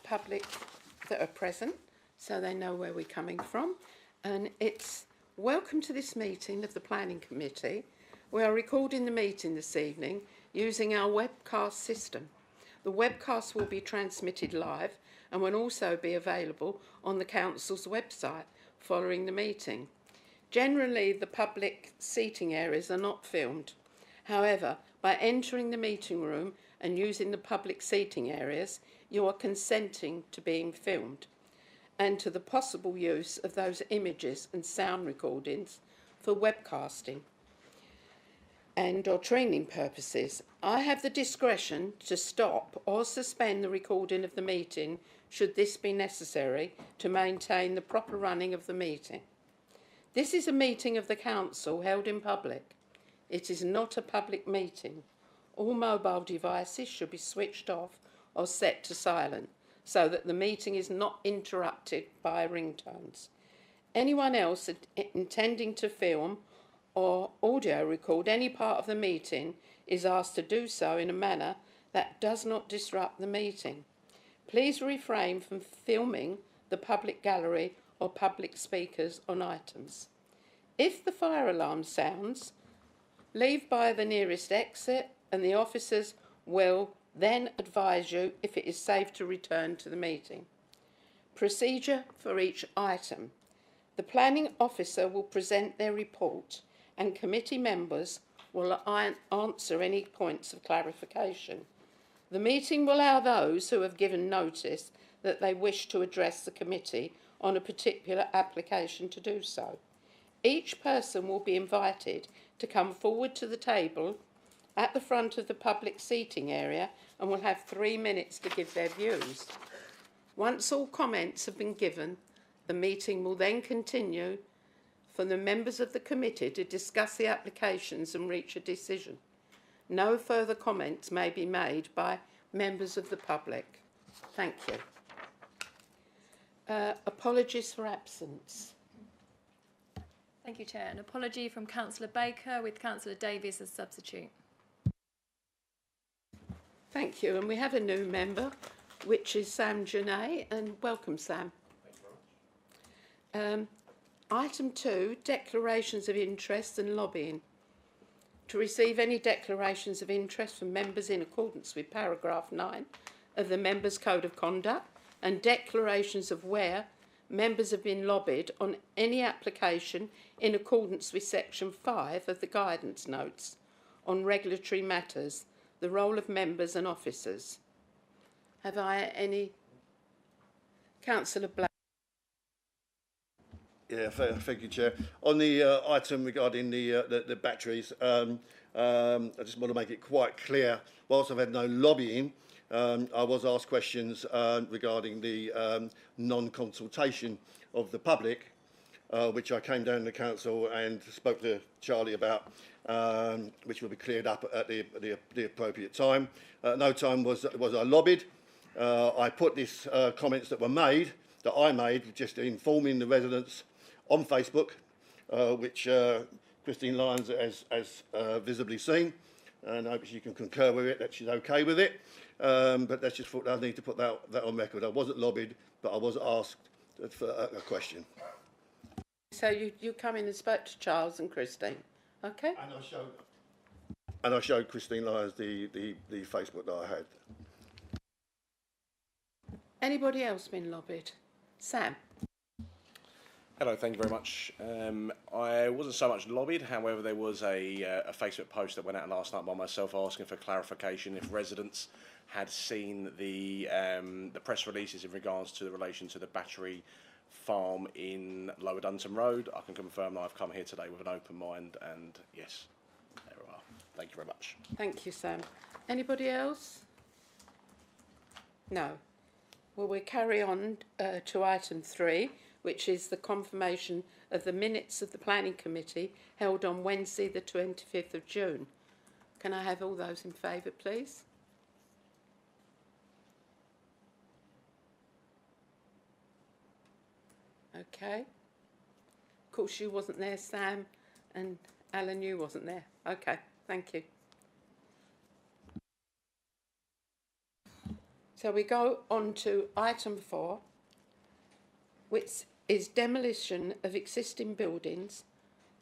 public that are present so they know where we're coming from. And it's welcome to this meeting of the Planning Committee. We are recording the meeting this evening using our webcast system. The webcast will be transmitted live and will also be available on the Council's website following the meeting. Generally, the public seating areas are not filmed. However, by entering the meeting room and using the public seating areas, you are consenting to being filmed and to the possible use of those images and sound recordings for webcasting and or training purposes. I have the discretion to stop or suspend the recording of the meeting should this be necessary to maintain the proper running of the meeting. This is a meeting of the Council held in public. It is not a public meeting. All mobile devices should be switched off or set to silent so that the meeting is not interrupted by ringtones. Anyone else intending to film or audio record any part of the meeting is asked to do so in a manner that does not disrupt the meeting. Please refrain from filming the public gallery or public speakers on items. If the fire alarm sounds, leave by the nearest exit and the officers will then advise you if it is safe to return to the meeting. Procedure for each item. The planning officer will present their report and committee members will answer any points of clarification. The meeting will allow those who have given notice that they wish to address the committee on a particular application to do so. Each person will be invited to come forward to the table at the front of the public seating area and will have 3 minutes to give their views. Once all comments have been given, the meeting will then continue for the members of the committee to discuss the applications and reach a decision. No further comments may be made by members of the public. Thank you. Apologies for absence. Thank you, Chair. An apology from Councillor Baker with Councillor Davies as substitute. Thank you. And we have a new member, which is Sam Janae, and welcome, Sam. Thanks very much. Item 2, declarations of interest and lobbying. To receive any declarations of interest from members in accordance with paragraph 9 of the Members' Code of Conduct and declarations of where members have been lobbied on any application in accordance with section 5 of the guidance notes on regulatory matters, the role of members and officers. Have I any? Councillor Black. Yeah, thank you, Chair. On the item regarding the batteries, I just want to make it quite clear, whilst I've had no lobbying, I was asked questions regarding the non-consultation of the public, which I came down to council and spoke to Charlie about, which will be cleared up at the appropriate time. No time was I lobbied. I put these comments that I made, just informing the residents on Facebook, which Christine Lyons has visibly seen, and I hope she can concur with it, that she's okay with it. But that's just I need to put that on record. I wasn't lobbied, but I was asked for a question. So you come in and spoke to Charles and Christine, okay? And I showed Christine Lyons the Facebook that I had. Anybody else been lobbied? Sam. Hello, thank you very much. I wasn't so much lobbied, however, there was a Facebook post that went out last night by myself asking for clarification if residents had seen the press releases in regards to the relation to the battery farm in Lower Dunton Road. I can confirm that I've come here today with an open mind, and yes, there we are. Thank you very much. Thank you, Sam. Anybody else? No. Well, we'll carry on to item 3, which is the confirmation of the minutes of the Planning Committee held on Wednesday the 25th of June. Can I have all those in favour, please? Okay. Of course, you wasn't there, Sam, and Alan, you wasn't there. Okay, thank you. So we go on to item 4, which is demolition of existing buildings,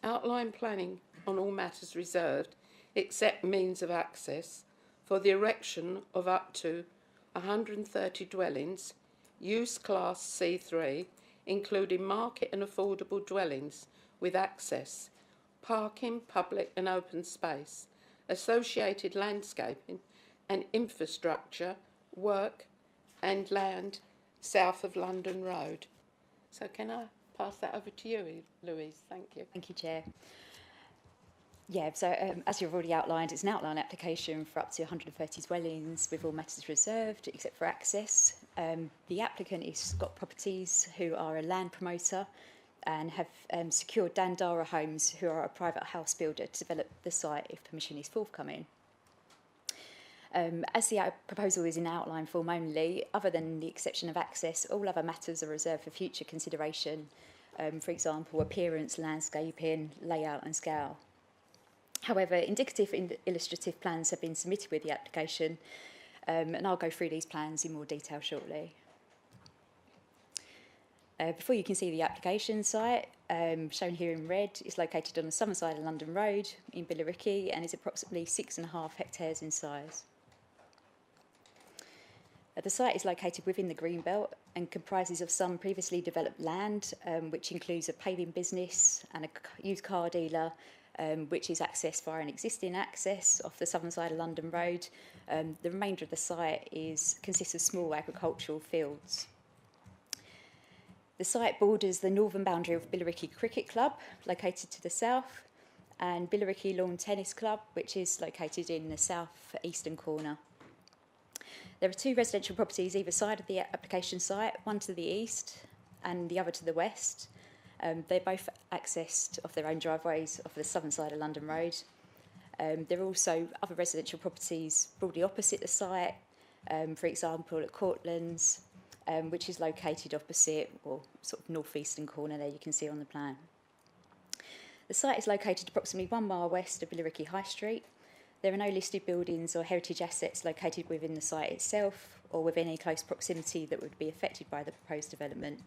outline planning on all matters reserved, except means of access, for the erection of up to 130 dwellings, use class C3, including market and affordable dwellings with access, parking, public and open space, associated landscaping and infrastructure, work and land south of London Road. So can I pass that over to you, Louise? Thank you. Thank you, Chair. Yeah, so as you've already outlined, it's an outline application for up to 130 dwellings with all matters reserved except for access. The applicant is Scott Properties, who are a land promoter and have secured Dandara Homes, who are a private house builder, to develop the site if permission is forthcoming. As the proposal is in outline form only, other than the exception of access, all other matters are reserved for future consideration, for example, appearance, landscaping, layout and scale. However, indicative and illustrative plans have been submitted with the application, and I'll go through these plans in more detail shortly. Before you can see the application site, shown here in red, is located on the southern side of London Road in Billericay and is approximately 6.5 hectares in size. The site is located within the green belt and comprises of some previously developed land, which includes a paving business and a used car dealer, which is accessed via an existing access off the southern side of London Road. The remainder of the site consists of small agricultural fields. The site borders the northern boundary of Billericay Cricket Club, located to the south, and Billericay Lawn Tennis Club, which is located in the south-eastern corner. There are 2 residential properties either side of the application site, one to the east and the other to the west. They're both accessed off their own driveways off the southern side of London Road. There are also other residential properties broadly opposite the site, for example at Courtlands, which is located opposite, or sort of north-eastern corner there you can see on the plan. The site is located approximately 1 mile west of Billericay High Street. There are no listed buildings or heritage assets located within the site itself or within any close proximity that would be affected by the proposed development.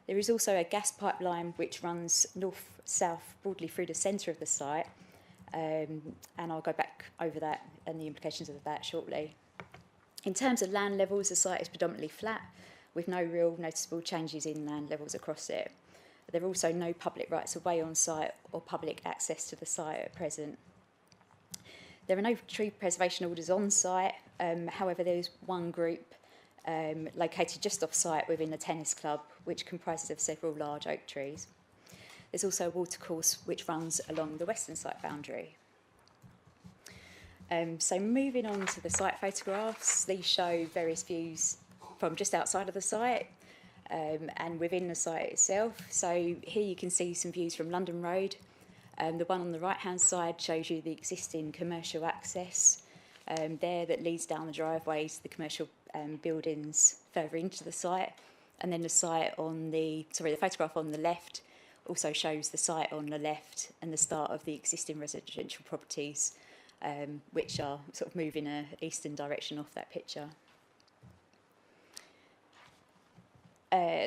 There is also a gas pipeline which runs north-south broadly through the centre of the site, and I'll go back over that and the implications of that shortly. In terms of land levels, the site is predominantly flat, with no real noticeable changes in land levels across it. There are also no public rights of way on site or public access to the site at present. There are no tree preservation orders on site, however there is one group located just off site within the tennis club, which comprises of several large oak trees. There's also a watercourse which runs along the western site boundary. So moving on to the site photographs, these show various views from just outside of the site and within the site itself. So here you can see some views from London Road. The one on the right-hand side shows you the existing commercial access there that leads down the driveways to the commercial buildings further into the site. And then the photograph on the left also shows the site on the left and the start of the existing residential properties, which are sort of moving in an eastern direction off that picture.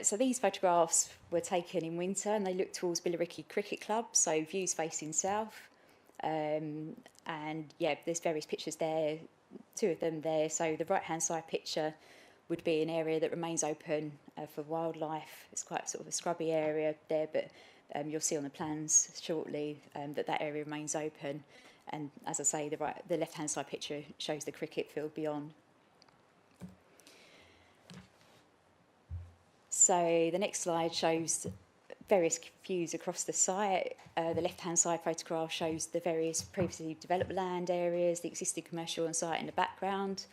So these photographs were taken in winter and they look towards Billericay Cricket Club, so views facing south. And yeah, there's various pictures there, 2 of them there. So the right-hand side picture would be an area that remains open for wildlife. It's quite sort of a scrubby area there, but you'll see on the plans shortly that area remains open. And as I say, the left-hand side picture shows the cricket field beyond. So the next slide shows various views across the site. The left-hand side photograph shows the various previously developed land areas, the existing commercial on site in the background.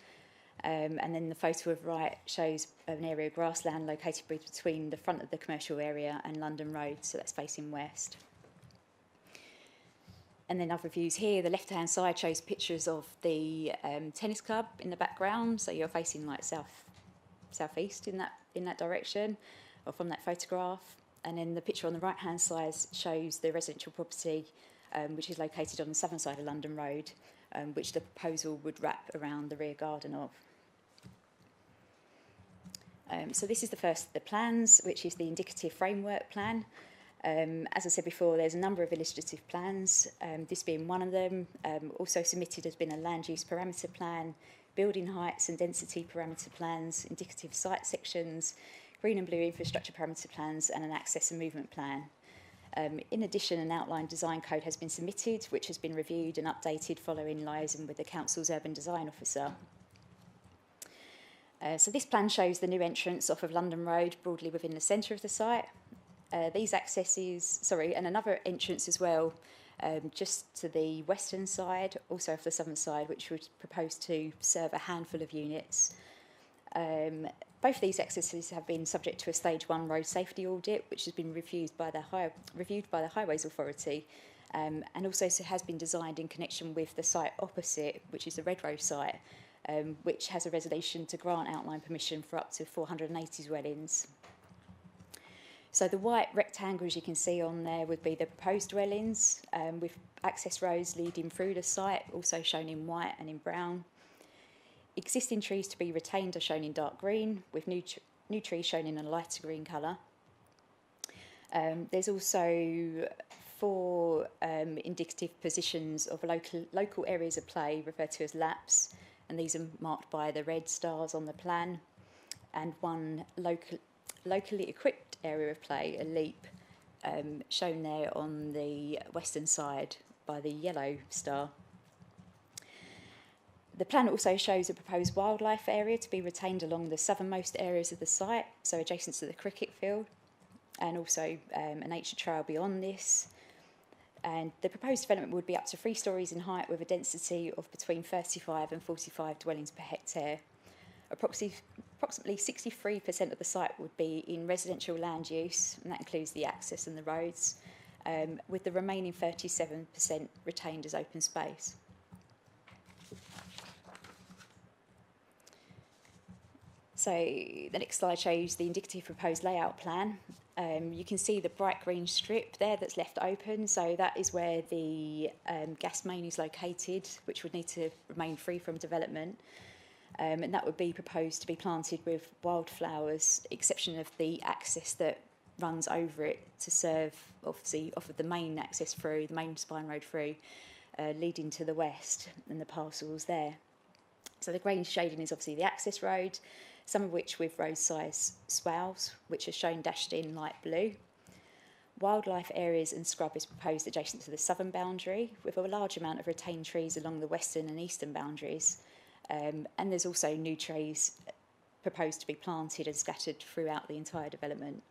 And then the photo of right shows an area of grassland located between the front of the commercial area and London Road, so that's facing west. And then other views here, the left-hand side shows pictures of the tennis club in the background, so you're facing like southeast in that direction, or from that photograph. And then the picture on the right-hand side shows the residential property, which is located on the southern side of London Road, which the proposal would wrap around the rear garden of. So this is the first of the plans, which is the indicative framework plan. As I said before, there's a number of illustrative plans, this being one of them. Also submitted has been a land use parameter plan, building heights and density parameter plans, indicative site sections, green and blue infrastructure parameter plans, and an access and movement plan. In addition, an outline design code has been submitted, which has been reviewed and updated following liaison with the Council's Urban Design Officer. So this plan shows the new entrance off of London Road, broadly within the centre of the site. These accesses, and another entrance as well, just to the western side, also off the southern side, which would propose to serve a handful of units. Both of these accesses have been subject to a Stage 1 road safety audit, which has been reviewed by the Highways Authority, and also has been designed in connection with the site opposite, which is the Red Rose site, which has a resolution to grant outline permission for up to 480 dwellings. So the white rectangles you can see on there would be the proposed dwellings, with access roads leading through the site, also shown in white and in brown. Existing trees to be retained are shown in dark green, with new trees shown in a lighter green colour. There's also 4 indicative positions of local areas of play, referred to as laps, and these are marked by the red stars on the plan, and 1 locally equipped area of play, a leap, shown there on the western side by the yellow star. The plan also shows a proposed wildlife area to be retained along the southernmost areas of the site, so adjacent to the cricket field, and also a nature trail beyond this. And the proposed development would be up to 3 storeys in height, with a density of between 35 and 45 dwellings per hectare. Approximately 63% of the site would be in residential land use, and that includes the access and the roads, with the remaining 37% retained as open space. So the next slide shows the indicative proposed layout plan. You can see the bright green strip there that's left open, so that is where the gas main is located, which would need to remain free from development. And that would be proposed to be planted with wildflowers, exception of the access that runs over it to serve, obviously, off of the main access through, the main spine road through, leading to the west and the parcels there. So the green shading is obviously the access road, some of which with road-size swales, which are shown dashed in light blue. Wildlife areas and scrub is proposed adjacent to the southern boundary, with a large amount of retained trees along the western and eastern boundaries. And there's also new trees proposed to be planted and scattered throughout the entire development.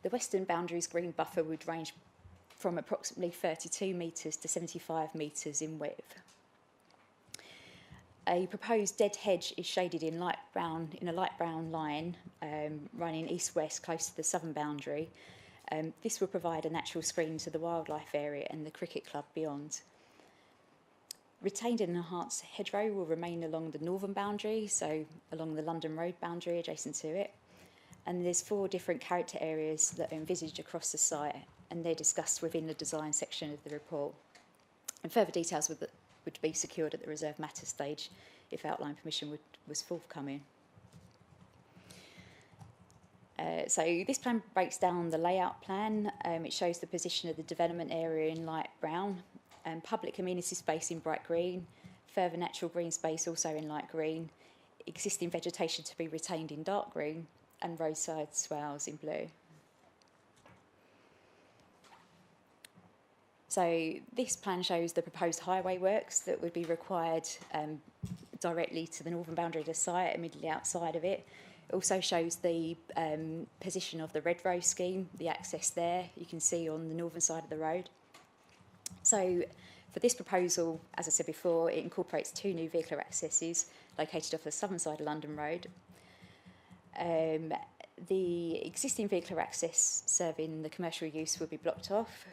The western boundary's green buffer would range from approximately 32 metres to 75 metres in width. A proposed dead hedge is shaded in a light brown line, running east-west close to the southern boundary. This will provide a natural screen to the wildlife area and the cricket club beyond. Retained and enhanced hedgerow will remain along the northern boundary, so along the London Road boundary adjacent to it. And there's 4 different character areas that are envisaged across the site, and they're discussed within the design section of the report. And further details would be secured at the reserve matter stage if outline permission was forthcoming. So this plan breaks down the layout plan. It shows the position of the development area in light brown, and public amenity space in bright green, further natural green space also in light green, existing vegetation to be retained in dark green, and roadside swales in blue. So this plan shows the proposed highway works that would be required directly to the northern boundary of the site, immediately outside of it. It also shows the position of the Red Rose scheme, the access there, you can see on the northern side of the road. So for this proposal, as I said before, it incorporates 2 new vehicular accesses located off the southern side of London Road. The existing vehicular access serving the commercial use will be blocked off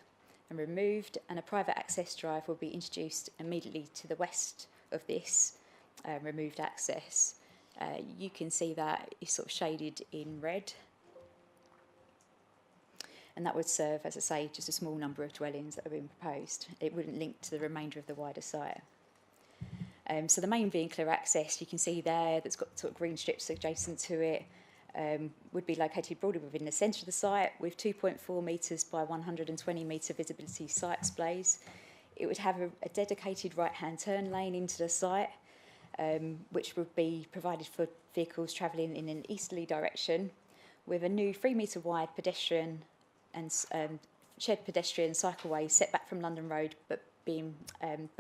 and removed, and a private access drive will be introduced immediately to the west of this removed access. You can see that is sort of shaded in red, and that would serve, as I say, just a small number of dwellings that have been proposed. It wouldn't link to the remainder of the wider site. So the main vehicular access, you can see there, that's got sort of green strips adjacent to it, would be located broadly within the centre of the site with 2.4 metres by 120 metre visibility site displays. It would have a dedicated right-hand turn lane into the site, which would be provided for vehicles travelling in an easterly direction, with a new 3 metre wide pedestrian and shared pedestrian cycleway set back from London Road, but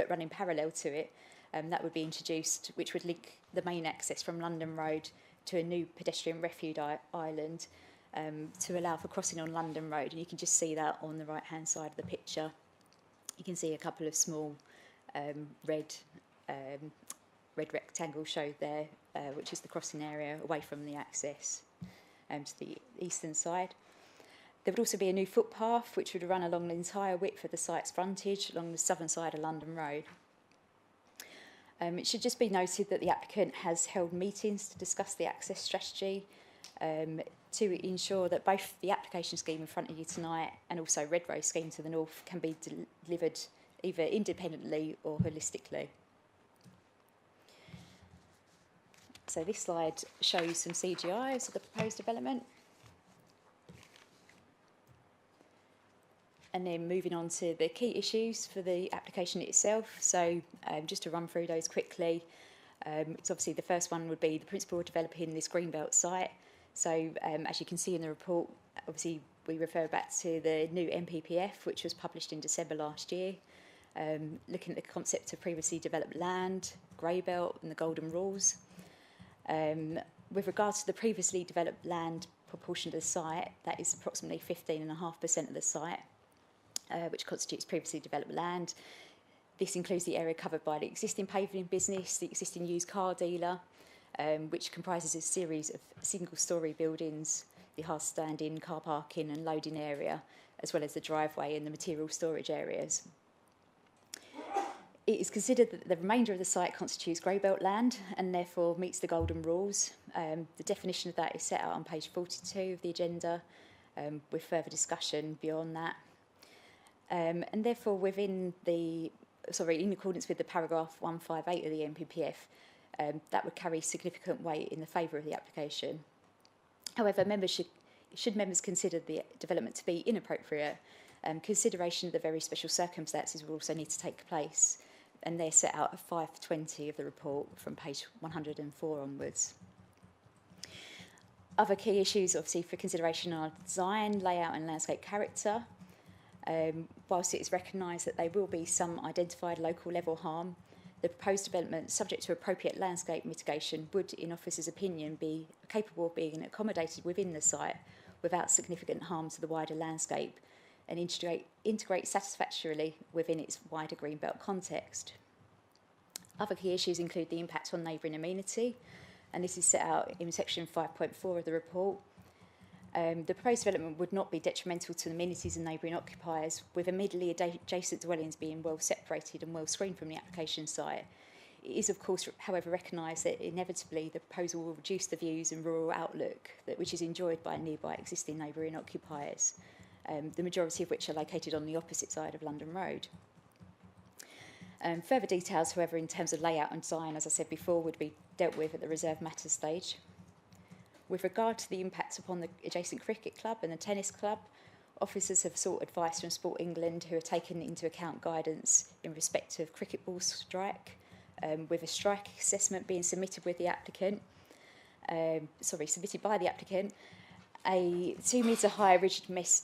running parallel to it. That would be introduced, which would link the main access from London Road to a new pedestrian refuge island to allow for crossing on London Road. And you can just see that on the right-hand side of the picture. You can see a couple of small red rectangles showed there, which is the crossing area away from the access to the eastern side. There would also be a new footpath which would run along the entire width of the site's frontage along the southern side of London Road. It should just be noted that the applicant has held meetings to discuss the access strategy to ensure that both the application scheme in front of you tonight and also Red Rose scheme to the north can be delivered either independently or holistically. So this slide shows some CGIs of the proposed development. And then moving on to the key issues for the application itself. So just to run through those quickly, it's obviously the first one would be the principle of developing this greenbelt site. So as you can see in the report, obviously we refer back to the new MPPF, which was published in December last year, looking at the concept of previously developed land, grey belt and the golden rules. With regards to the previously developed land proportion of the site, that is approximately 15.5% of the site, which constitutes previously developed land. This includes the area covered by the existing paving business, the existing used car dealer, which comprises a series of single-storey buildings, the hard standing, car parking and loading area, as well as the driveway and the material storage areas. It is considered that the remainder of the site constitutes grey belt land and therefore meets the golden rules. The definition of that is set out on page 42 of the agenda, with further discussion beyond that. And therefore, in accordance with the paragraph 158 of the MPPF, that would carry significant weight in the favour of the application. However, should members consider the development to be inappropriate, consideration of the very special circumstances will also need to take place, and they're set out at 520 of the report from page 104 onwards. Other key issues, obviously, for consideration are design, layout and landscape character. Whilst it is recognised that there will be some identified local level harm, the proposed development, subject to appropriate landscape mitigation, would, in officer's opinion, be capable of being accommodated within the site without significant harm to the wider landscape and integrate satisfactorily within its wider greenbelt context. Other key issues include the impact on neighbouring amenity, and this is set out in section 5.4 of the report. The proposed development would not be detrimental to the amenities and neighbouring occupiers, with immediately adjacent dwellings being well separated and well screened from the application site. It is, of course, however, recognised that inevitably the proposal will reduce the views and rural outlook which is enjoyed by nearby existing neighbouring occupiers, the majority of which are located on the opposite side of London Road. Further details, however, in terms of layout and design, as I said before, would be dealt with at the reserve matters stage. With regard to the impact upon the adjacent cricket club and the tennis club, officers have sought advice from Sport England, who have taken into account guidance in respect of cricket ball strike, with a strike assessment being submitted by the applicant. A 2 metre high rigid mesh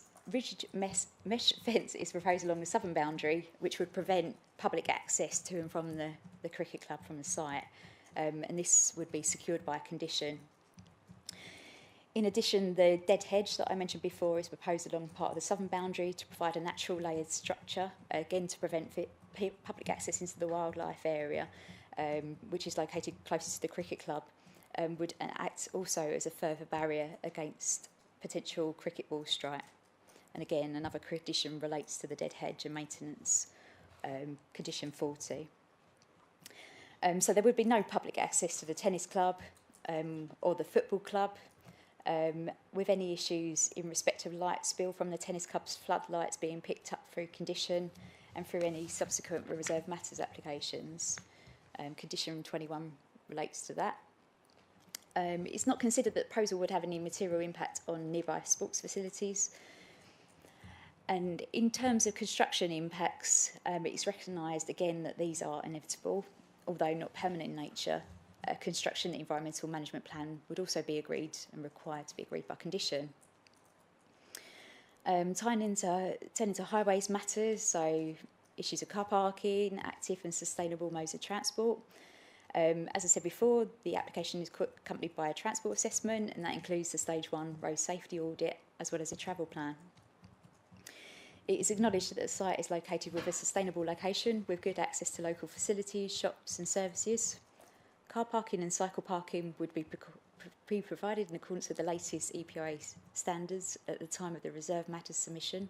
fence is proposed along the southern boundary, which would prevent public access to and from the cricket club from the site, and this would be secured by a condition. In addition, the dead hedge that I mentioned before is proposed along part of the southern boundary to provide a natural layered structure, again to prevent public access into the wildlife area, which is located closest to the cricket club, would act also as a further barrier against potential cricket ball strike. And again, another condition relates to the dead hedge and maintenance, condition 40. So there would be no public access to the tennis club or the football club, with any issues in respect of light spill from the tennis club's floodlights being picked up through condition and through any subsequent reserve matters applications. Condition 21 relates to that. It's not considered that the proposal would have any material impact on nearby sports facilities. And in terms of construction impacts, it's recognised again that these are inevitable, although not permanent in nature. A construction environmental management plan would also be agreed and required to be agreed by condition. Turning into highways matters, so issues of car parking, active and sustainable modes of transport. As I said before, the application is accompanied by a transport assessment, and that includes the Stage 1 road safety audit as well as a travel plan. It is acknowledged that the site is located with a sustainable location with good access to local facilities, shops and services. Car parking and cycle parking would be provided in accordance with the latest EPA standards at the time of the reserve matters submission.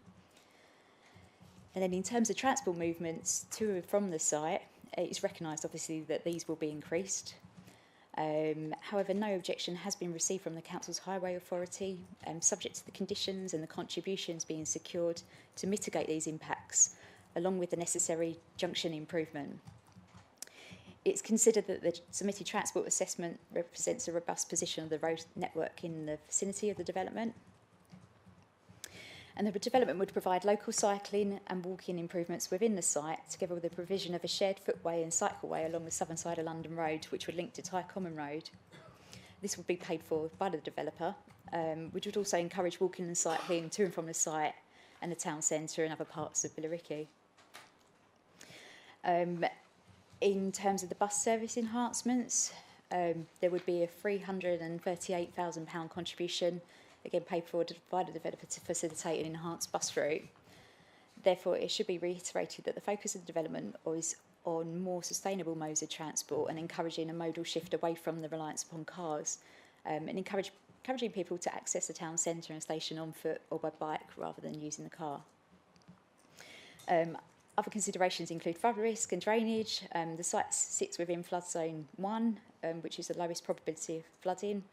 And then in terms of transport movements to and from the site, it's recognised obviously that these will be increased. However, no objection has been received from the Council's Highway Authority, subject to the conditions and the contributions being secured to mitigate these impacts, along with the necessary junction improvement. It's considered that the submitted transport assessment represents a robust position of the road network in the vicinity of the development. And the development would provide local cycling and walking improvements within the site, together with the provision of a shared footway and cycleway along the southern side of London Road, which would link to Tye Common Road. This would be paid for by the developer, which would also encourage walking and cycling to and from the site and the town centre and other parts of Billericay. In terms of the bus service enhancements, there would be a £338,000 contribution, again paid for by the developer to facilitate an enhanced bus route. Therefore, it should be reiterated that the focus of the development is on more sustainable modes of transport and encouraging a modal shift away from the reliance upon cars, and encouraging people to access the town centre and station on foot or by bike rather than using the car. Other considerations include flood risk and drainage. The site sits within flood zone 1, which is the lowest probability of flooding.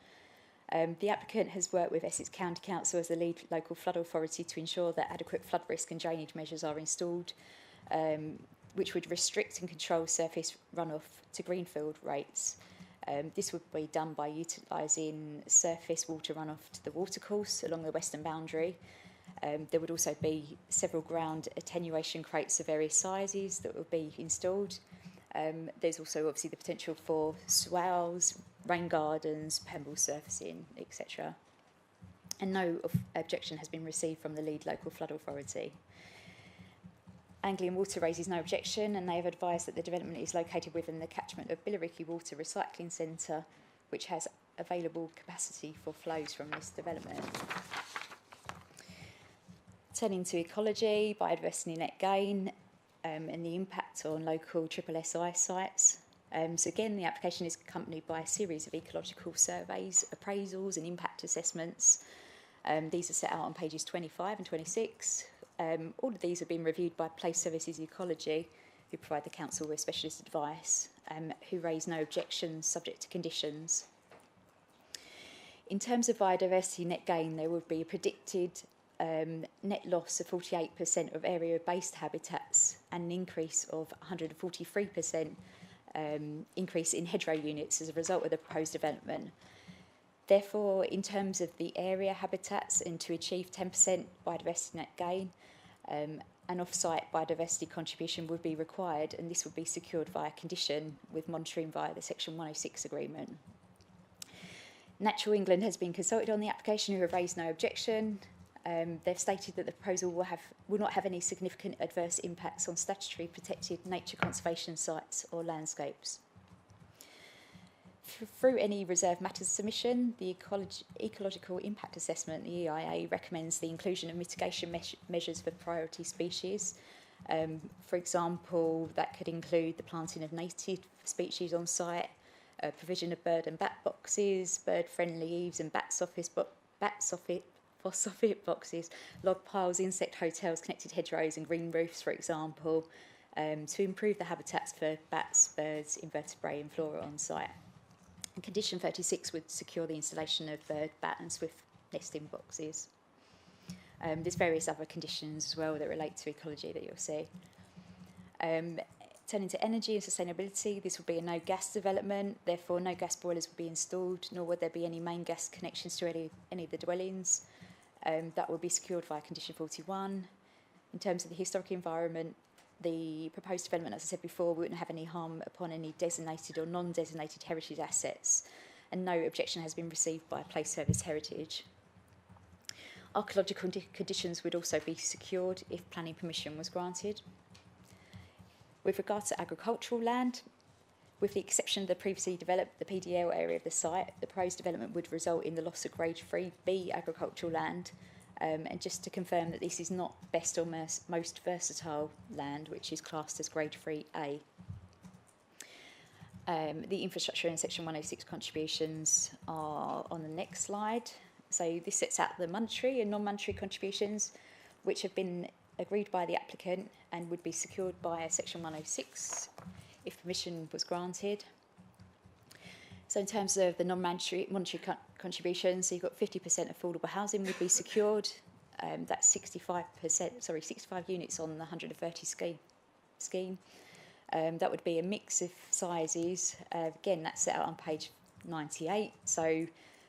The applicant has worked with Essex County Council as the lead local flood authority to ensure that adequate flood risk and drainage measures are installed, which would restrict and control surface runoff to greenfield rates. This would be done by utilising surface water runoff to the watercourse along the western boundary. There would also be several ground attenuation crates of various sizes that would be installed. There's also obviously the potential for swales, rain gardens, pebble surfacing, etc. And no objection has been received from the lead local flood authority. Anglian Water raises no objection, and they have advised that the development is located within the catchment of Billericay Water Recycling Centre, which has available capacity for flows from this development. Turning to ecology, biodiversity net gain, and the impact on local SSSI sites. So again, the application is accompanied by a series of ecological surveys, appraisals and impact assessments. These are set out on pages 25 and 26. All of these have been reviewed by Place Services Ecology, who provide the council with specialist advice, who raise no objections subject to conditions. In terms of biodiversity net gain, there would be a predicted net loss of 48% of area-based habitats and an increase of 143% increase in hedgerow units as a result of the proposed development. Therefore, in terms of the area habitats and to achieve 10% biodiversity net gain, an off-site biodiversity contribution would be required, and this would be secured via condition with monitoring via the Section 106 agreement. Natural England has been consulted on the application, who have raised no objection. They've stated that the proposal will not have any significant adverse impacts on statutory protected nature conservation sites or landscapes. Through any reserve matters submission, the Ecological Impact Assessment, the EIA, recommends the inclusion of mitigation measures for priority species. For example, that could include the planting of native species on site, provision of bird and bat boxes, bird-friendly eaves and bat soffit boxes, log piles, insect hotels, connected hedgerows and green roofs, for example, to improve the habitats for bats, birds, invertebrate and flora on site. And Condition 36 would secure the installation of bird, bat and swift nesting boxes. There's various other conditions as well that relate to ecology that you'll see. Turning to energy and sustainability, this will be a no gas development, therefore no gas boilers will be installed, nor would there be any main gas connections to any of the dwellings. That will be secured via condition 41. In terms of the historic environment, the proposed development, as I said before, wouldn't have any harm upon any designated or non-designated heritage assets, and no objection has been received by Place Service Heritage. Archaeological conditions would also be secured if planning permission was granted. With regard to agricultural land, with the exception of the previously developed, the PDL area of the site, the proposed development would result in the loss of grade 3B agricultural land. And just to confirm that this is not best or most versatile land, which is classed as grade 3A. The infrastructure and section 106 contributions are on the next slide. So this sets out the monetary and non-monetary contributions, which have been agreed by the applicant and would be secured by section 106 if permission was granted. So in terms of the non-monetary contributions, so you've got 50% affordable housing would be secured. That's 65 units on the 130 scheme. That would be a mix of sizes. Again, that's set out on page 98. So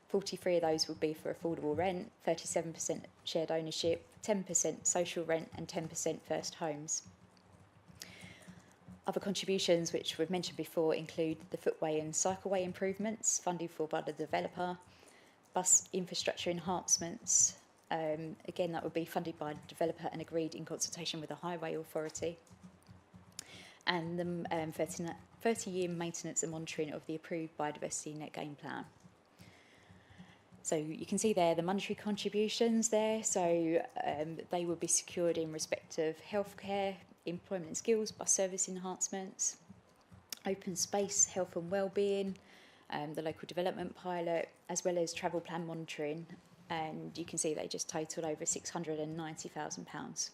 43 of those would be for affordable rent, 37% shared ownership, 10% social rent and 10% first homes. Other contributions which we've mentioned before include the footway and cycleway improvements funded for by the developer, bus infrastructure enhancements, again that would be funded by the developer and agreed in consultation with the Highway Authority, and the 30-year maintenance and monitoring of the approved biodiversity net gain plan. So you can see there the monetary contributions there, so they will be secured in respect of healthcare, employment and skills, bus service enhancements, open space, health and wellbeing, the local development pilot, as well as travel plan monitoring, and you can see they just total over £690,000.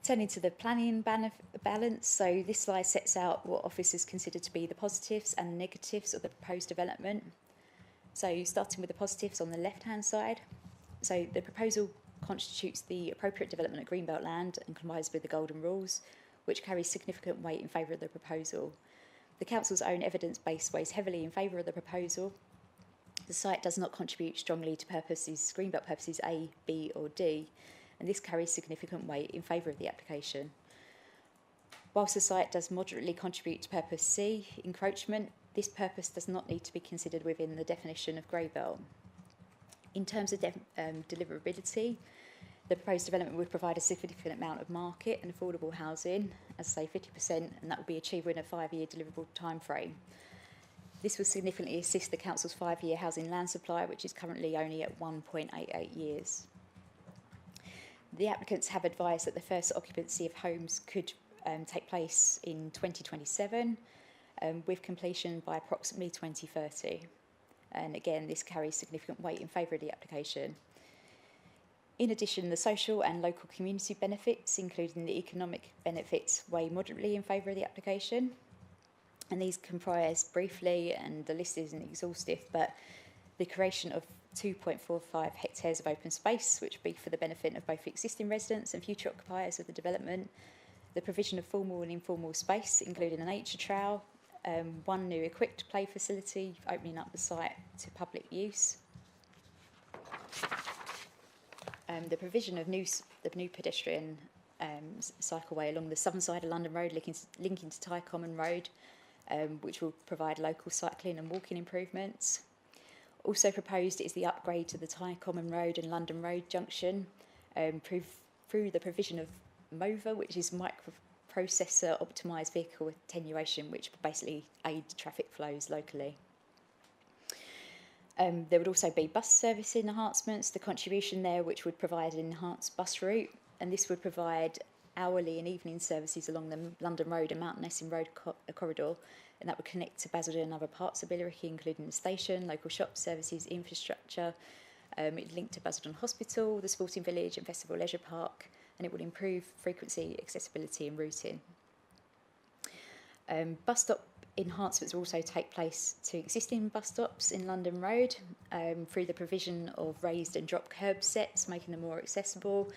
Turning to the planning balance, so this slide sets out what officers consider to be the positives and negatives of the proposed development. So starting with the positives on the left-hand side, so the proposal constitutes the appropriate development of greenbelt land and complies with the golden rules, which carries significant weight in favour of the proposal. The council's own evidence base weighs heavily in favour of the proposal. The site does not contribute strongly to greenbelt purposes A, B or D, and this carries significant weight in favour of the application. Whilst the site does moderately contribute to purpose C, encroachment, this purpose does not need to be considered within the definition of grey belt. In terms of deliverability, the proposed development would provide a significant amount of market and affordable housing, as I say 50%, and that would be achieved within a 5-year deliverable time frame. This will significantly assist the council's 5-year housing land supply, which is currently only at 1.88 years. The applicants have advised that the first occupancy of homes could take place in 2027, with completion by approximately 2030. And again, this carries significant weight in favour of the application. In addition, the social and local community benefits, including the economic benefits, weigh moderately in favour of the application. And these comprise briefly, and the list isn't exhaustive, but the creation of 2.45 hectares of open space, which would be for the benefit of both existing residents and future occupiers of the development, the provision of formal and informal space, including a nature trail, one new equipped play facility, opening up the site to public use, the provision of the new pedestrian cycleway along the southern side of London Road, linking to Ty Common Road, which will provide local cycling and walking improvements. Also proposed is the upgrade to the Ty Common Road and London Road junction through the provision of MOVA, which is microprocessor optimised vehicle attenuation, which will basically aid traffic flows locally. There would also be bus service enhancements, the contribution there which would provide an enhanced bus route, and this would provide hourly and evening services along the London Road and Mountain Essing Road corridor, and that would connect to Basildon and other parts of Billericay, including the station, local shops, services, infrastructure. It would link to Basildon Hospital, the Sporting Village and Festival Leisure Park, and it would improve frequency, accessibility and routing. Bus stop enhancements will also take place to existing bus stops in London Road through the provision of raised and drop curb sets, making them more accessible.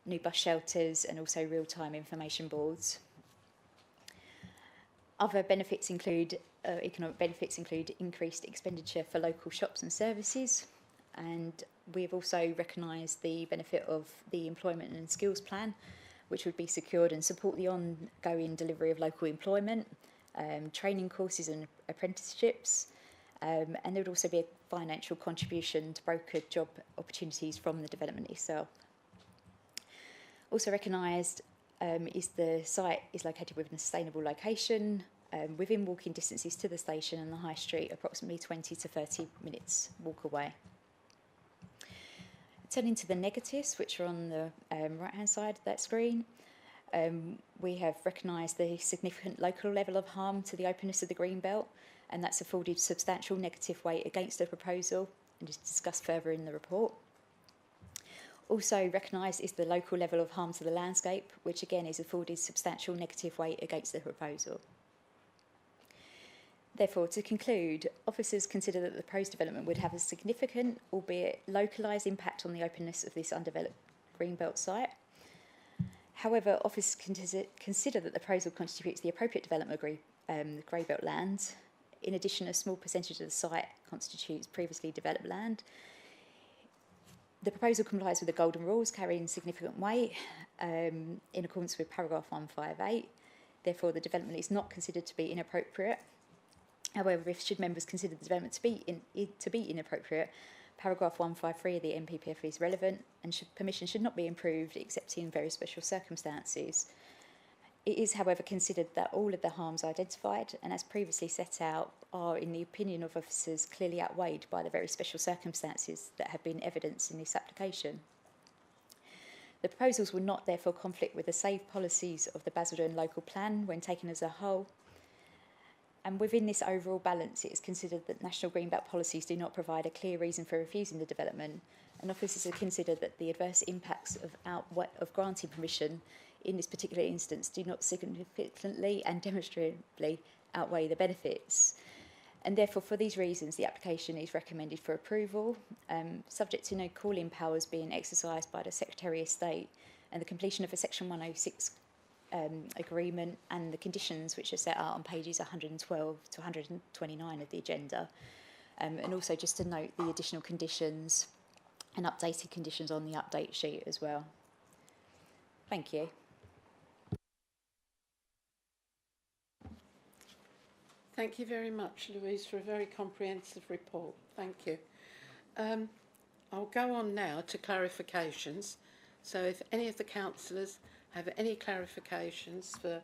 new bus shelters and also real-time information boards. Other benefits include, economic benefits include increased expenditure for local shops and services, and we've also recognised the benefit of the employment and skills plan, which would be secured and support the ongoing delivery of local employment, training courses and apprenticeships, and there would also be a financial contribution to broker job opportunities from the development itself. Also recognised is the site is located within a sustainable location, within walking distances to the station and the high street, approximately 20 to 30 minutes walk away. Turning to the negatives, which are on the right-hand side of that screen, we have recognised the significant local level of harm to the openness of the green belt, and that's afforded substantial negative weight against the proposal, and is discussed further in the report. Also recognised is the local level of harm to the landscape, which again is afforded substantial negative weight against the proposal. Therefore, to conclude, officers consider that the proposed development would have a significant, albeit localised, impact on the openness of this undeveloped greenbelt site. However, officers consider that the proposal constitutes the appropriate development of grey-belt land. In addition, a small percentage of the site constitutes previously developed land. The proposal complies with the golden rules, carrying significant weight in accordance with paragraph 158. Therefore, the development is not considered to be inappropriate. However, should members consider the development to be inappropriate, paragraph 153 of the NPPF is relevant, and permission should not be improved except in very special circumstances. It is, however, considered that all of the harms identified, and as previously set out, are, in the opinion of officers, clearly outweighed by the very special circumstances that have been evidenced in this application. The proposals will not therefore conflict with the safe policies of the Basildon local plan when taken as a whole. And within this overall balance, it is considered that national greenbelt policies do not provide a clear reason for refusing the development, and officers have considered that the adverse impacts of granting permission in this particular instance do not significantly and demonstrably outweigh the benefits. And therefore, for these reasons, the application is recommended for approval, subject to no calling powers being exercised by the Secretary of State and the completion of a Section 106 agreement and the conditions which are set out on pages 112 to 129 of the agenda. And also just to note the additional conditions and updated conditions on the update sheet as well. Thank you. Thank you very much, Louise, for a very comprehensive report. Thank you. I'll go on now to clarifications. So if any of the councillors have any clarifications for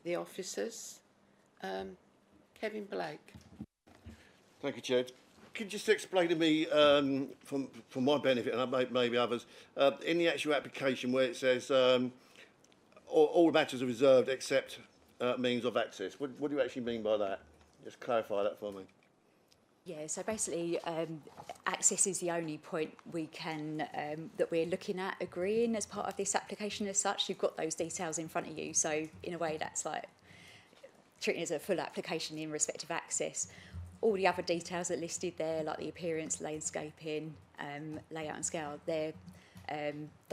the officers, Kevin Blake. Thank you, Chair. Could you just explain to me, for my benefit and maybe others, in the actual application where it says all matters are reserved except means of access, what do you actually mean by that? Just clarify that for me. Yeah, so basically access is the only point we can, that we're looking at agreeing as part of this application as such. You've got those details in front of you, so in a way that's like treating it as a full application in respect of access. All the other details are listed there, like the appearance, landscaping, layout and scale, they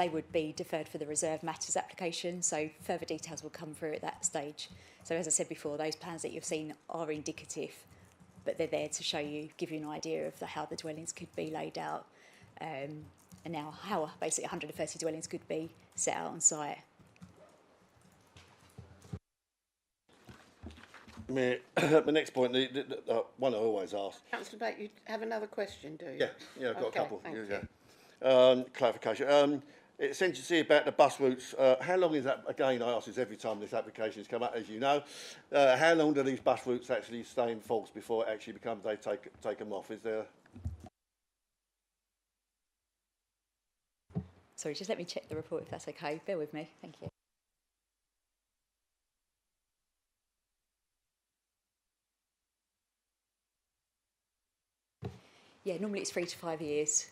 would be deferred for the reserved matters application, so further details will come through at that stage. So as I said before, those plans that you've seen are indicative, but they're there to show you, give you an idea of how the dwellings could be laid out, and now how basically 130 dwellings could be set out on site. The next point, the one I always ask. Councillor Blake, you have another question, do you? Yeah, I've got a couple. Thank you. Clarification. It essentially about the bus routes. How long is that? Again, I ask this every time this application has come up, as you know. How long do these bus routes actually stay in force before it actually becomes they take them off? Is there? Sorry, just let me check the report if that's okay. Bear with me. Thank you. Yeah, normally it's 3 to 5 years.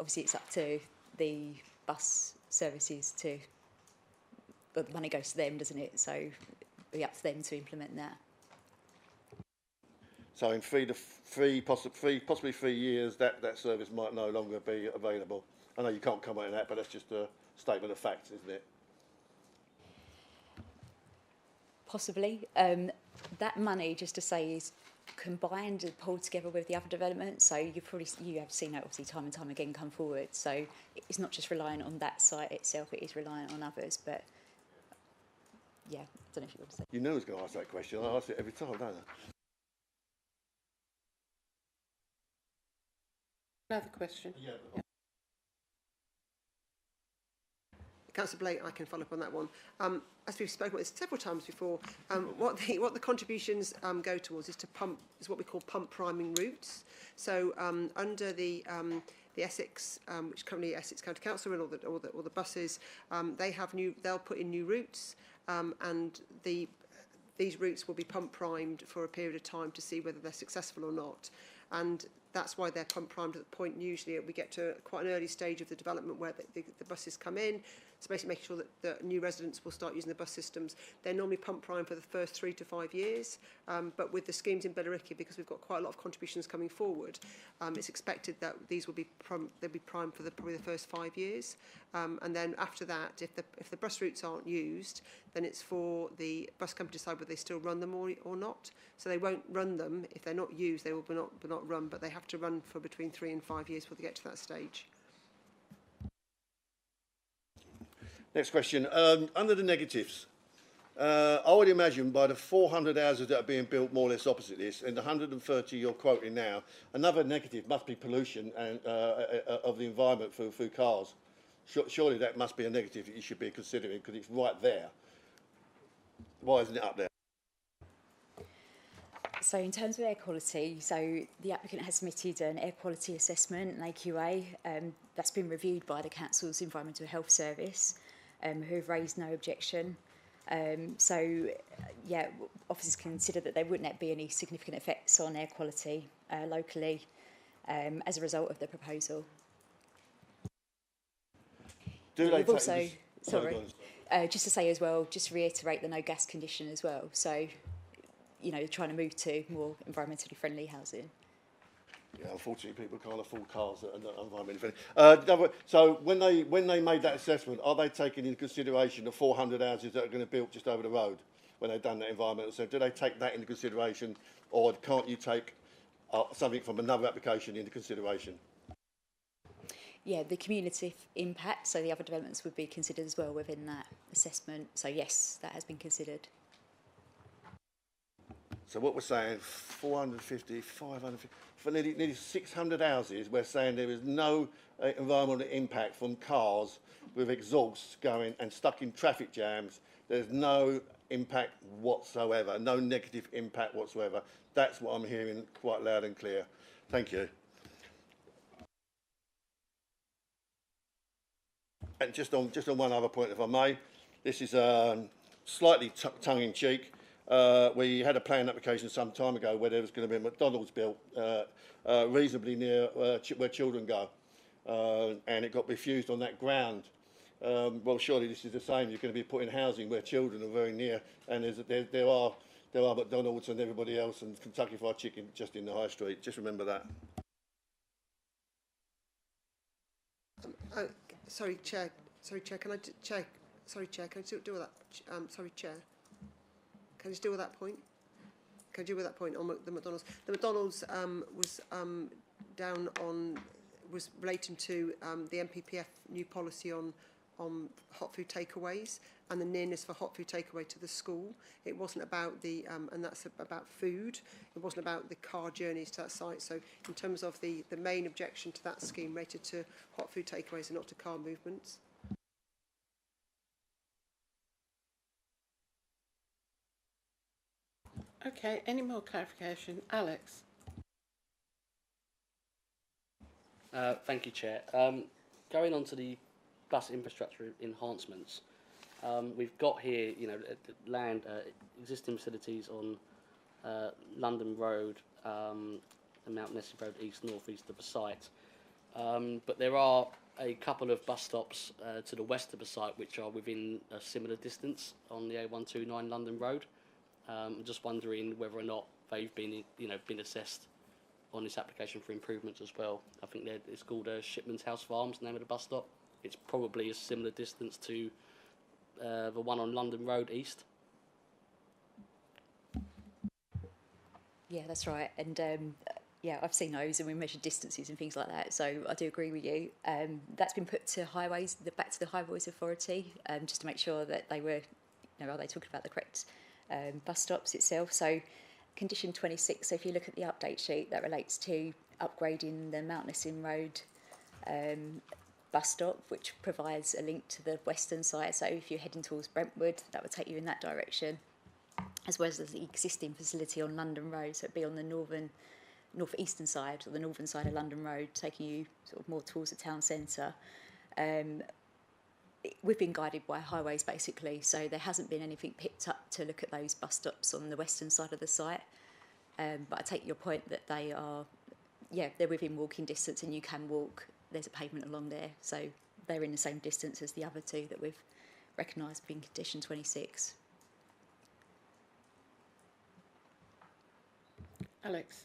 Obviously, it's up to the bus services to, but the money goes to them, doesn't it? So it'll be up to them to implement that. So in possibly 3 years, that service might no longer be available. I know you can't comment on that, but that's just a statement of facts, isn't it? Possibly. That money, just to say, is combined and pulled together with the other developments. So you have seen that obviously time and time again come forward. So it's not just reliant on that site itself; it is reliant on others. But yeah, I don't know if you want to say. You know who's going to ask that question. I ask it every time, don't I? Another question. Yeah. Councillor Blake, I can follow up on that one. As we've spoken about this several times before, what the contributions go towards is what we call pump priming routes. So under the Essex, which currently Essex County Council and all the buses, they'll put in new routes, and these routes will be pump primed for a period of time to see whether they're successful or not. And that's why they're pump primed at the point usually we get to quite an early stage of the development where the buses come in. So basically making sure that the new residents will start using the bus systems. They're normally pump primed for the first 3 to 5 years, but with the schemes in Billericay, because we've got quite a lot of contributions coming forward, it's expected that these will be they'll be primed for probably the first 5 years, and then after that, if the bus routes aren't used, then it's for the bus company to decide whether they still run them or not. So they won't run them if they're not used. They will not run, but they have to run for between 3 and 5 years before they get to that stage. Next question. Under the negatives, I would imagine by the 400 houses that are being built more or less opposite this, and the 130 you're quoting now, another negative must be pollution and of the environment through cars. Surely that must be a negative that you should be considering because it's right there. Why isn't it up there? So in terms of air quality, so the applicant has submitted an air quality assessment, an AQA, that's been reviewed by the Council's Environmental Health Service, who have raised no objection. So, yeah, officers consider that there wouldn't be any significant effects on air quality locally as a result of the proposal. We've also, just to say as well, just to reiterate the no gas condition as well. So, you know, trying to move to more environmentally friendly housing. Yeah, unfortunately, people can't afford cars that are not environmentally friendly. So when they made that assessment, are they taking into consideration the 400 houses that are going to be built just over the road when they've done that environmental assessment? Do they take that into consideration, or can't you take something from another application into consideration? Yeah, the community impact, so the other developments would be considered as well within that assessment. So yes, that has been considered. So what we're saying, 450, 550, for nearly 600 houses, we're saying there is no environmental impact from cars with exhausts going and stuck in traffic jams. There's no impact whatsoever, no negative impact whatsoever. That's what I'm hearing quite loud and clear. Thank you. And just on one other point, if I may, this is slightly tongue-in-cheek. We had a planning application some time ago where there was going to be a McDonald's built reasonably near where children go, and it got refused on that ground. Well, surely this is the same. You're going to be putting housing where children are very near, and there are McDonald's and everybody else and Kentucky Fried Chicken just in the high street. Just remember that. Sorry, Chair. Can I Chair? Sorry, Chair. Can I deal with that? Sorry, Chair. Can I just deal with that point? Can I deal with that point on the McDonald's? The McDonald's was relating to the NPPF new policy on hot food takeaways and the nearness for hot food takeaway to the school. It wasn't about and that's about food. It wasn't about the car journeys to that site. So in terms of the main objection to that scheme related to hot food takeaways and not to car movements. Okay, any more clarification? Alex? Thank you, Chair. Going on to the bus infrastructure enhancements, we've got here, you know, land, existing facilities on London Road and Mount Nessy Road, east-north east of the site. But there are a couple of bus stops to the west of the site which are within a similar distance on the A129 London Road. I'm just wondering whether or not they've been assessed on this application for improvements as well. I think it's called Shipman's House Farms, the name of the bus stop. It's probably a similar distance to the one on London Road East. Yeah, that's right. And yeah, I've seen those, and we measure distances and things like that. So I do agree with you. That's been put to back to the Highways Authority, just to make sure that they were, are they talking about the correct bus stops itself? So condition 26. So if you look at the update sheet, that relates to upgrading the Mount Nessing Road bus stop, which provides a link to the western side. So if you're heading towards Brentwood, that would take you in that direction, as well as the existing facility on London Road. So it'd be on the northeastern side, or the northern side of London Road, taking you sort of more towards the town centre. We've been guided by highways basically, so there hasn't been anything picked up to look at those bus stops on the western side of the site. But I take your point that they are, they're within walking distance, and you can walk. There's a pavement along there, so they're in the same distance as the other two that we've recognised being condition 26. Alex.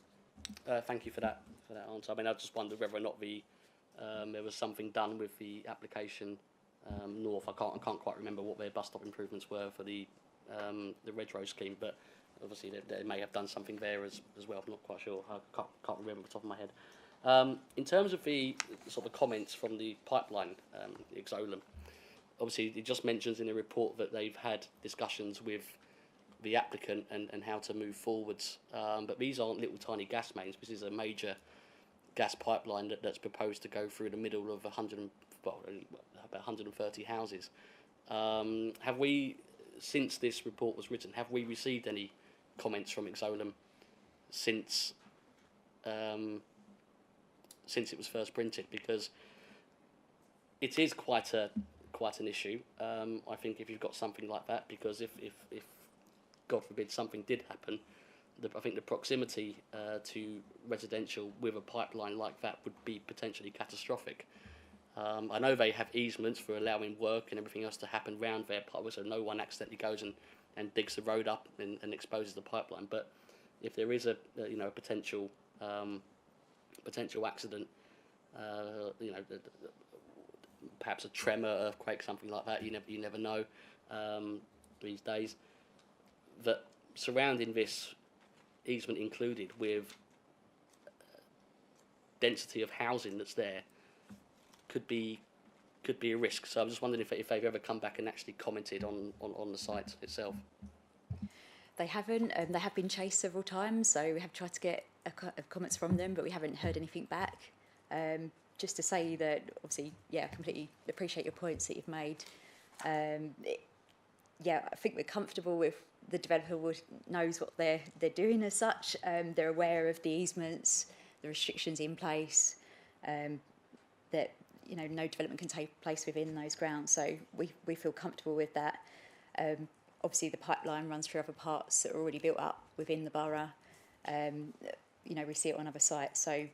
Thank you for that answer. I mean, I just wondered whether or not there was something done with the application north. I can't quite remember what their bus stop improvements were for the Redrose scheme, but obviously they may have done something there as well. I'm not quite sure. I can't remember off the top of my head. In terms of the sort of comments from the pipeline, Exolum, obviously it just mentions in the report that they've had discussions with the applicant and how to move forwards. But these aren't little tiny gas mains. This is a major gas pipeline that's proposed to go through the middle of about 130 houses. Have we, since this report was written, have we received any comments from Exolum since it was first printed? Because it is quite an issue. I think if you've got something like that, because if God forbid something did happen, I think the proximity to residential with a pipeline like that would be potentially catastrophic. I know they have easements for allowing work and everything else to happen round their pipeline, so no one accidentally goes and digs the road up and exposes the pipeline. But if there is a potential accident, perhaps a tremor, earthquake, something like that, you never know these days. That surrounding this easement included with density of housing that's there could be a risk. So I'm just wondering if they've ever come back and actually commented on the site itself. They haven't. They have been chased several times, so we have tried to get comments from them, but we haven't heard anything back. Just to say that, obviously, I completely appreciate your points that you've made. I think we're comfortable with the developer knows what they're doing as such. They're aware of the easements, the restrictions in place, that no development can take place within those grounds. So we feel comfortable with that. Obviously, the pipeline runs through other parts that are already built up within the borough. We see it on other sites. So,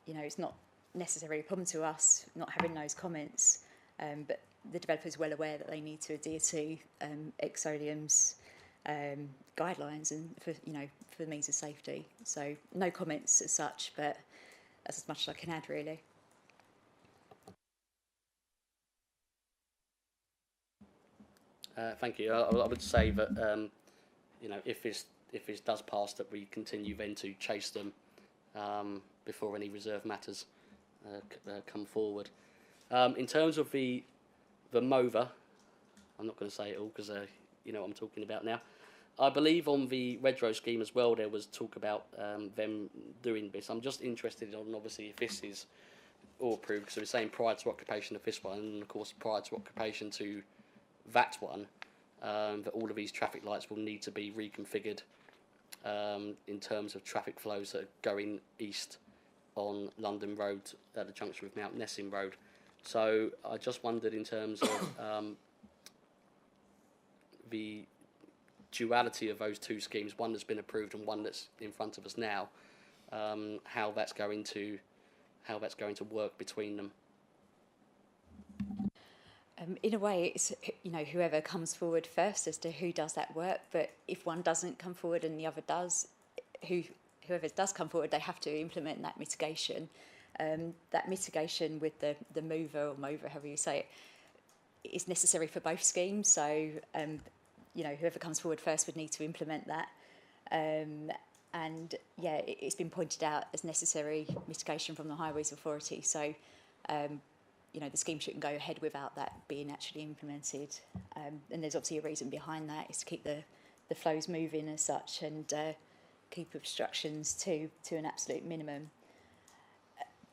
it's not necessarily a problem to us not having those comments. But the developer's well aware that they need to adhere to Exolium's guidelines and for the means of safety. So no comments as such, but that's as much as I can add, really. Thank you. I would say that if this does pass, that we continue then to chase them before any reserve matters come forward. In terms of the MOVA, I'm not going to say it all because you know what I'm talking about now. I believe on the Redrose scheme as well there was talk about them doing this. I'm just interested on obviously if this is all approved, because we're saying prior to occupation of this one, and of course prior to occupation to that one, that all of these traffic lights will need to be reconfigured in terms of traffic flows that are going east on London Road at the junction with Mount Nessing Road. So I just wondered in terms of the duality of those two schemes, one that's been approved and one that's in front of us now, how that's going to work between them. In a way, it's whoever comes forward first as to who does that work. But if one doesn't come forward and the other does, who whoever does come forward, they have to implement that mitigation. That mitigation with the mover or mover, however you say it, is necessary for both schemes. So, whoever comes forward first would need to implement that. And yeah, it's been pointed out as necessary mitigation from the Highways Authority. So, the scheme shouldn't go ahead without that being actually implemented. And there's obviously a reason behind that, is to keep the flows moving as such, and keep obstructions to an absolute minimum.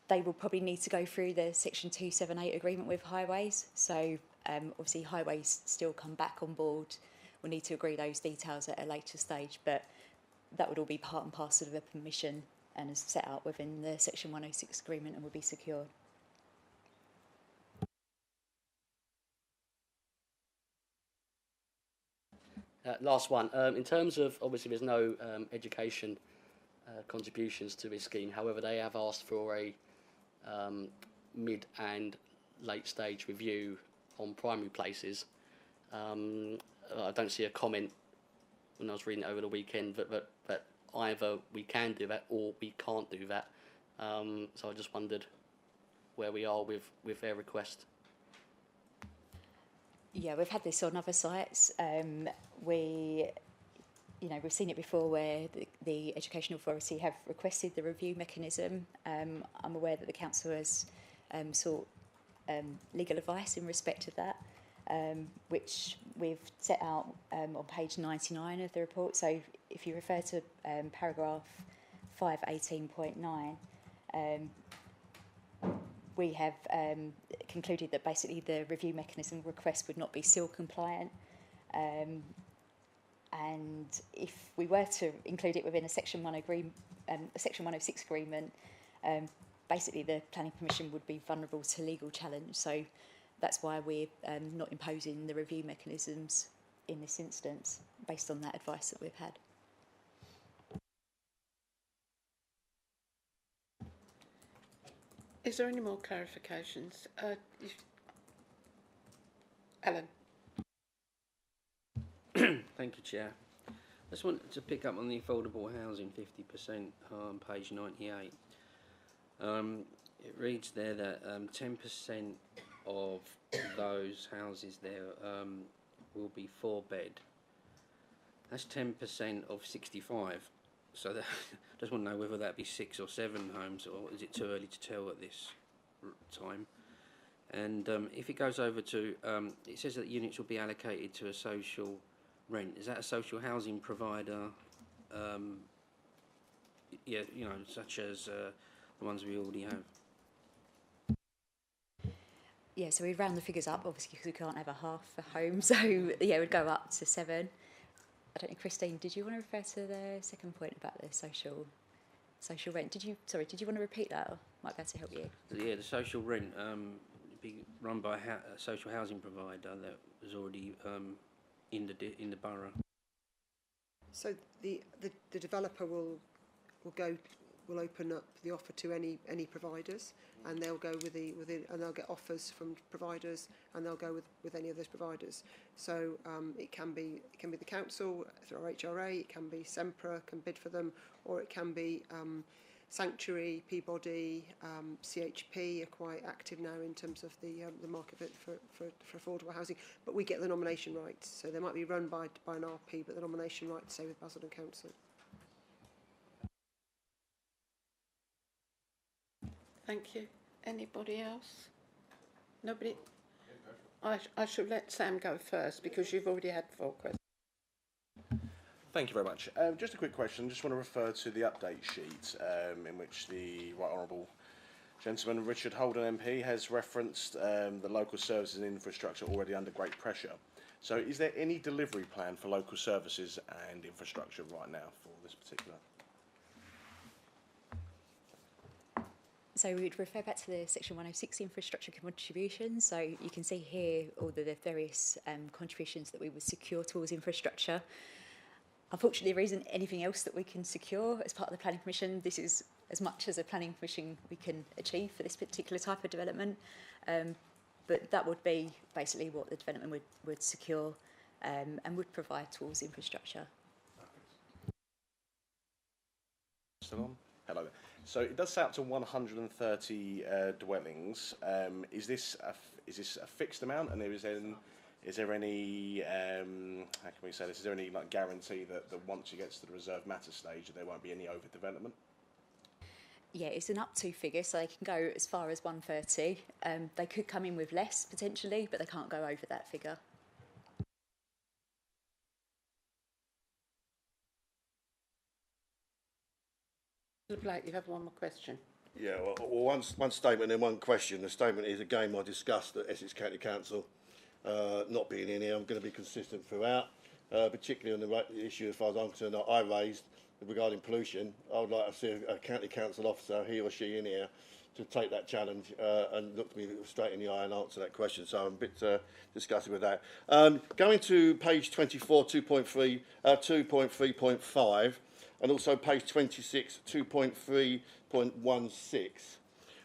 They will probably need to go through the Section 278 agreement with Highways. So obviously Highways still come back on board. We'll need to agree those details at a later stage, but that would all be part and parcel of a permission and is set out within the Section 106 agreement and will be secured. Last one. In terms of, obviously there's no education contributions to this scheme. However, they have asked for a mid and late stage review on primary places. I don't see a comment when I was reading it over the weekend that either we can do that or we can't do that. So I just wondered where we are with their request. Yeah, we've had this on other sites. We've seen it before where the Education Authority have requested the review mechanism. I'm aware that the council has sought legal advice in respect of that, which we've set out on page 99 of the report. So if you refer to paragraph 518.9, we have concluded that basically the review mechanism request would not be SIL compliant. And if we were to include it within a Section 106 agreement, basically the Planning Permission would be vulnerable to legal challenge. So that's why we're not imposing the review mechanisms in this instance, based on that advice that we've had. Is there any more clarifications? Alan. Thank you, Chair. I just wanted to pick up on the affordable housing 50% on page 98. It reads there that 10% of those houses there will be 4-bed. That's 10% of 65. So that, I just want to know whether that be 6 or 7 homes, or is it too early to tell at this time? And if it goes over to, it says that units will be allocated to a social rent. Is that a social housing provider? Such as the ones we already have. Yeah, so we round the figures up, obviously, because we can't have a half a home. So yeah, it would go up to 7. I don't know, Christine, did you want to refer to the second point about the social rent? Did you want to repeat that, or might be able to help you? Yeah, the social rent be run by a social housing provider that was already in the borough. So the developer will open up the offer to any providers, and they'll go and they'll get offers from providers, and they'll go with any of those providers. So it can be the council through our HRA, it can be Sempra can bid for them, or it can be Sanctuary, Peabody, CHP are quite active now in terms of the market for affordable housing. But we get the nomination rights, so they might be run by an RP, but the nomination rights stay with Basildon Council. Thank you. Anybody else? Nobody? I shall let Sam go first because you've already had 4 questions. Thank you very much. Just a quick question. Just want to refer to the update sheet in which the Right Honourable Gentleman Richard Holden MP has referenced the local services and infrastructure already under great pressure. So is there any delivery plan for local services and infrastructure right now for this particular? So we'd refer back to the Section 106 infrastructure contributions. So you can see here all the various contributions that we would secure towards infrastructure. Unfortunately, there isn't anything else that we can secure as part of the planning permission. This is as much as a planning permission we can achieve for this particular type of development. But that would be basically what the development would secure and would provide towards infrastructure. Still on? Hello there. So it does say up to 130 dwellings. Is this a fixed amount, and is there any how can we say this? Is there any like guarantee that once you get to the reserve matter stage, that there won't be any overdevelopment? Yeah, it's an up to figure, so they can go as far as 130. They could come in with less potentially, but they can't go over that figure. Mr. Blake, you have one more question. Yeah, well, one statement and one question. The statement is, again, I discussed at Essex County Council not being in here. I'm going to be consistent throughout, particularly on the issue, as far as I'm concerned, that I raised regarding pollution. I would like to see a county council officer, he or she, in here to take that challenge and look me straight in the eye and answer that question. So I'm a bit disgusted with that. Going to page 24, 2.3.5, and also page 26, 2.3.16.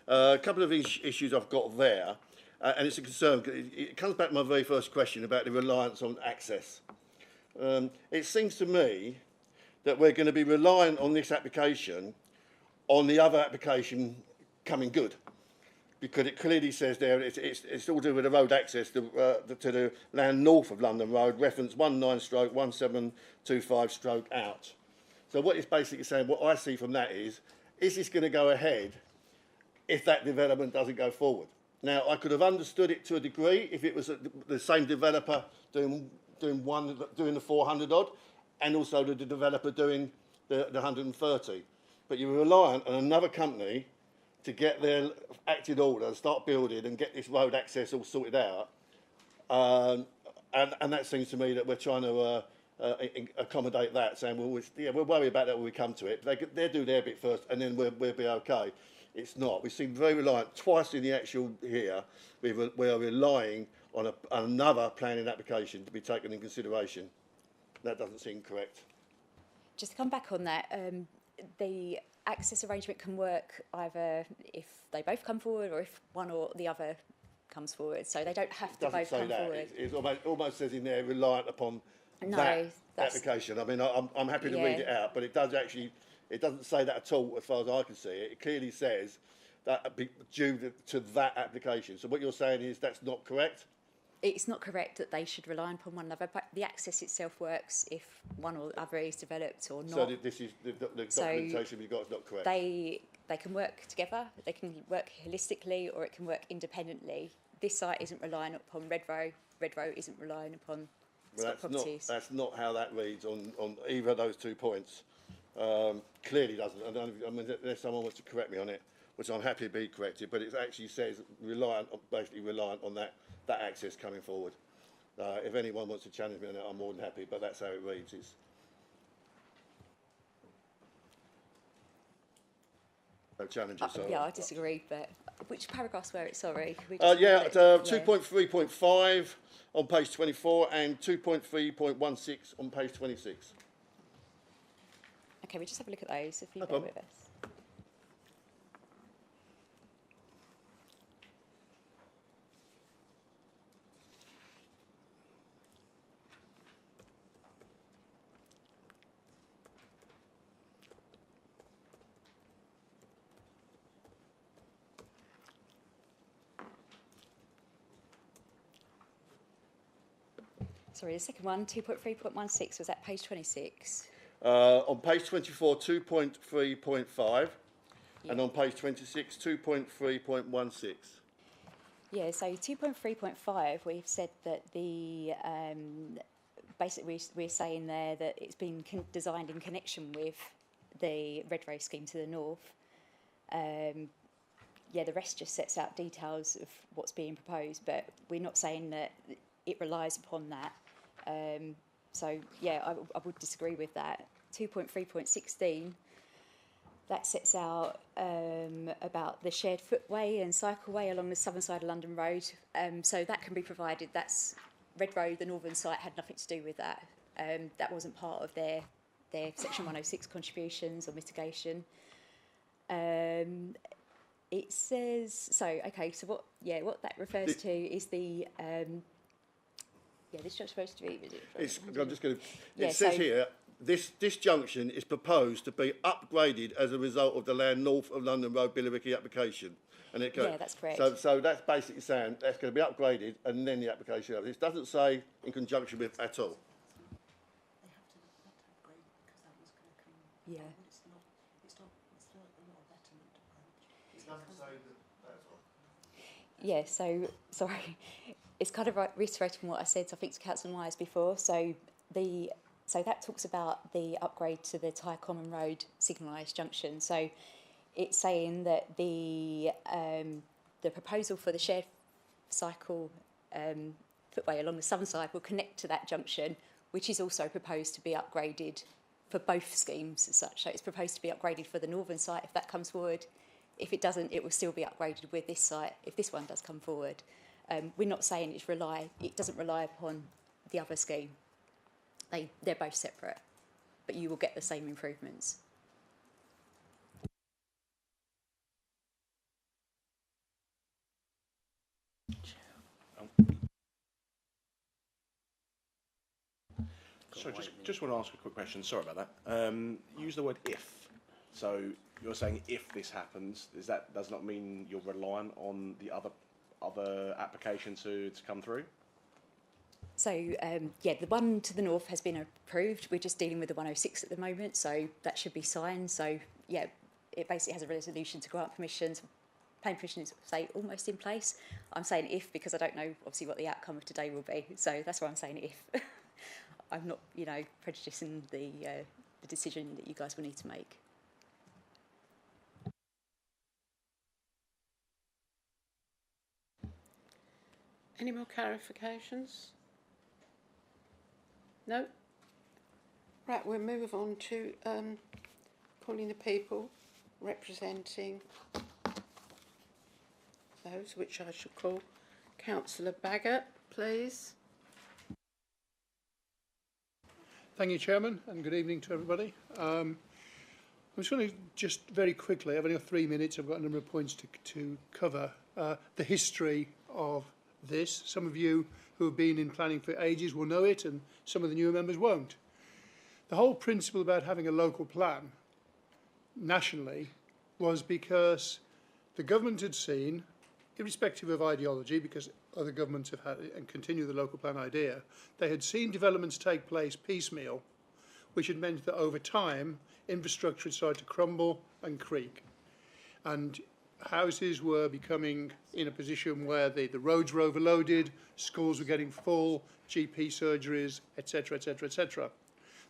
A couple of issues I've got there, and it's a concern. It comes back to my very first question about the reliance on access. It seems to me that we're going to be reliant on this application on the other application coming good, because it clearly says there it's all to do with the road access to the land north of London Road, reference 19/1725/out. So what it's basically saying, what I see from that is this going to go ahead if that development doesn't go forward? Now, I could have understood it to a degree if it was the same developer doing the 400 odd, and also the developer doing the 130. But you're reliant on another company to get their acted order, start building and get this road access all sorted out. And that seems to me that we're trying to accommodate that, saying, well, we'll worry about that when we come to it. They'll do their bit first and then we'll be okay. It's not. We seem very reliant. Twice in the actual here, we are relying on another planning application to be taken in consideration. That doesn't seem correct. Just to come back on that, the access arrangement can work either if they both come forward or if one or the other comes forward. So they don't have to both come forward. It almost says in there reliant upon that application. I mean, I'm happy to read it out, but it doesn't say that at all as far as I can see it. It clearly says that due to that application. So what you're saying is that's not correct? It's not correct that they should rely upon one another, but the access itself works if one or the other is developed or not. So this is the documentation we've got is not correct? They can work together, they can work holistically, or it can work independently. This site isn't relying upon Red Row isn't relying upon Scott Properties. That's not how that reads on either of those 2 points. Clearly doesn't. I mean, unless someone wants to correct me on it, which I'm happy to be corrected, but it actually says basically reliant on that access coming forward. If anyone wants to challenge me on it, I'm more than happy, but that's how it reads. No challenges. Yeah, I disagree, but which paragraphs were it? Sorry. 2.3.5 on page 24 and 2.3.16 on page 26. Okay, we just have a look at those if you No bear problem. with us. Sorry, the second one, 2.3.16, was that page 26? On page 24, 2.3.5, and on page 26, 2.3.16. Yeah, so 2.3.5, we've said that the basically we're saying there that it's been designed in connection with the Red Row scheme to the north. Yeah, the rest just sets out details of what's being proposed, but we're not saying that it relies upon that. So yeah, I would disagree with that. 2.3.16, that sets out about the shared footway and cycleway along the southern side of London Road. So that can be provided. That's Red Road, the northern site, had nothing to do with that. That wasn't part of their Section 106 contributions or mitigation. It says so. Okay, so what that refers to is the. Yeah, this is supposed to be. I'm just going to. Yeah, It says so, here this junction is proposed to be upgraded as a result of the Land North of London Road Billericay application. And it goes, Yeah, that's correct. So that's basically saying that's going to be upgraded and then the application. It doesn't say in conjunction with at all. Yeah. Yeah, so, sorry, it's kind of reiterating what I said, I think, to Councillor Myers before. So that talks about the upgrade to the Tyre Common Road signalised junction. So it's saying that the proposal for the shared cycle footway along the southern side will connect to that junction, which is also proposed to be upgraded for both schemes as such. So it's proposed to be upgraded for the northern site if that comes forward. If it doesn't, it will still be upgraded with this site if this one does come forward. We're not saying it doesn't rely upon the other scheme. They're both separate, but you will get the same improvements. So just want to ask a quick question. Sorry about that. Use the word if. So you're saying if this happens, does not mean you're reliant on the other application to come through? So yeah, the one to the north has been approved. We're just dealing with the 106 at the moment, so that should be signed. So yeah, it basically has a resolution to grant permissions. Planning permission is, say, almost in place. I'm saying if because I don't know obviously what the outcome of today will be. So that's why I'm saying if. I'm not, prejudicing the decision that you guys will need to make. Any more clarifications? No? Right, we'll move on to calling the people representing those, which I should call Councillor Baggott, please. Thank you, Chairman, and good evening to everybody. I'm just going to just very quickly, I've only got 3 minutes, I've got a number of points to cover. The history of this. Some of you who have been in planning for ages will know it, and some of the newer members won't. The whole principle about having a local plan nationally was because the government had seen, irrespective of ideology, because other governments have had it and continue the local plan idea, they had seen developments take place piecemeal, which had meant that over time, infrastructure had started to crumble and creak. And houses were becoming in a position where the roads were overloaded, schools were getting full, GP surgeries, etc., etc., etc.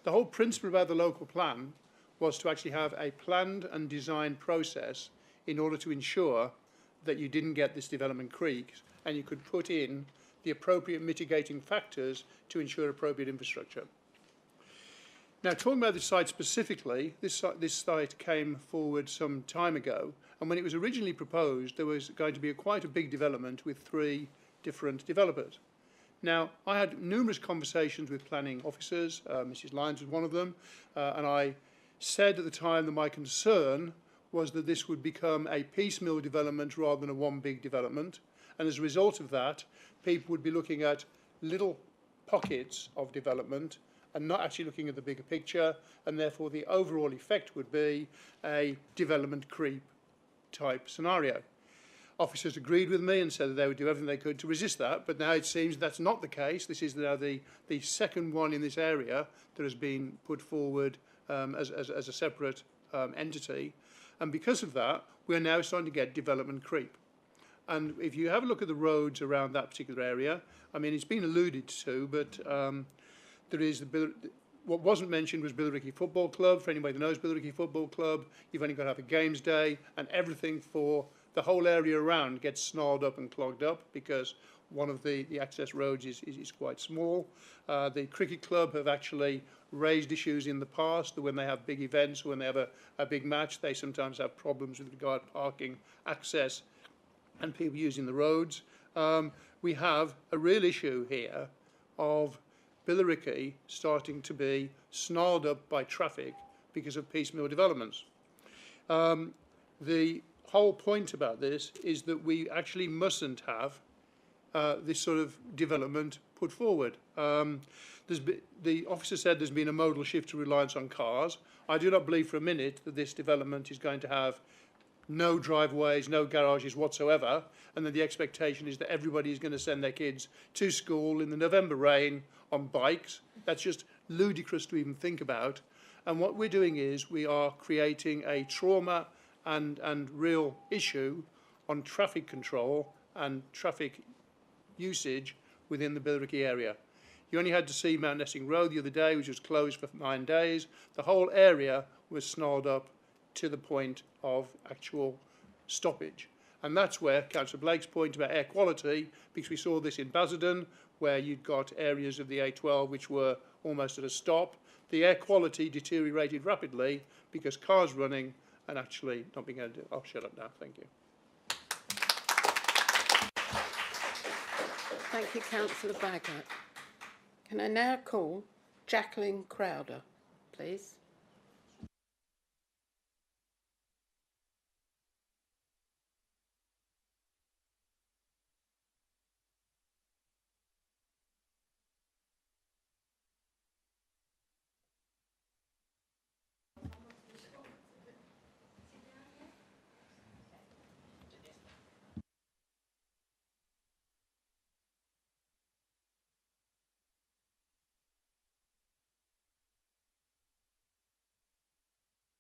The whole principle about the local plan was to actually have a planned and designed process in order to ensure that you didn't get this development creek and you could put in the appropriate mitigating factors to ensure appropriate infrastructure. Now, talking about this site specifically, this site came forward some time ago, and when it was originally proposed, there was going to be quite a big development with 3 different developers. Now, I had numerous conversations with planning officers, Mrs. Lyons was one of them, and I said at the time that my concern was that this would become a piecemeal development rather than a one big development, and as a result of that, people would be looking at little pockets of development and not actually looking at the bigger picture, and therefore the overall effect would be a development creep type scenario. Officers agreed with me and said that they would do everything they could to resist that, but now it seems that's not the case. This is now the second one in this area that has been put forward as a separate entity, and because of that, we're now starting to get development creep. And if you have a look at the roads around that particular area, I mean, it's been alluded to, but there is what wasn't mentioned was Billericay Football Club. For anybody that knows Billericay Football Club, you've only got to have a games day, and everything for the whole area around gets snarled up and clogged up because one of the access roads is quite small. The cricket club have actually raised issues in the past that when they have big events or when they have a big match, they sometimes have problems with regard to parking, access, and people using the roads. We have a real issue here of Billericay starting to be snarled up by traffic because of piecemeal developments. The whole point about this is that we actually mustn't have this sort of development put forward. The officer said there's been a modal shift to reliance on cars. I do not believe for a minute that this development is going to have no driveways, no garages whatsoever, and then the expectation is that everybody is going to send their kids to school in the November rain on bikes. That's just ludicrous to even think about. And what we're doing is we are creating a trauma and real issue on traffic control and traffic usage within the Billericay area. You only had to see Mount Nessing Road the other day, which was closed for 9 days. The whole area was snarled up to the point of actual stoppage. And that's where Councillor Blake's point about air quality, because we saw this in Basildon, where you'd got areas of the A12 which were almost at a stop. The air quality deteriorated rapidly because cars running and actually not being able to... I'll shut up now, thank you. Thank you, Councillor Baggott. Can I now call Jacqueline Crowder, please?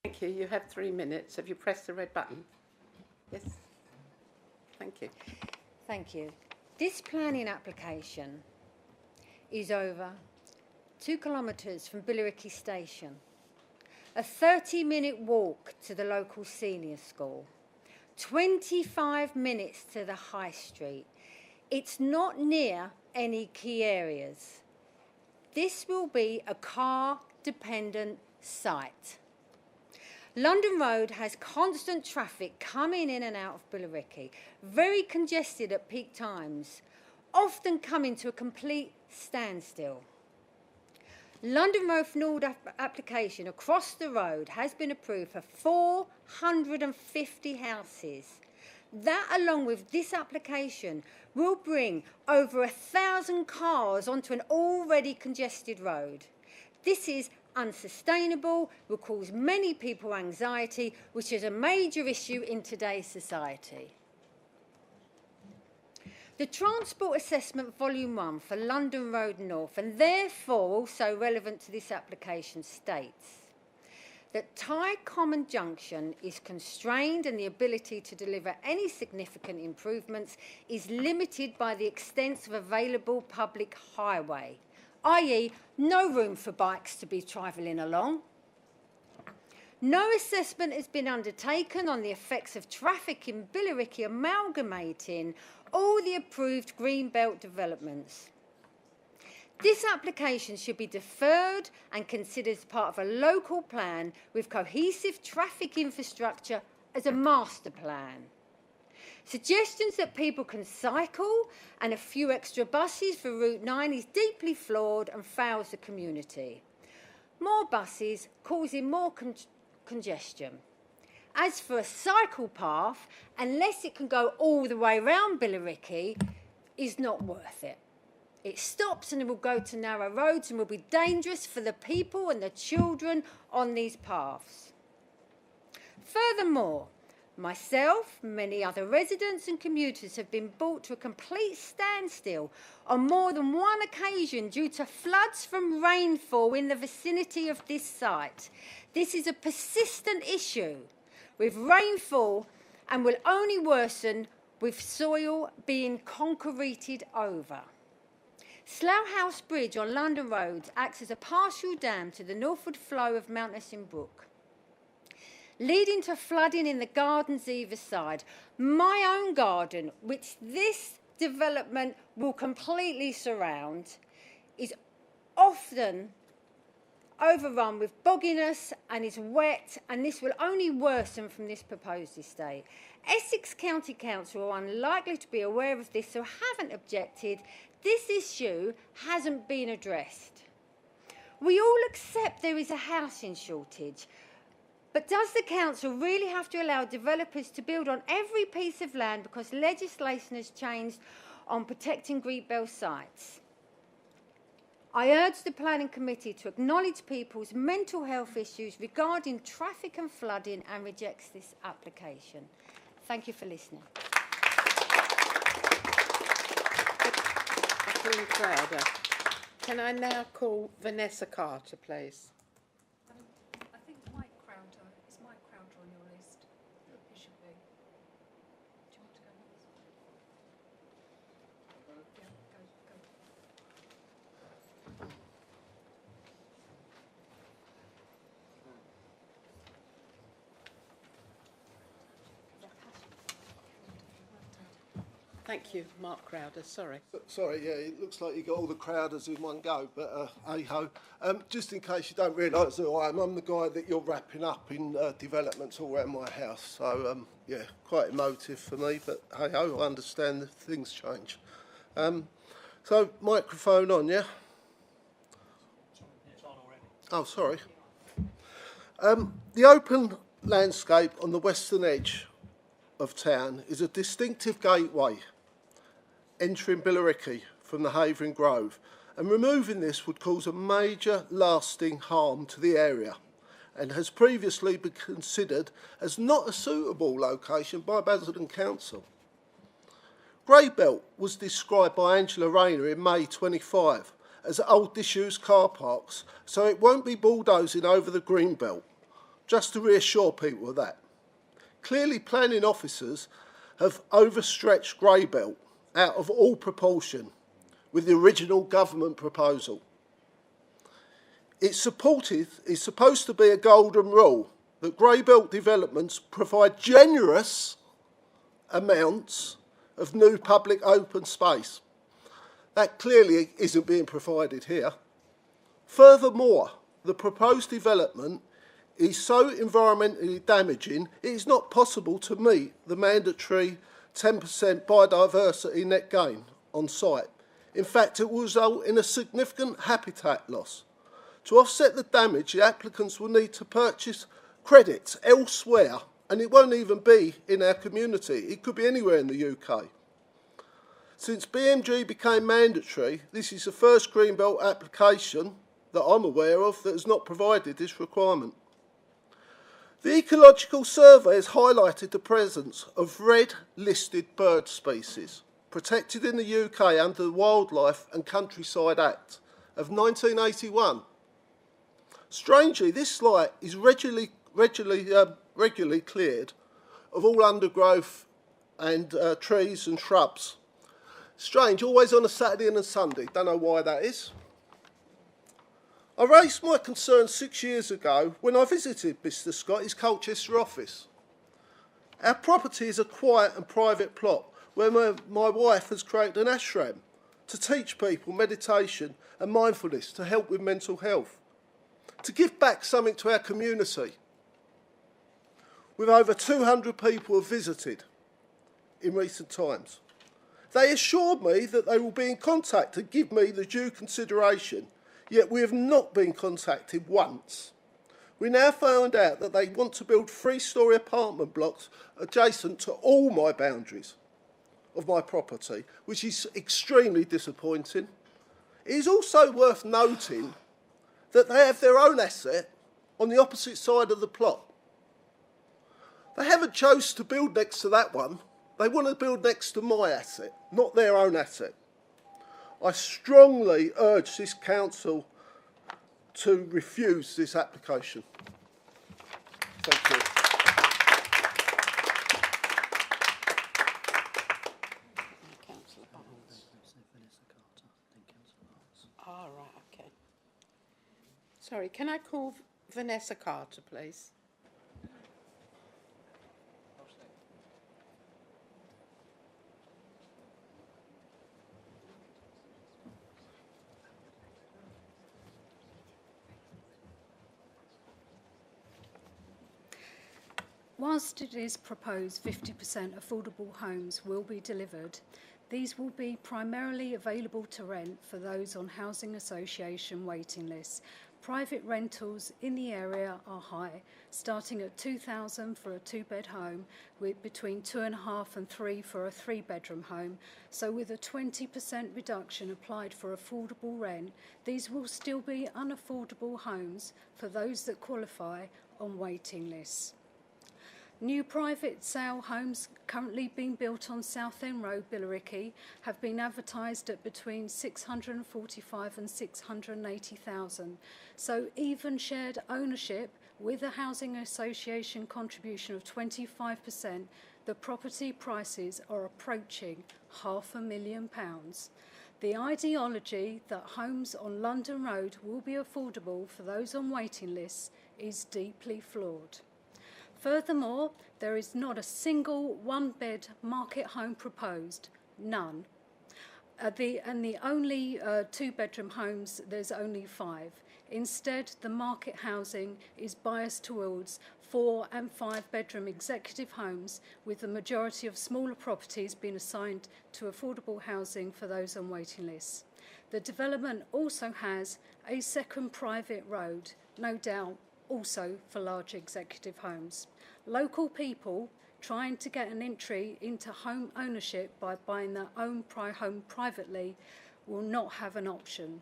Thank you. You have 3 minutes. Have you pressed the red button? Yes. Thank you. Thank you. This planning application is over 2 kilometres from Billericay Station, a 30-minute walk to the local senior school, 25 minutes to the high street. It's not near any key areas. This will be a car-dependent site. London Road has constant traffic coming in and out of Billericay, very congested at peak times, often coming to a complete standstill. London Road Nord application across the road has been approved for 450 houses. That, along with this application, will bring over 1,000 cars onto an already congested road. This is unsustainable, will cause many people anxiety, which is a major issue in today's society. The Transport Assessment Volume 1 for London Road North, and therefore also relevant to this application, states that Ty Common Junction is constrained and the ability to deliver any significant improvements is limited by the extent of available public highway, i.e. no room for bikes to be travelling along. No assessment has been undertaken on the effects of traffic in Billericay amalgamating all the approved Greenbelt developments. This application should be deferred and considered as part of a local plan with cohesive traffic infrastructure as a master plan. Suggestions that people can cycle and a few extra buses for Route 9 is deeply flawed and fails the community. More buses causing more congestion. As for a cycle path, unless it can go all the way around Billericay, is not worth it. It stops and it will go to narrow roads and will be dangerous for the people and the children on these paths. Furthermore, myself, many other residents and commuters have been brought to a complete standstill on more than one occasion due to floods from rainfall in the vicinity of this site. This is a persistent issue with rainfall and will only worsen with soil being concreted over. Slough House Bridge on London Road acts as a partial dam to the northward flow of Mount Nessing Brook, leading to flooding in the gardens either side. My own garden, which this development will completely surround, is often overrun with bogginess and is wet, and this will only worsen from this proposed estate. Essex County Council are unlikely to be aware of this, so haven't objected. This issue hasn't been addressed. We all accept there is a housing shortage, but does the council really have to allow developers to build on every piece of land because legislation has changed on protecting Greenbelt sites. I urge the Planning Committee to acknowledge people's mental health issues regarding traffic and flooding and rejects this application. Thank you for listening. Kathleen Crowder. Can I now call Vanessa Carter, please? I think Mike Crowder, is Mike Crowder on your list? It should be. Do you want to go next? Yeah, go. Thank you, Mark Crowder. Sorry. Sorry, yeah, it looks like you got all the Crowders in one go, but hey-ho. Just in case you don't realise who I am, I'm the guy that you're wrapping up in developments all around my house. So, yeah, quite emotive for me, but hey-ho, I understand that things change. So, microphone on, yeah? It's on already. Oh, sorry. The open landscape on the western edge of town is a distinctive gateway entering Billericay from the Havering Grove, and removing this would cause a major lasting harm to the area and has previously been considered as not a suitable location by Basildon Council. Greybelt was described by Angela Rayner in May 25 as old disused car parks, so it won't be bulldozing over the Greenbelt, just to reassure people of that. Clearly, planning officers have overstretched Greybelt out of all proportion with the original government proposal. It's supposed to be a golden rule that Greybelt developments provide generous amounts of new public open space. That clearly isn't being provided here. Furthermore, the proposed development is so environmentally damaging, it is not possible to meet the mandatory 10% biodiversity net gain on site. In fact, it will result in a significant habitat loss. To offset the damage, the applicants will need to purchase credits elsewhere, and it won't even be in our community. It could be anywhere in the UK. Since BMG became mandatory, this is the first Greenbelt application that I'm aware of that has not provided this requirement. The Ecological Survey has highlighted the presence of red listed bird species protected in the UK under the Wildlife and Countryside Act of 1981. Strangely, this site is regularly cleared of all undergrowth and trees and shrubs. Strange, always on a Saturday and a Sunday. Don't know why that is. I raised my concerns 6 years ago when I visited Mr. Scott, his Colchester office. Our property is a quiet and private plot where my wife has created an ashram to teach people meditation and mindfulness to help with mental health, to give back something to our community. With over 200 people have visited in recent times. They assured me that they will be in contact to give me the due consideration, yet we have not been contacted once. We now found out that they want to build 3-storey apartment blocks adjacent to all my boundaries of my property, which is extremely disappointing. It is also worth noting that they have their own asset on the opposite side of the plot. They haven't chosen to build next to that one. They want to build next to my asset, not their own asset. I strongly urge this council to refuse this application. Thank you. Councillor Barnes. Oh, right, okay. Sorry, can I call Vanessa Carter, please? Whilst it is proposed 50% affordable homes will be delivered, these will be primarily available to rent for those on housing association waiting lists, Private rentals in the area are high, starting at $2,000 for a 2-bed home, with between 2.5 and 3 for a 3-bedroom home. So with a 20% reduction applied for affordable rent, these will still be unaffordable homes for those that qualify on waiting lists. New private sale homes currently being built on Southend Road, Billericay, have been advertised at between 645 and 680,000. So even shared ownership with a housing association contribution of 25%, the property prices are approaching £500,000. The ideology that homes on London Road will be affordable for those on waiting lists is deeply flawed. Furthermore, there is not a single one-bed market home proposed, none. The only 2-bedroom homes, there's only 5. Instead, the market housing is biased towards 4 and 5-bedroom executive homes, with the majority of smaller properties being assigned to affordable housing for those on waiting lists. The development also has a second private road, no doubt also for large executive homes. Local people trying to get an entry into home ownership by buying their own home privately will not have an option.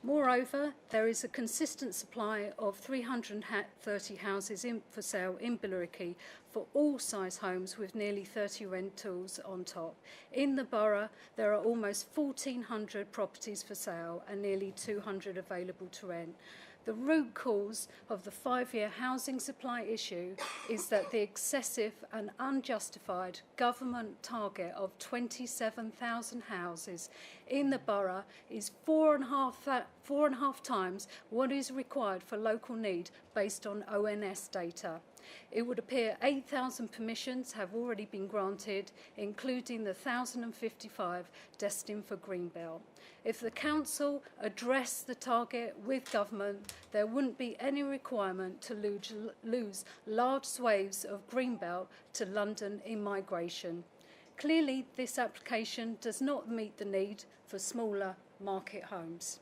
Moreover, there is a consistent supply of 330 houses for sale in Billericay for all size homes, with nearly 30 rentals on top. In the borough, there are almost 1,400 properties for sale and nearly 200 available to rent. The root cause of the 5-year housing supply issue is that the excessive and unjustified government target of 27,000 houses in the borough is 4.5 times what is required for local need based on ONS data. It would appear 8,000 permissions have already been granted, including the 1,055 destined for Greenbelt. If the council addressed the target with government, there wouldn't be any requirement to lose large swathes of Greenbelt to London in migration. Clearly, this application does not meet the need for smaller market homes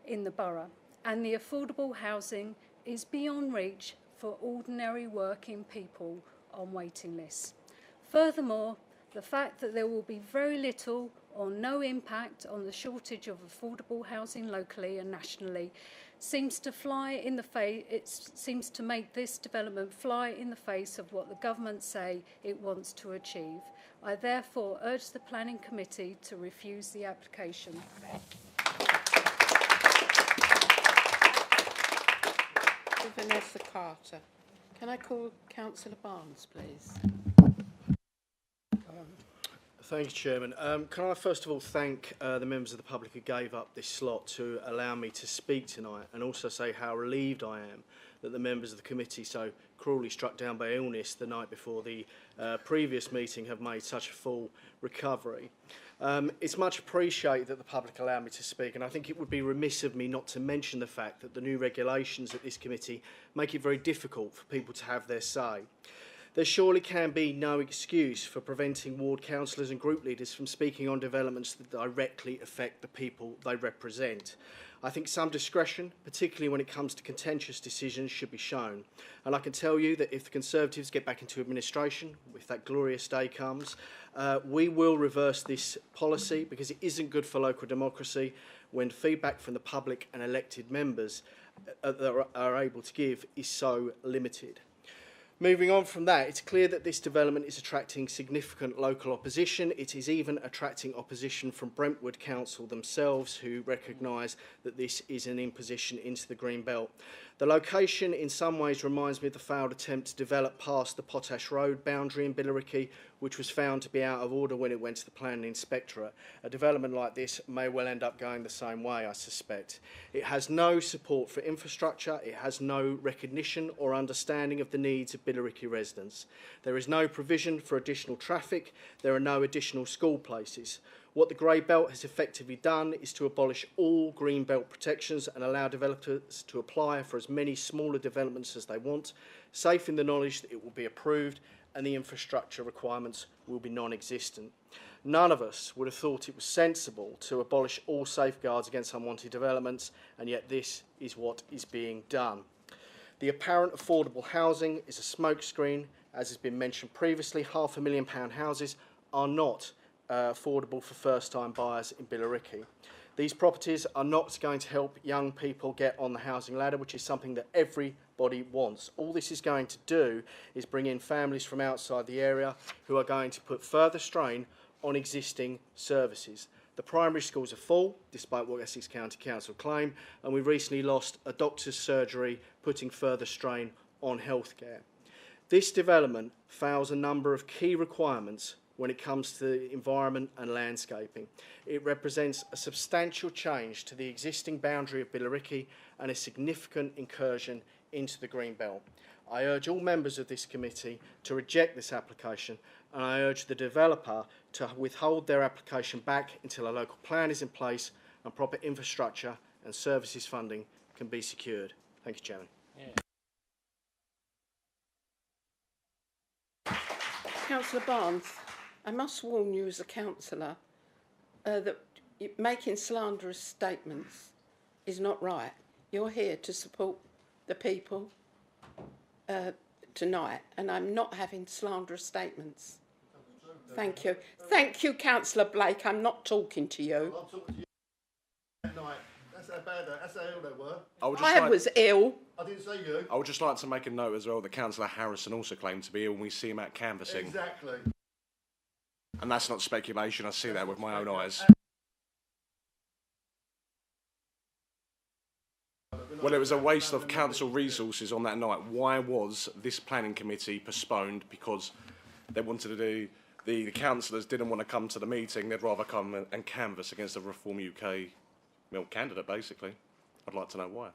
in the borough, and the affordable housing is beyond reach for ordinary working people on waiting lists. Furthermore, the fact that there will be very little or no impact on the shortage of affordable housing locally and nationally seems to make this development fly in the face of what the government say it wants to achieve. I therefore urge the Planning Committee to refuse the application. Vanessa Carter. Can I call Councillor Barnes, please? Thank you, Chairman. Can I first of all thank the members of the public who gave up this slot to allow me to speak tonight, and also say how relieved I am that the members of the committee, so cruelly struck down by illness the night before the previous meeting, have made such a full recovery. It's much appreciated that the public allow me to speak, and I think it would be remiss of me not to mention the fact that the new regulations at this committee make it very difficult for people to have their say. There surely can be no excuse for preventing ward councillors and group leaders from speaking on developments that directly affect the people they represent. I think some discretion, particularly when it comes to contentious decisions, should be shown. And I can tell you that if the Conservatives get back into administration, if that glorious day comes, we will reverse this policy, because it isn't good for local democracy when feedback from the public and elected members that are able to give is so limited. Moving on from that, it's clear that this development is attracting significant local opposition. It is even attracting opposition from Brentwood Council themselves, who recognise that this is an imposition into the Green Belt. The location in some ways reminds me of the failed attempt to develop past the Potash Road boundary in Billericay, which was found to be out of order when it went to the Planning Inspectorate. A development like this may well end up going the same way, I suspect. It has no support for infrastructure, it has no recognition or understanding of the needs of Billericay residents. There is no provision for additional traffic. There are no additional school places. What the Grey Belt has effectively done is to abolish all green belt protections and allow developers to apply for as many smaller developments as they want, safe in the knowledge that it will be approved and the infrastructure requirements will be non-existent. None of us would have thought it was sensible to abolish all safeguards against unwanted developments, and yet this is what is being done. The apparent affordable housing is a smokescreen. As has been mentioned previously, £500,000 houses are not affordable for first-time buyers in Billericay. These properties are not going to help young people get on the housing ladder, which is something that everybody wants. All this is going to do is bring in families from outside the area who are going to put further strain on existing services. The primary schools are full, despite what Essex County Council claim, and we recently lost a doctor's surgery, putting further strain on healthcare. This development fails a number of key requirements when it comes to the environment and landscaping. It represents a substantial change to the existing boundary of Billericay and a significant incursion into the green belt. I urge all members of this committee to reject this application, and I urge the developer to withhold their application back until a local plan is in place and proper infrastructure and services funding can be secured. Thank you, Chairman. Councillor Barnes, I must warn you as a councillor that making slanderous statements is not right. You're here to support the people tonight, and I'm not having slanderous statements. Thank you. Thank you, Councillor Blake. I'm not talking to you. I'm talking to you that night. That's how bad, that's how ill they were. I was ill. I didn't say you. I would just like to make a note as well that Councillor Harrison also claimed to be ill when we see him out canvassing. Exactly. And that's not speculation, I see that with my own eyes. Well, it was a waste of council resources on that night. Why was this planning committee postponed? Because they wanted to do, the councillors didn't want to come to the meeting, they'd rather come and canvass against a Reform UK candidate, basically. I'd like to know why.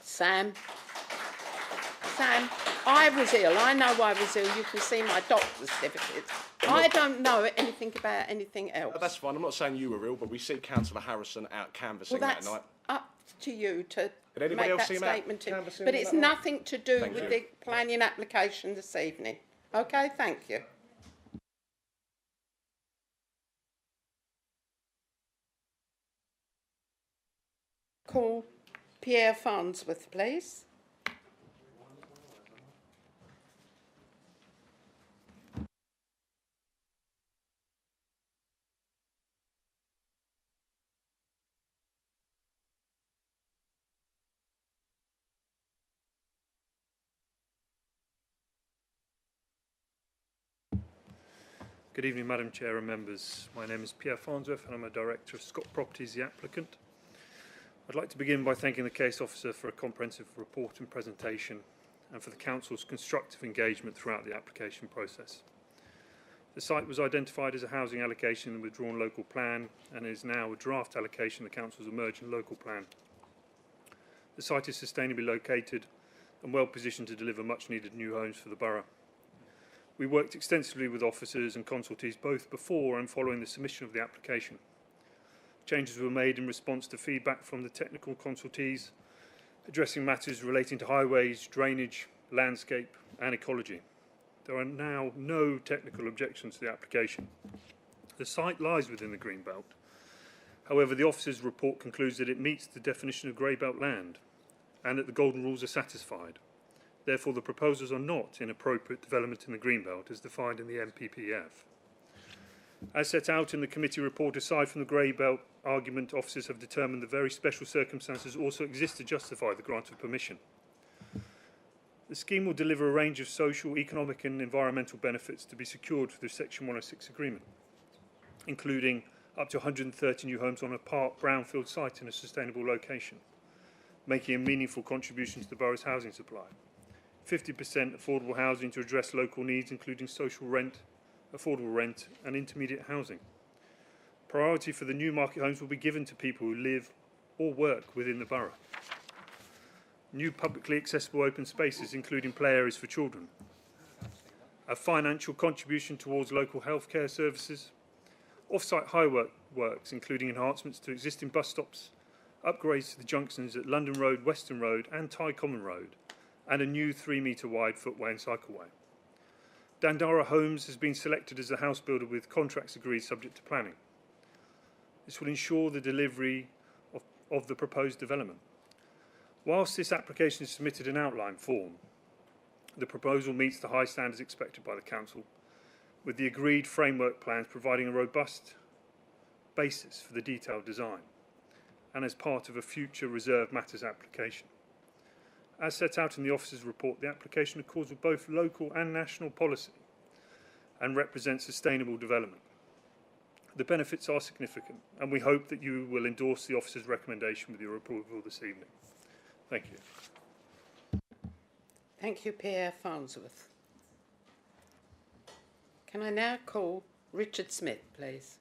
Sam, I was ill. I know I was ill. You can see my doctor's certificate. I don't know anything about anything else. That's fine. I'm not saying you were ill, but we see Councillor Harrison out canvassing that night. Up to you to Did make else that see him statement. out canvassing But it's that night? nothing to do Thank with you. the planning application this evening. Okay, thank you. Call Pierre Farnsworth, please. Good evening, Madam Chair and members. My name is Pierre Farnsworth and I'm a Director of Scott Properties, the applicant. I'd like to begin by thanking the case officer for a comprehensive report and presentation and for the Council's constructive engagement throughout the application process. The site was identified as a housing allocation in the withdrawn local plan and is now a draft allocation of the Council's emerging local plan. The site is sustainably located and well positioned to deliver much needed new homes for the borough. We worked extensively with officers and consultees both before and following the submission of the application. Changes were made in response to feedback from the technical consultees, addressing matters relating to highways, drainage, landscape and ecology. There are now no technical objections to the application. The site lies within the green belt. However, the officer's report concludes that it meets the definition of grey belt land and that the golden rules are satisfied. Therefore, the proposals are not inappropriate development in the Greenbelt as defined in the MPPF. As set out in the committee report, aside from the grey belt argument, officers have determined that very special circumstances also exist to justify the grant of permission. The scheme will deliver a range of social, economic and environmental benefits to be secured through the Section 106 agreement, including up to 130 new homes on a park brownfield site in a sustainable location, making a meaningful contribution to the borough's housing supply. 50% affordable housing to address local needs, including social rent, affordable rent and intermediate housing. Priority for the new market homes will be given to people who live or work within the borough. new publicly accessible open spaces, including play areas for children, a financial contribution towards local healthcare services, off-site works, including enhancements to existing bus stops, upgrades to the junctions at London Road, Western Road and Ty Common Road, and a new 3-metre wide footway and cycleway. Dandara Homes has been selected as the house builder with contracts agreed subject to planning. This will ensure the delivery of the proposed development. Whilst this application is submitted in outline form, the proposal meets the high standards expected by the Council, with the agreed framework plans providing a robust basis for the detailed design and as part of a future reserved matters application. As set out in the officer's report, the application accords with both local and national policy and represents sustainable development. The benefits are significant, and we hope that you will endorse the officer's recommendation with your approval this evening. Thank you. Thank you, Pierre Farnsworth. Can I now call Richard Smith, please?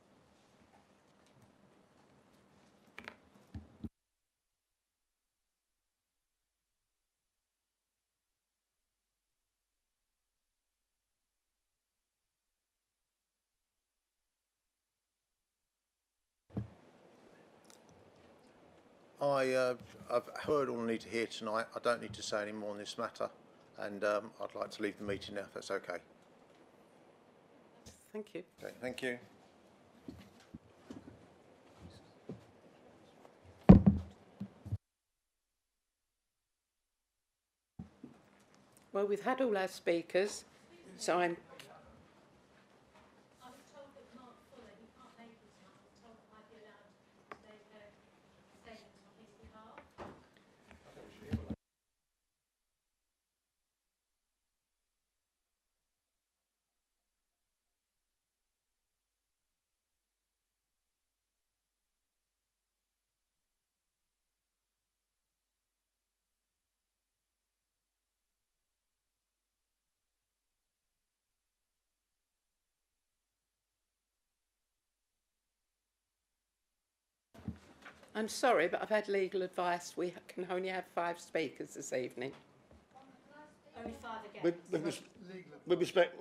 I've heard all I need to hear tonight. I don't need to say any more on this matter, and I'd like to leave the meeting now, if that's okay. Thank you. Okay, thank you. Well, we've had all our speakers, so I'm... I'm sorry, but I've had legal advice. We can only have 5 speakers this evening. Only 5 again. With respect,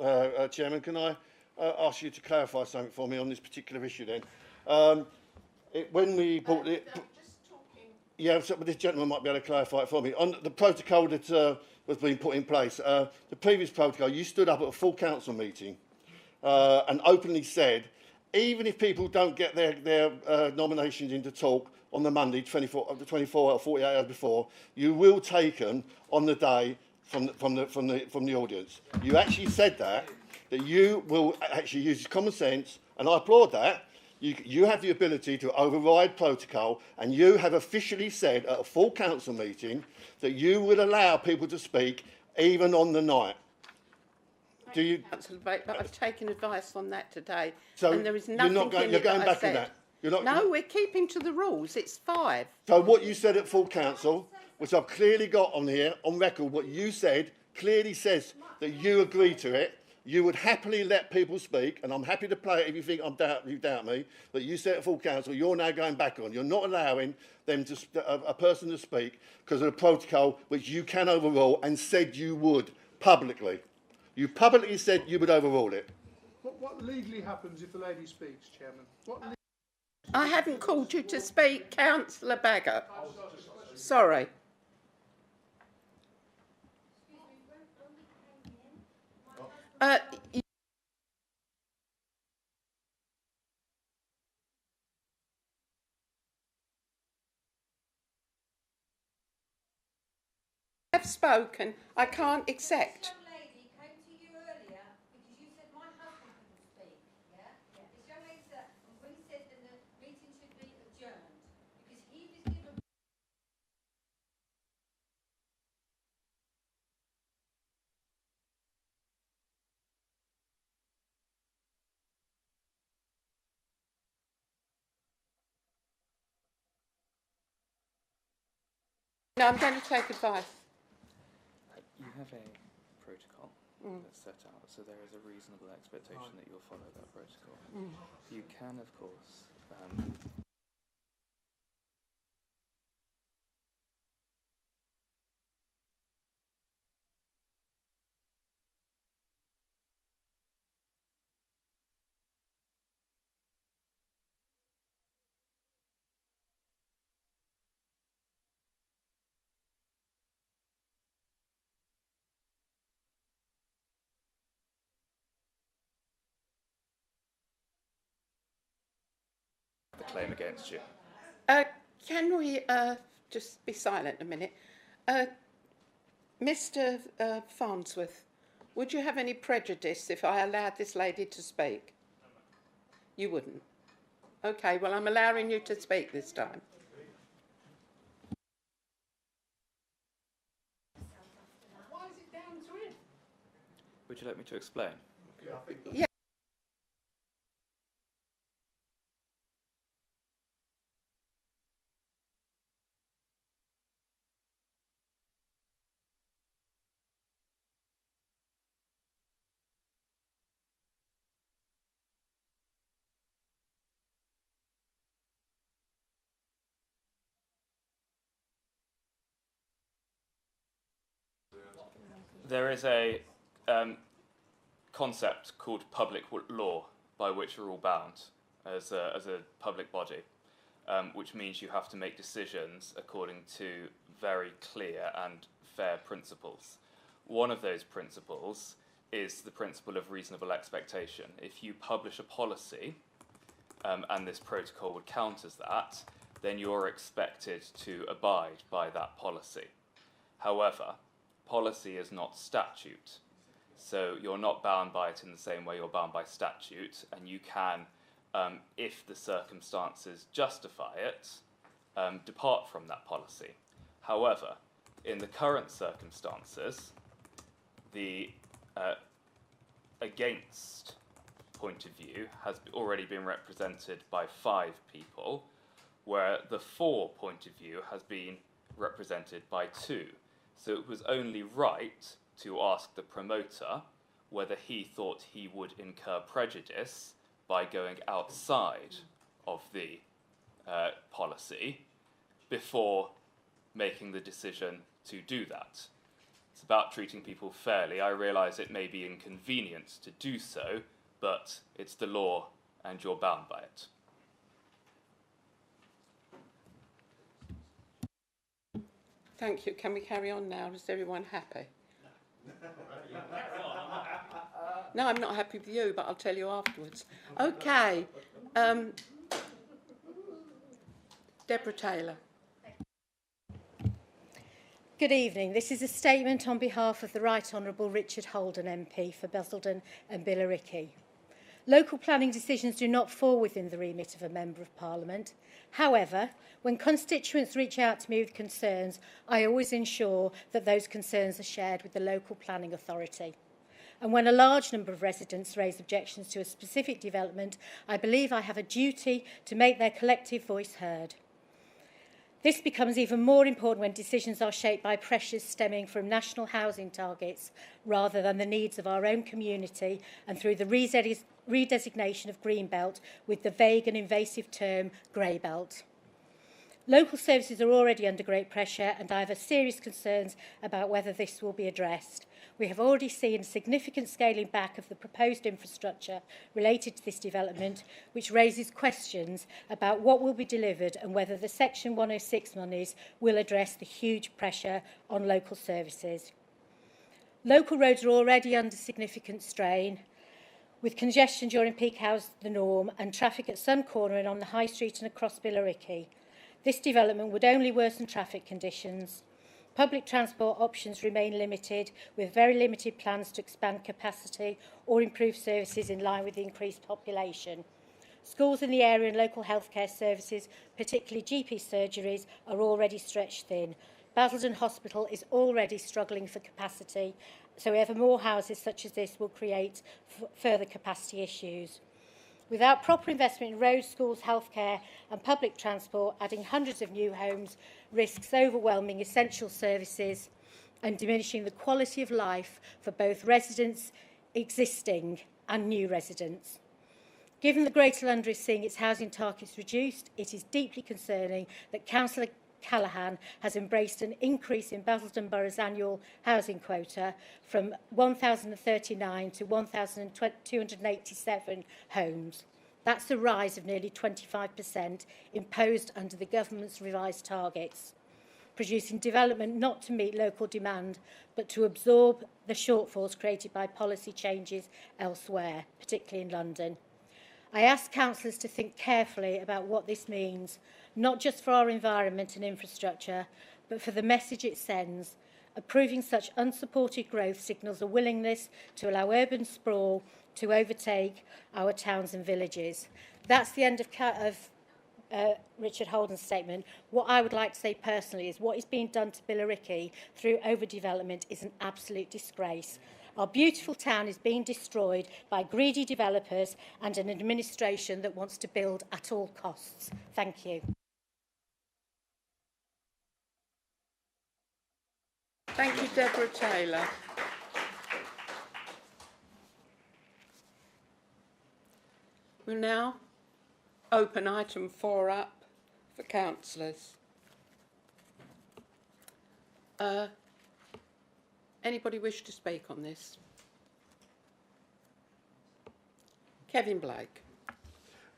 Chairman, can I ask you to clarify something for me on this particular issue then? When we brought it... Yeah, so, but this gentleman might be able to clarify it for me. On the protocol that was being put in place, the previous protocol, you stood up at a full council meeting and openly said, even if people don't get their nominations in to talk on the Monday, 24 or 48 hours before, you will take them on the day from the audience. You actually said that you will actually use common sense, and I applaud that. You have the ability to override protocol, and you have officially said at a full council meeting that you will allow people to speak even on the night. Do you? Councillor Baker, but I've taken advice on that today, So and there is nothing you're going back on that. You're not. No, we're keeping to the rules. It's 5. So what you said at full council, which I've clearly got on here on record, what you said clearly says that you agree to it. You would happily let people speak, and I'm happy to play it if you think you doubt me. But you said at full council, you're now going back on. You're not allowing them a person to speak because of the protocol, which you can overrule, and said you would publicly. You publicly said you would overrule it. What legally happens if the lady speaks, Chairman? I haven't called you to speak, Councillor Bagger. Sorry. You have spoken. I can't accept. No, I'm going to take advice. You have a protocol that's set out, so there is a reasonable expectation that you'll follow that protocol. You can, of course, claim against you. Can we just be silent a minute? Mr. Farnsworth, would you have any prejudice if I allowed this lady to speak? You wouldn't? Okay, well, I'm allowing you to speak this time. Would you like me to explain? Yeah. There is a concept called public law by which we're all bound as a public body, which means you have to make decisions according to very clear and fair principles. One of those principles is the principle of reasonable expectation. If you publish a policy, and this protocol would count as that, then you're expected to abide by that policy. However, policy is not statute, so you're not bound by it in the same way you're bound by statute, and you can, if the circumstances justify it, depart from that policy. However, in the current circumstances, the against point of view has already been represented by 5 people, where the for point of view has been represented by 2. So it was only right to ask the promoter whether he thought he would incur prejudice by going outside of the policy before making the decision to do that. It's about treating people fairly. I realise it may be inconvenient to do so, but it's the law and you're bound by it. Thank you. Can we carry on now? Is everyone happy? No, I'm not happy with you, but I'll tell you afterwards. Okay. Deborah Taylor. Good evening. This is a statement on behalf of the Right Honourable Richard Holden MP for Basildon and Billericay. Local planning decisions do not fall within the remit of a Member of Parliament. However, when constituents reach out to me with concerns, I always ensure that those concerns are shared with the local planning authority. And when a large number of residents raise objections to a specific development, I believe I have a duty to make their collective voice heard. This becomes even more important when decisions are shaped by pressures stemming from national housing targets rather than the needs of our own community and through the redesignation of Greenbelt with the vague and invasive term Grey Belt. Local services are already under great pressure and I have serious concerns about whether this will be addressed. We have already seen a significant scaling back of the proposed infrastructure related to this development, which raises questions about what will be delivered and whether the Section 106 monies will address the huge pressure on local services. Local roads are already under significant strain, with congestion during peak hours the norm and traffic at some cornering on the High Street and across Billericay. This development would only worsen traffic conditions. Public transport options remain limited, with very limited plans to expand capacity or improve services in line with the increased population. Schools in the area and local healthcare services, particularly GP surgeries, are already stretched thin. Basildon Hospital is already struggling for capacity, so ever more houses such as this will create further capacity issues. Without proper investment in roads, schools, healthcare and public transport, adding hundreds of new homes risks overwhelming essential services and diminishing the quality of life for both residents, existing and new residents. Given that Greater London is seeing its housing targets reduced, it is deeply concerning that Councillor Callaghan has embraced an increase in Basildon Borough's annual housing quota from 1,039 to 1,287 homes. That's a rise of nearly 25% imposed under the government's revised targets, producing development not to meet local demand, but to absorb the shortfalls created by policy changes elsewhere, particularly in London. I ask councillors to think carefully about what this means, not just for our environment and infrastructure, but for the message it sends. Approving such unsupported growth signals a willingness to allow urban sprawl to overtake our towns and villages. That's the end of Richard Holden's statement. What I would like to say personally is what is being done to Billericay through overdevelopment is an absolute disgrace. Our beautiful town is being destroyed by greedy developers and an administration that wants to build at all costs. Thank you. Thank you, Deborah Taylor. We'll now open item 4 up for councillors. Anybody wish to speak on this? Kevin Blake.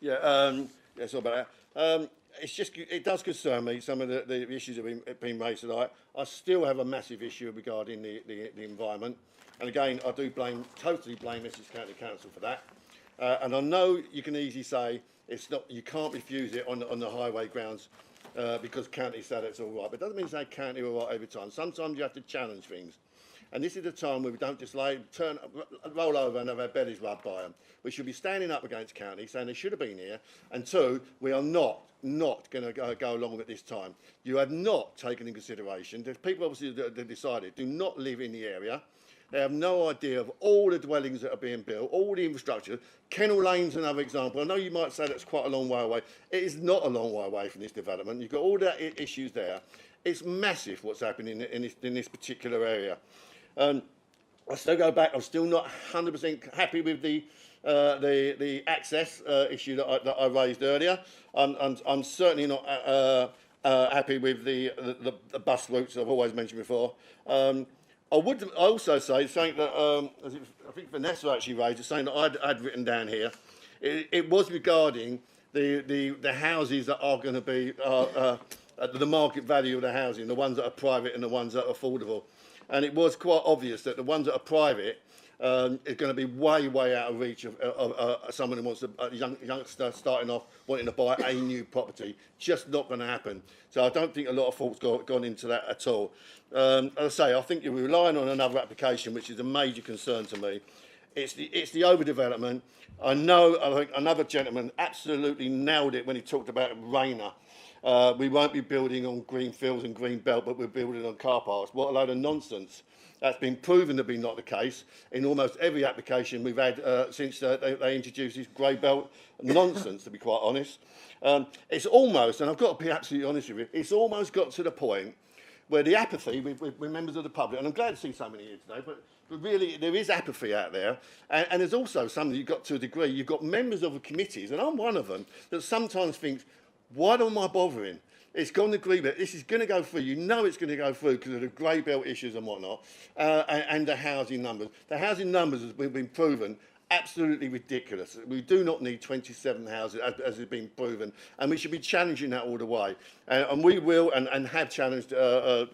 Yeah, sorry about that. It's just, it does concern me, some of the issues that have been raised tonight. I still have a massive issue regarding the environment. And again, I do totally blame Mrs County Council for that. And I know you can easily say it's not, you can't refuse it on the highway grounds because county said it's all right. But it doesn't mean say county all right every time. Sometimes you have to challenge things. And this is the time where we don't just roll over and have our bellies rubbed by them. We should be standing up against county, saying they should have been here. And two, we are not going to go along with this time. You have not taken into consideration, there's people obviously that decided do not live in the area. They have no idea of all the dwellings that are being built, all the infrastructure. Kennel Lane's another example. I know you might say that's quite a long way away. It is not a long way away from this development. You've got all the issues there. It's massive what's happening in this particular area. I still go back. I'm still not 100% happy with the access issue that I raised earlier. I'm certainly not happy with the bus routes I've always mentioned before. I would also say something that I think Vanessa actually raised, something that I'd written down here. It was regarding the houses that are going to be the market value of the housing, the ones that are private and the ones that are affordable. And it was quite obvious that the ones that are private is going to be way out of reach of someone who wants a youngster starting off wanting to buy a new property. Just not going to happen. So I don't think a lot of thought's gone into that at all. As I say, I think you're relying on another application, which is a major concern to me. It's the overdevelopment. I think another gentleman absolutely nailed it when he talked about Rayner. We won't be building on green fields and green belt, but we're building on car parks. What a load of nonsense. That's been proven to be not the case in almost every application we've had since they introduced this grey belt nonsense, to be quite honest. It's almost, and I've got to be absolutely honest with you, it's almost got to the point where the apathy with members of the public, and I'm glad to see so many here today, but really there is apathy out there, and there's also some that you've got to a degree. You've got members of the committees, and I'm one of them, that sometimes think, why am I bothering? It's gone to grey belt. This is going to go through. You know it's going to go through because of the grey belt issues and whatnot, and the housing numbers. The housing numbers has been proven absolutely ridiculous. We do not need 27 houses, as has been proven, and we should be challenging that all the way. And we will, and have challenged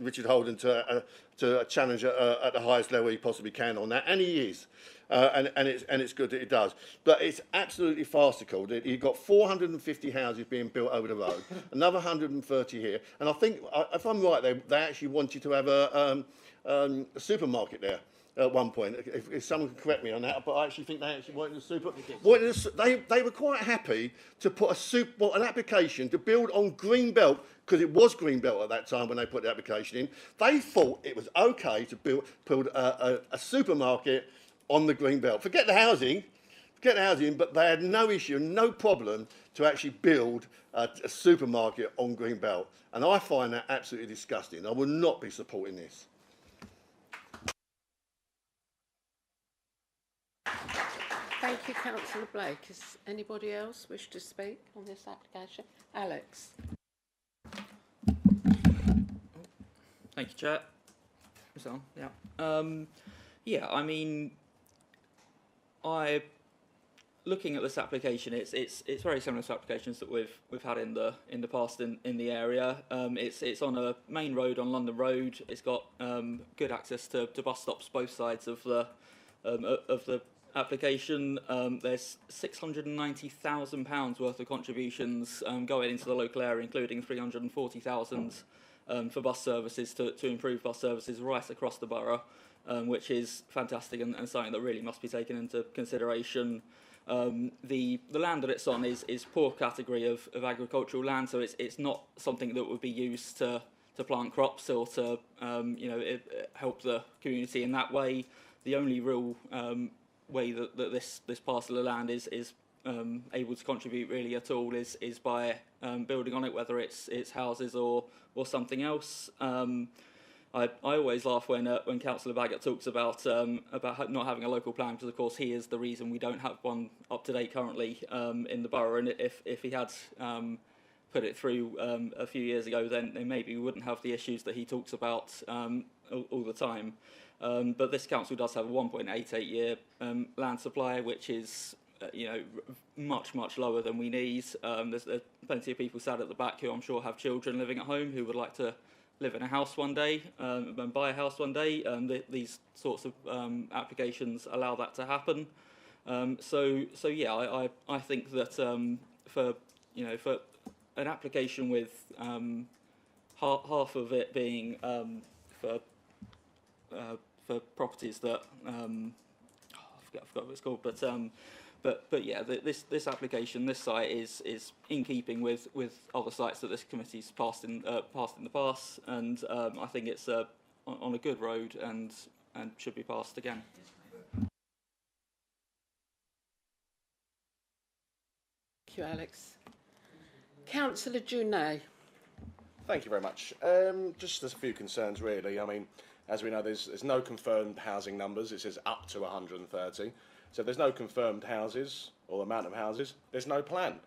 Richard Holden to challenge at the highest level he possibly can on that, and he is. And it's good that it does. But it's absolutely farcical. You've got 450 houses being built over the road, another 130 here. And I think, if I'm right, they actually wanted to have a supermarket there at one point. If someone can correct me on that, but I actually think they actually wanted a supermarket. They were quite happy to put an application to build on green belt, because it was green belt at that time when they put the application in. They thought it was okay to build a supermarket on the green belt. Forget the housing, but they had no issue, no problem to actually build a supermarket on green belt. And I find that absolutely disgusting. I will not be supporting this. Thank you, Councillor Blake. Does anybody else wish to speak on this application? Alex. Thank you, Chair. Is that on? Yeah. Yeah, I mean, looking at this application, it's very similar to applications that we've had in the past in the area. It's on a main road on London Road. It's got good access to bus stops both sides of the application, there's £690,000 worth of contributions going into the local area, including 340,000 for bus services to improve bus services right across the borough, which is fantastic and something that really must be taken into consideration. The land that it's on is poor category of agricultural land, so it's not something that would be used to plant crops or to help the community in that way. The only real way that this parcel of land is able to contribute really at all is by building on it, whether it's houses or something else. I always laugh when Councillor Baggott talks about not having a local plan, because of course he is the reason we don't have one up to date currently in the borough. And if he had put it through a few years ago, then maybe we wouldn't have the issues that he talks about all the time. But this council does have a 1.88 year land supply, which is much lower than we need. There's plenty of people sat at the back who I'm sure have children living at home who would like to live in a house one day and buy a house one day. These sorts of applications allow that to happen. So yeah, I think that for an application with half of it being for properties that I forgot what it's called, but yeah, this application, this site is in keeping with other sites that this committee's passed in the past, and I think it's on a good road and should be passed again. Thank you, Alex. Councillor Junet. Thank you very much. Just a few concerns, really. I mean, as we know, there's no confirmed housing numbers. It says up to 130. So if there's no confirmed houses or amount of houses, there's no plan.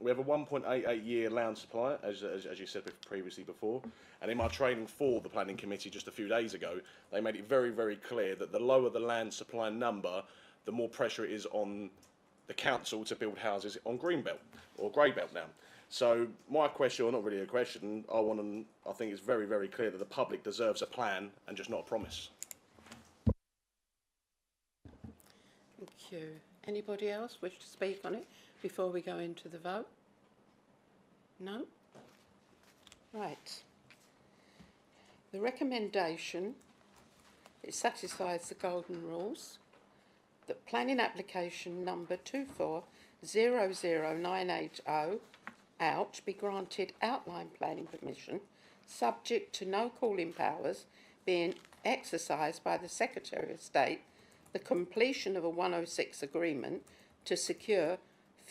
We have a 1.88 year land supply, as you said previously before. And in my training for the Planning Committee just a few days ago, they made it very, very clear that the lower the land supply number, the more pressure it is on the council to build houses on Greenbelt or Greybelt now. So my question, or not really a question, I think it's very, very clear that the public deserves a plan and just not a promise. Thank you. Anybody else wish to speak on it before we go into the vote? No? Right. The recommendation, it satisfies the golden rules, that planning application number 2400980 out be granted outline planning permission subject to no calling powers being exercised by the Secretary of State, the completion of a 106 agreement to secure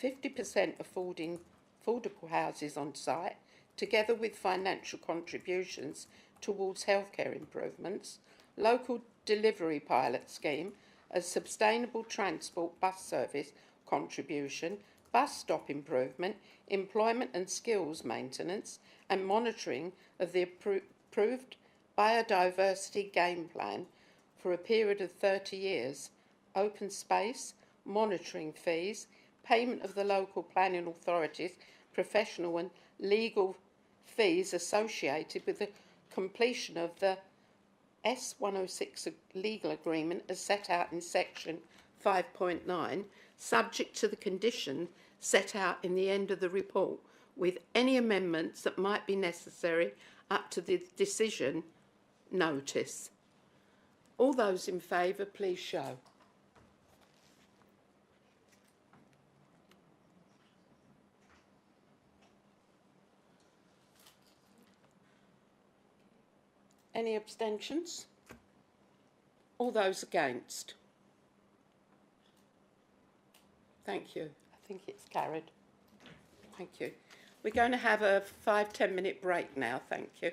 50% affordable houses on site, together with financial contributions towards healthcare improvements, local delivery pilot scheme, a sustainable transport bus service contribution, bus stop improvement, employment and skills maintenance, and monitoring of the approved biodiversity game plan for a period of 30 years, open space, monitoring fees, payment of the local planning authorities, professional and legal fees associated with the completion of the S106 legal agreement as set out in section 5.9, subject to the condition set out in the end of the report, with any amendments that might be necessary up to the decision notice. All those in favour, please show. Any abstentions? All those against? Thank you. I think it's carried. Thank you. We're going to have a 5-10 minute break now. Thank you.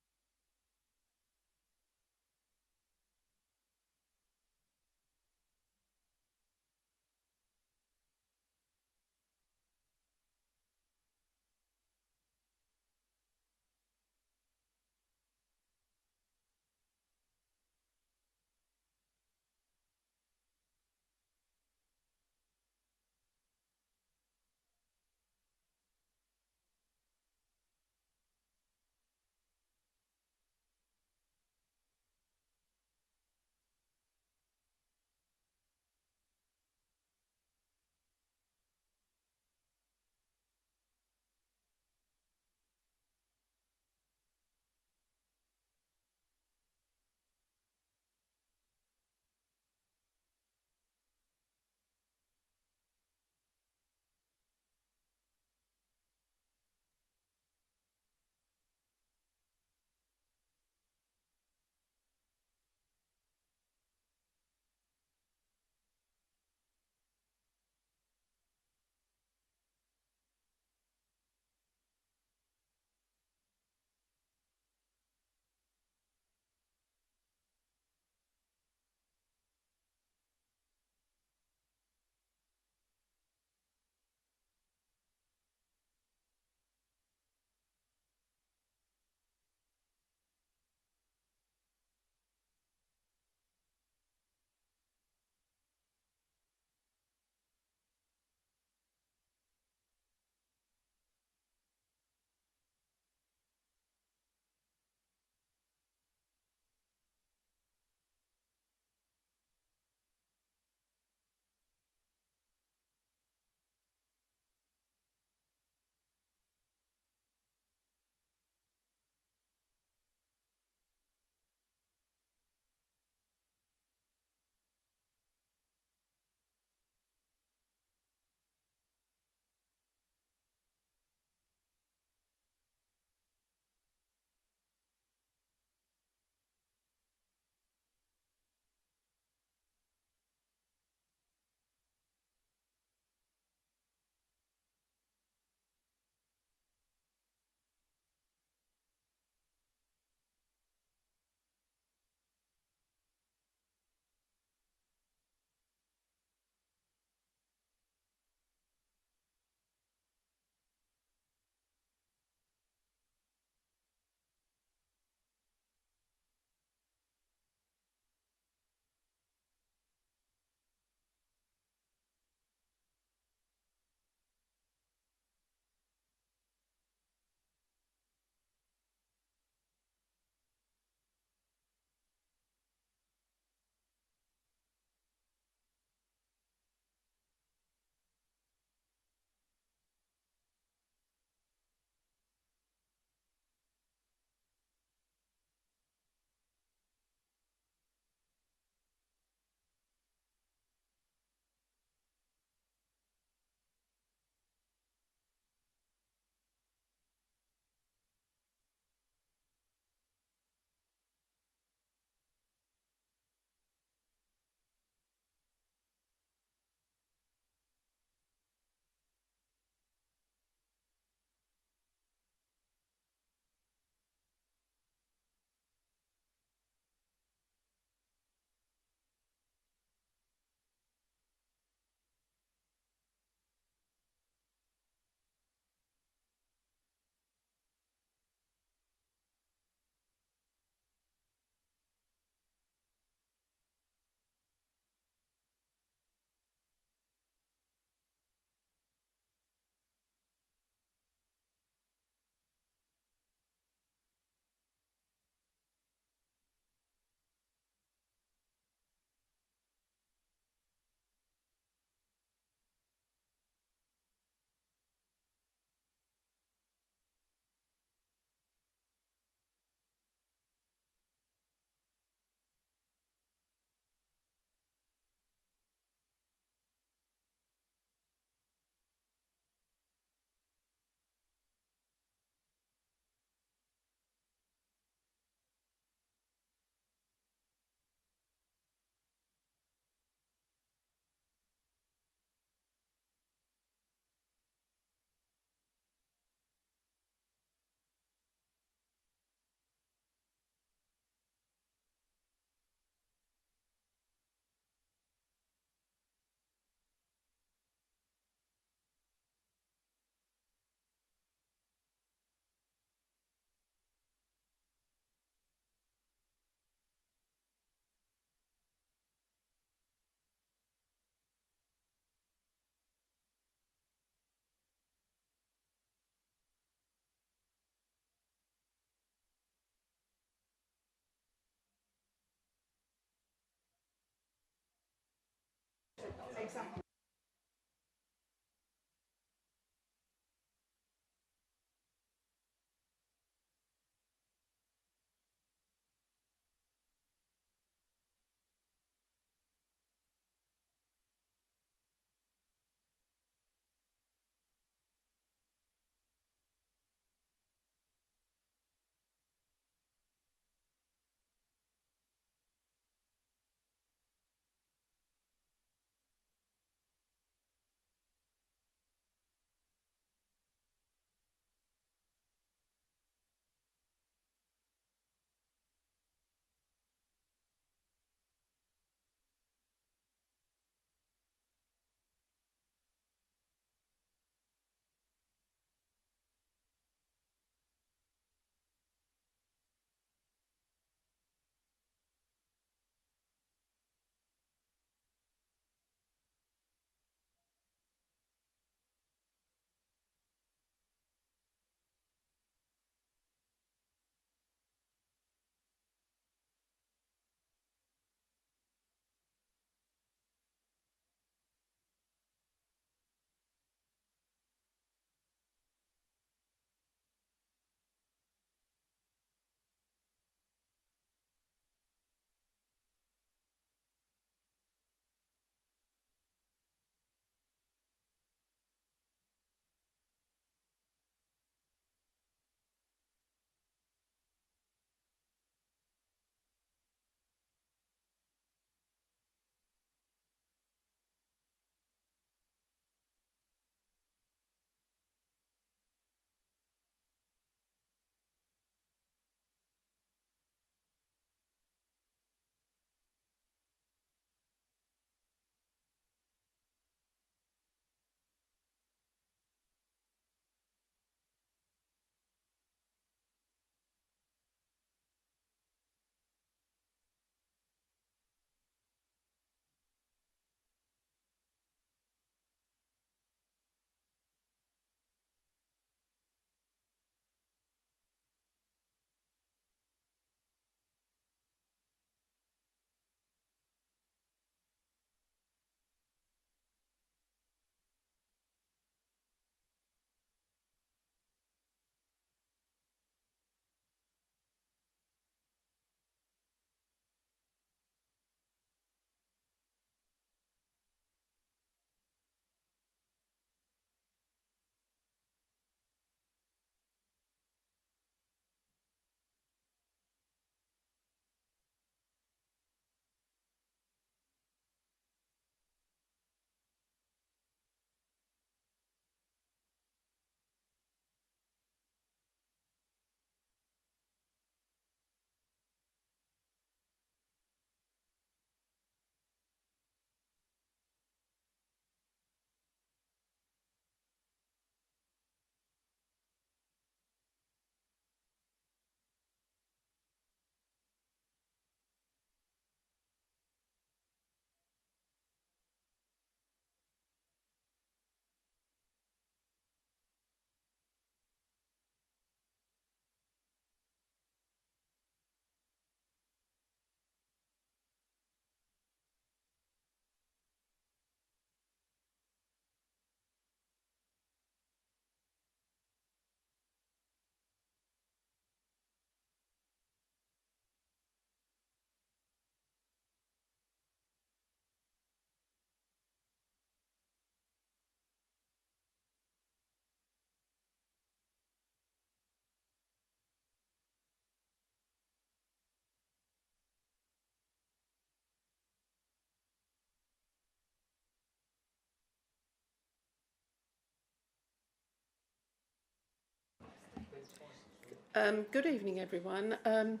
Good evening, everyone. I'm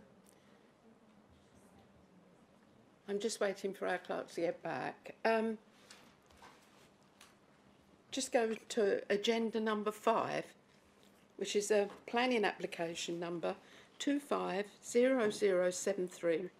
just waiting for our clerk to get back. Just go to agenda number 5, which is a planning application number 250073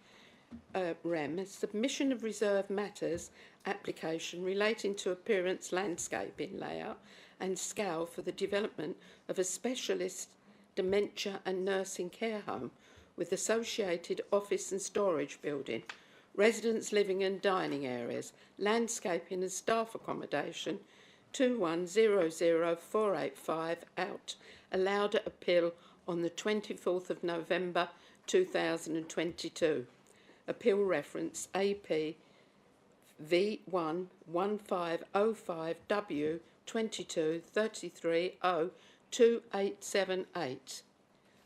REM, a submission of reserve matters application relating to appearance, landscaping, layout and scale for the development of a specialist dementia and nursing care home with associated office and storage building residence living and dining areas, landscaping and staff accommodation, 2100485 out, allowed at appeal on the 24th of November 2022. Appeal reference AP V1 1505W 22 33 0 2878.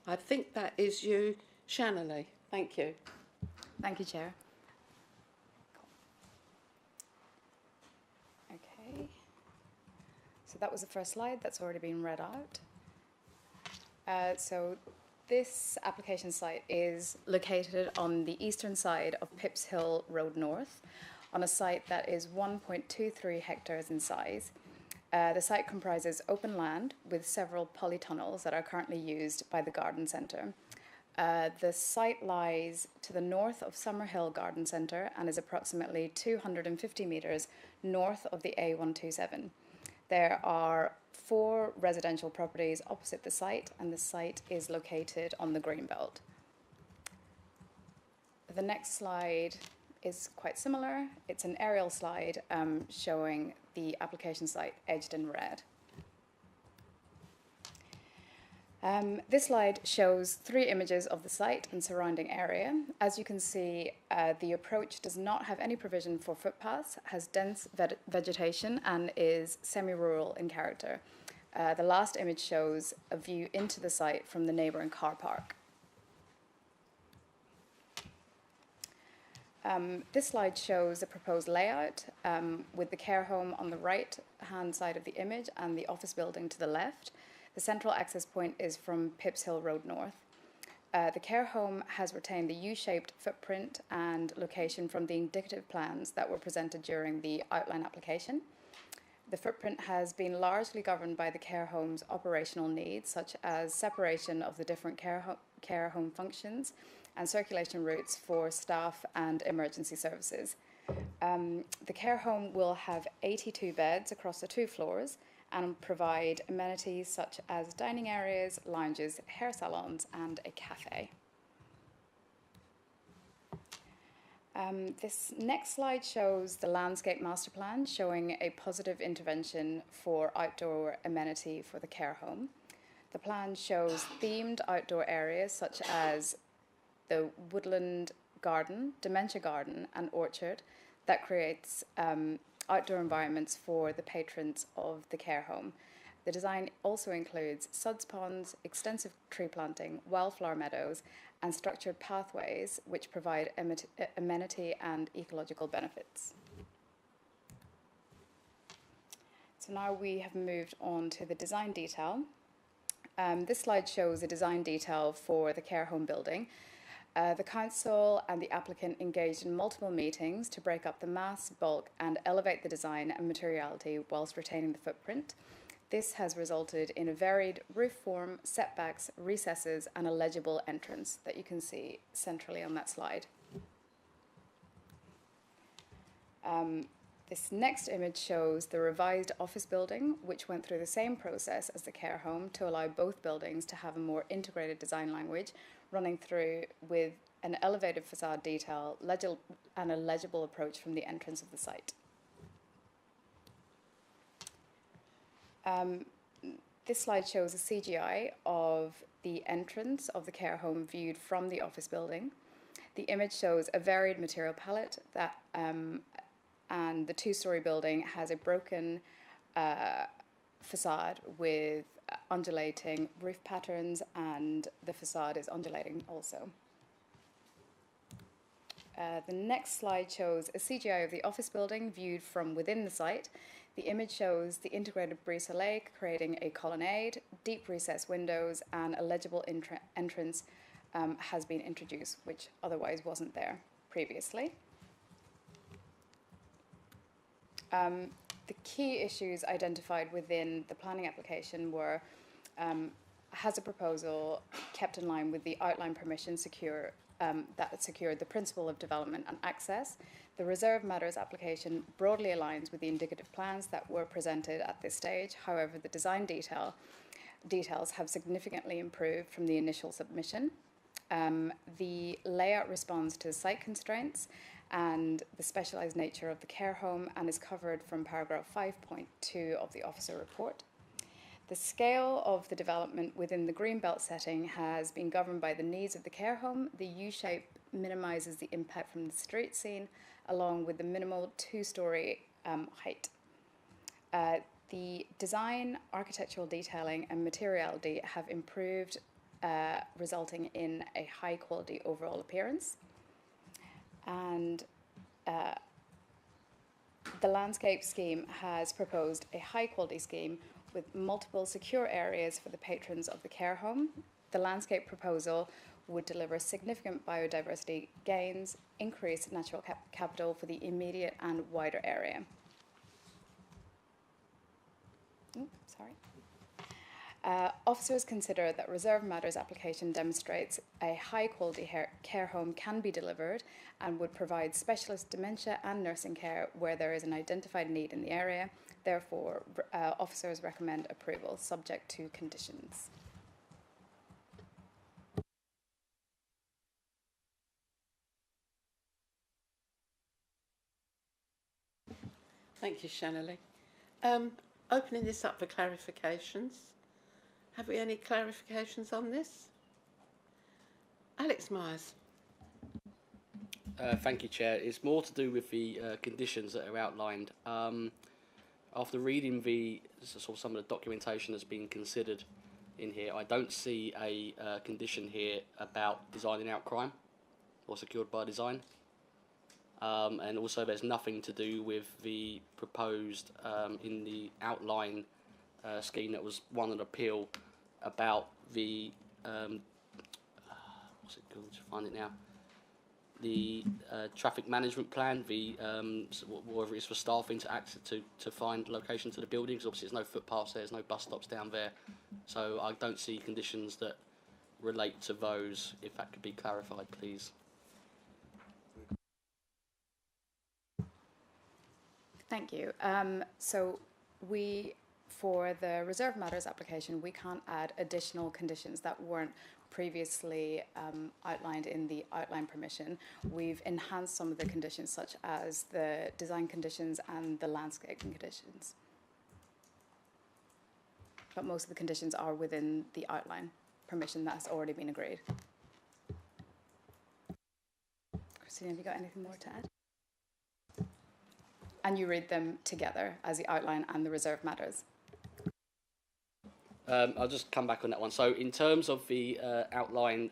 I think that is you, Shanley. Thank you. Thank you, Chair. Okay. So that was the first slide that's already been read out. So this application site is located on the eastern side of Pips Hill Road North, on a site that is 1.23 hectares in size. The site comprises open land with several polytunnels that are currently used by the garden centre. The site lies to the north of Summerhill Garden Centre and is approximately 250 metres north of the A127. There are 4 residential properties opposite the site, and the site is located on the Greenbelt. The next slide is quite similar. It's an aerial slide showing the application site edged in red. This slide shows 3 images of the site and surrounding area. As you can see, the approach does not have any provision for footpaths, has dense vegetation, and is semi-rural in character. The last image shows a view into the site from the neighbouring car park. This slide shows the proposed layout with the care home on the right-hand side of the image and the office building to the left. The central access point is from Pips Hill Road North. The care home has retained the U-shaped footprint and location from the indicative plans that were presented during the outline application. The footprint has been largely governed by the care home's operational needs, such as separation of the different care home functions and circulation routes for staff and emergency services. The care home will have 82 beds across the 2 floors and provide amenities such as dining areas, lounges, hair salons, and a cafe. This next slide shows the landscape master plan, showing a positive intervention for outdoor amenity for the care home. The plan shows themed outdoor areas such as the woodland garden, dementia garden, and orchard that creates outdoor environments for the patrons of the care home. The design also includes suds ponds, extensive tree planting, wildflower meadows, and structured pathways which provide amenity and ecological benefits. So now we have moved on to the design detail. This slide shows a design detail for the care home building. The council and the applicant engaged in multiple meetings to break up the mass, bulk, and elevate the design and materiality whilst retaining the footprint. This has resulted in a varied roof form, setbacks, recesses, and a legible entrance that you can see centrally on that slide. This next image shows the revised office building, which went through the same process as the care home to allow both buildings to have a more integrated design language, running through with an elevated facade detail and a legible approach from the entrance of the site. This slide shows a CGI of the entrance of the care home viewed from the office building. The image shows a varied material palette that and the 2-story building has a broken facade with undulating roof patterns, and the facade is undulating also. The next slide shows a CGI of the office building viewed from within the site. The image shows the integrated brise-soleil creating a colonnade, deep recessed windows, and a legible entrance has been introduced, which otherwise wasn't there previously. The key issues identified within the planning application were has a proposal kept in line with the outline permission that secured the principle of development and access. The reserve matters application broadly aligns with the indicative plans that were presented at this stage. However, the design details have significantly improved from the initial submission. The layout responds to site constraints, and the specialised nature of the care home, and is covered from paragraph 5.2 of the officer report. The scale of the development within the greenbelt setting has been governed by the needs of the care home. The U-shape minimises the impact from the street scene, along with the minimal two-storey height. The design, architectural detailing and materiality have improved, resulting in a high-quality overall appearance. And the landscape scheme has proposed a high-quality scheme with multiple secure areas for the patrons of the care home. The landscape proposal would deliver significant biodiversity gains, increase natural capital for the immediate and wider area. Officers consider that Reserve Matters application demonstrates a high-quality care home can be delivered and would provide specialist dementia and nursing care where there is an identified need in the area. Therefore, officers recommend approval, subject to conditions. Thank you, Shanley. Opening this up for clarifications. Have we any clarifications on this? Alex Myers. Thank you, Chair. It's more to do with the conditions that are outlined. After reading some of the documentation that's been considered in here, I don't see a condition here about designing out crime or secured by design. And also there's nothing to do with the proposed in the outline scheme that was won an appeal about the what's it called? Find it now. The traffic management plan, the whether it's for staffing to find location to the buildings. Obviously, there's no footpaths there, there's no bus stops down there, so I don't see conditions that relate to those. If that could be clarified, please. Thank you. So for the Reserve Matters application, we can't add additional conditions that weren't previously outlined in the outline permission. We've enhanced some of the conditions, such as the design conditions and the landscaping conditions. But most of the conditions are within the outline permission that has already been agreed. Christine, have you got anything more to add? And you read them together as the outline and the Reserve Matters. I'll just come back on that one. So in terms of the outline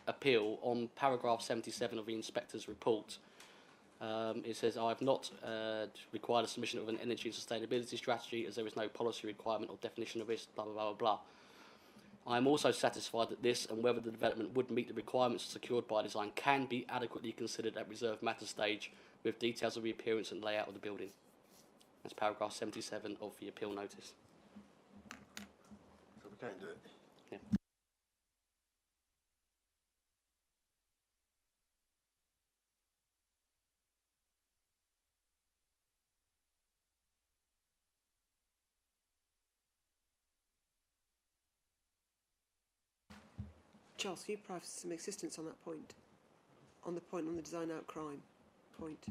appeal, on paragraph 77 of the inspector's report, it says, I have not required a submission of an energy and sustainability strategy as there is no policy requirement or definition of this, blah, blah, blah, blah. I am also satisfied that this and whether the development would meet the requirements secured by design can be adequately considered at Reserve Matter stage with details of the appearance and layout of the building. That's paragraph 77 of the appeal notice. So we can do it. Yeah. Charles, can you provide some assistance on that point? On the point on the design out crime point.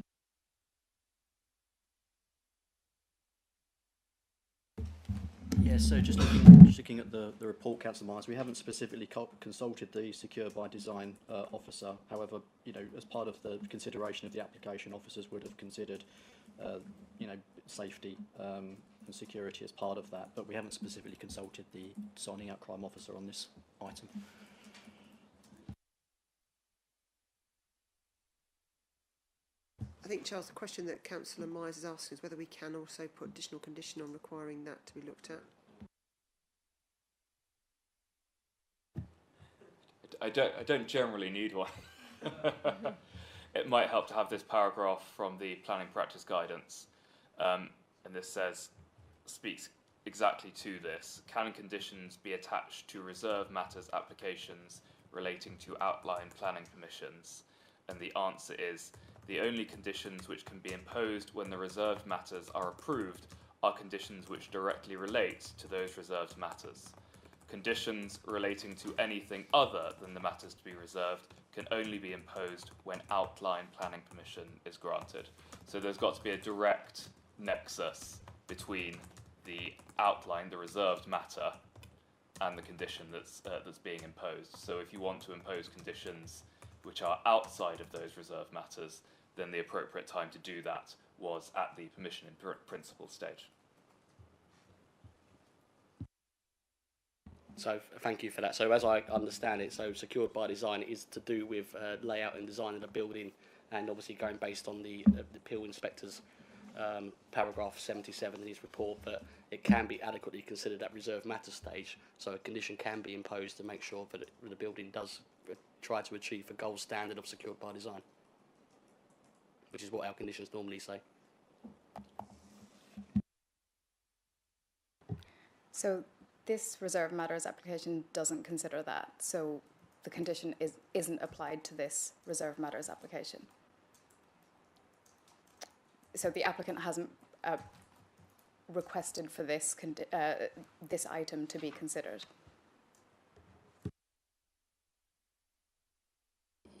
Yeah, so just looking at the report, Councillor Myers, we haven't specifically consulted the Secure by Design officer. However, you know, as part of the consideration of the application, officers would have considered, you know, safety and security as part of that. But we haven't specifically consulted the designing out crime officer on this item. I think, Charles, the question that Councillor Myers is asking is whether we can also put additional condition on requiring that to be looked at. I don't generally need one. It might help to have this paragraph from the planning practice guidance, and this speaks exactly to this. Can conditions be attached to Reserve Matters applications relating to outline planning permissions? And the answer is, the only conditions which can be imposed when the reserved matters are approved are conditions which directly relate to those reserved matters. Conditions relating to anything other than the matters to be reserved can only be imposed when outline planning permission is granted. So there's got to be a direct nexus between the outline, the reserved matter, and the condition that's being imposed. So if you want to impose conditions which are outside of those reserved matters, then the appropriate time to do that was at the permission in principle stage. So thank you for that. So as I understand it, so secured by design is to do with layout and design of the building, and obviously going based on the Peel Inspector's paragraph 77 in his report, that it can be adequately considered at reserved matter stage, so a condition can be imposed to make sure that the building does try to achieve the gold standard of secured by design, which is what our conditions normally say. So this reserve matters application doesn't consider that, so the condition isn't applied to this reserve matters application. So the applicant hasn't requested for this this item to be considered.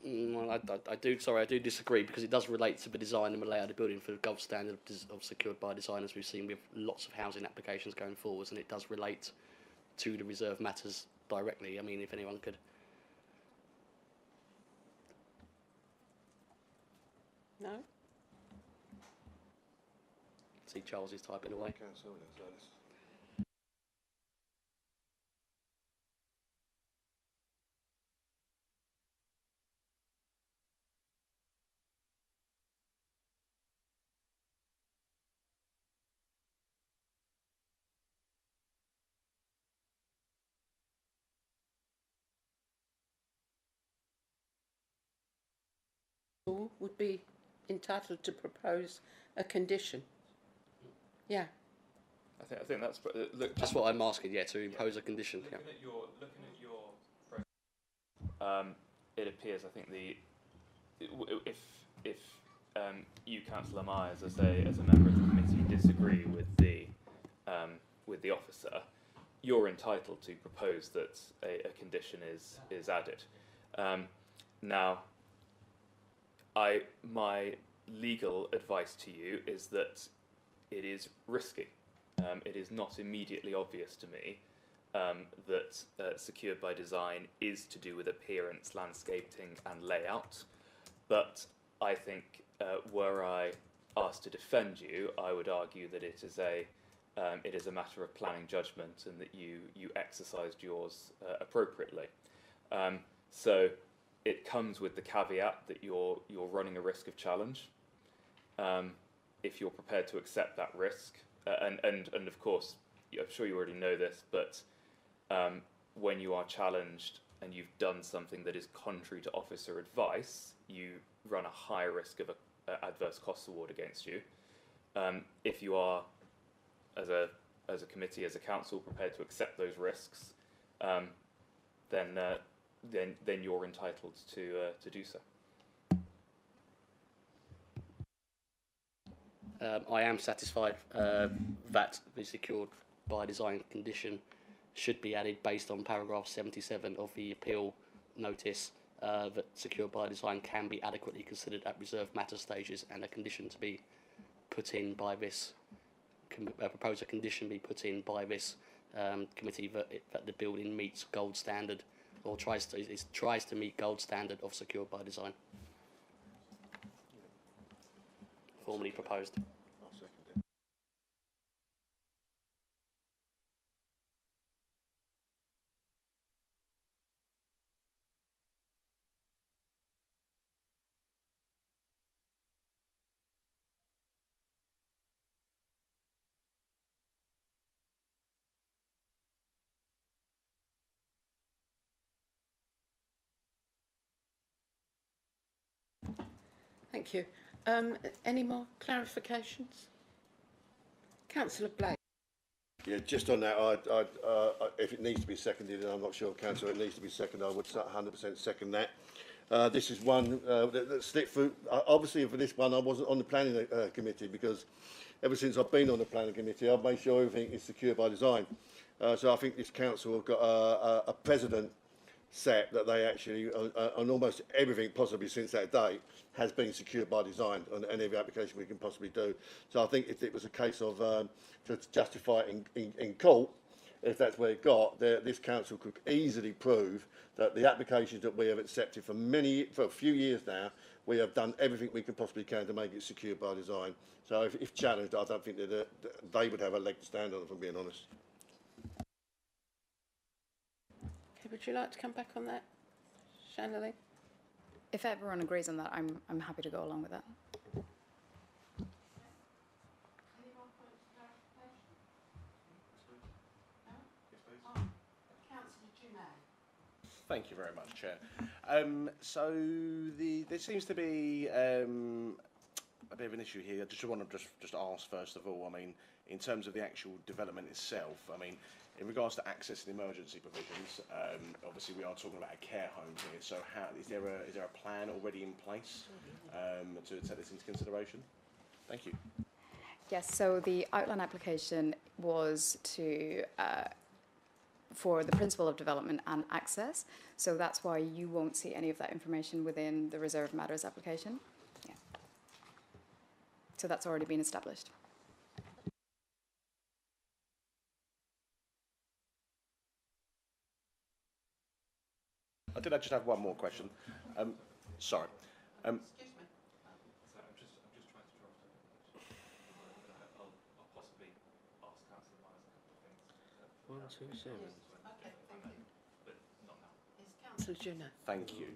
Well, I do disagree, because it does relate to the design and the layout of the building for the gold standard of secured by design, as we've seen with lots of housing applications going forwards, and it does relate to the reserve matters directly. I mean, if anyone could. No? See, Charles is typing away. Would be entitled to propose a condition. Yeah. I think that's that's what I'm asking. Yeah, to impose a condition. Looking at your it appears, I think, if you, Councillor Myers, as a member of the committee, disagree with the officer, you're entitled to propose that a condition is added. Now, my legal advice to you is that it is risky. It is not immediately obvious to me that secured by design is to do with appearance, landscaping and layout, but I think were I asked to defend you, I would argue that it is a matter of planning judgment, and that you exercised yours appropriately. So it comes with the caveat that you're running a risk of challenge. If you're prepared to accept that risk, and of course, I'm sure you already know this, but when you are challenged and you've done something that is contrary to officer advice, you run a higher risk of an adverse costs award against you. If you are, as a committee, as a council, prepared to accept those risks, then you're entitled to do so. I am satisfied that the secured by design condition should be added based on paragraph 77 of the appeal notice, that secured by design can be adequately considered at reserved matter stages, and a condition to be put in by this, propose a condition be put in by this committee that the building meets gold standard, or tries to meet gold standard of secured by design. Formally proposed. I'll second it. Thank you. Any more clarifications? Councillor Blake. Yeah, just on that, if it needs to be seconded, and I'm not sure, Councillor, it needs to be seconded, I would 100% second that. This is one that slipped through. Obviously, for this one, I wasn't on the planning committee, because ever since I've been on the planning committee, I've made sure everything is secure by design. So I think this council have got a precedent set that they actually, on almost everything possibly since that date, has been secured by design on any of the application we can possibly do. So I think if it was a case of to justify it in court, if that's where it got, this council could easily prove that the applications that we have accepted for a few years now, we have done everything we can possibly can to make it secured by design. So if challenged, I don't think that they would have a leg to stand on, if I'm being honest. Okay, would you like to come back on that, Shanley? If everyone agrees on that, I'm happy to go along with that. Thank you very much, Chair. So there seems to be a bit of an issue here. I just want to just ask first of all. I mean, in terms of the actual development itself, I mean, in regards to access and emergency provisions, obviously we are talking about a care home here. So is there a plan already in place to take this into consideration? Thank you. Yes. So the outline application was to. For the principle of development and access. So that's why you won't see any of that information within the reserved matters application. Yeah. So that's already been established. I just have one more question. Sorry. Excuse me. So I'm just trying to draft I'll possibly ask Councillor Myers a couple of things. 127. Okay, thank you. But not now. It's Councillor Junno. Thank you.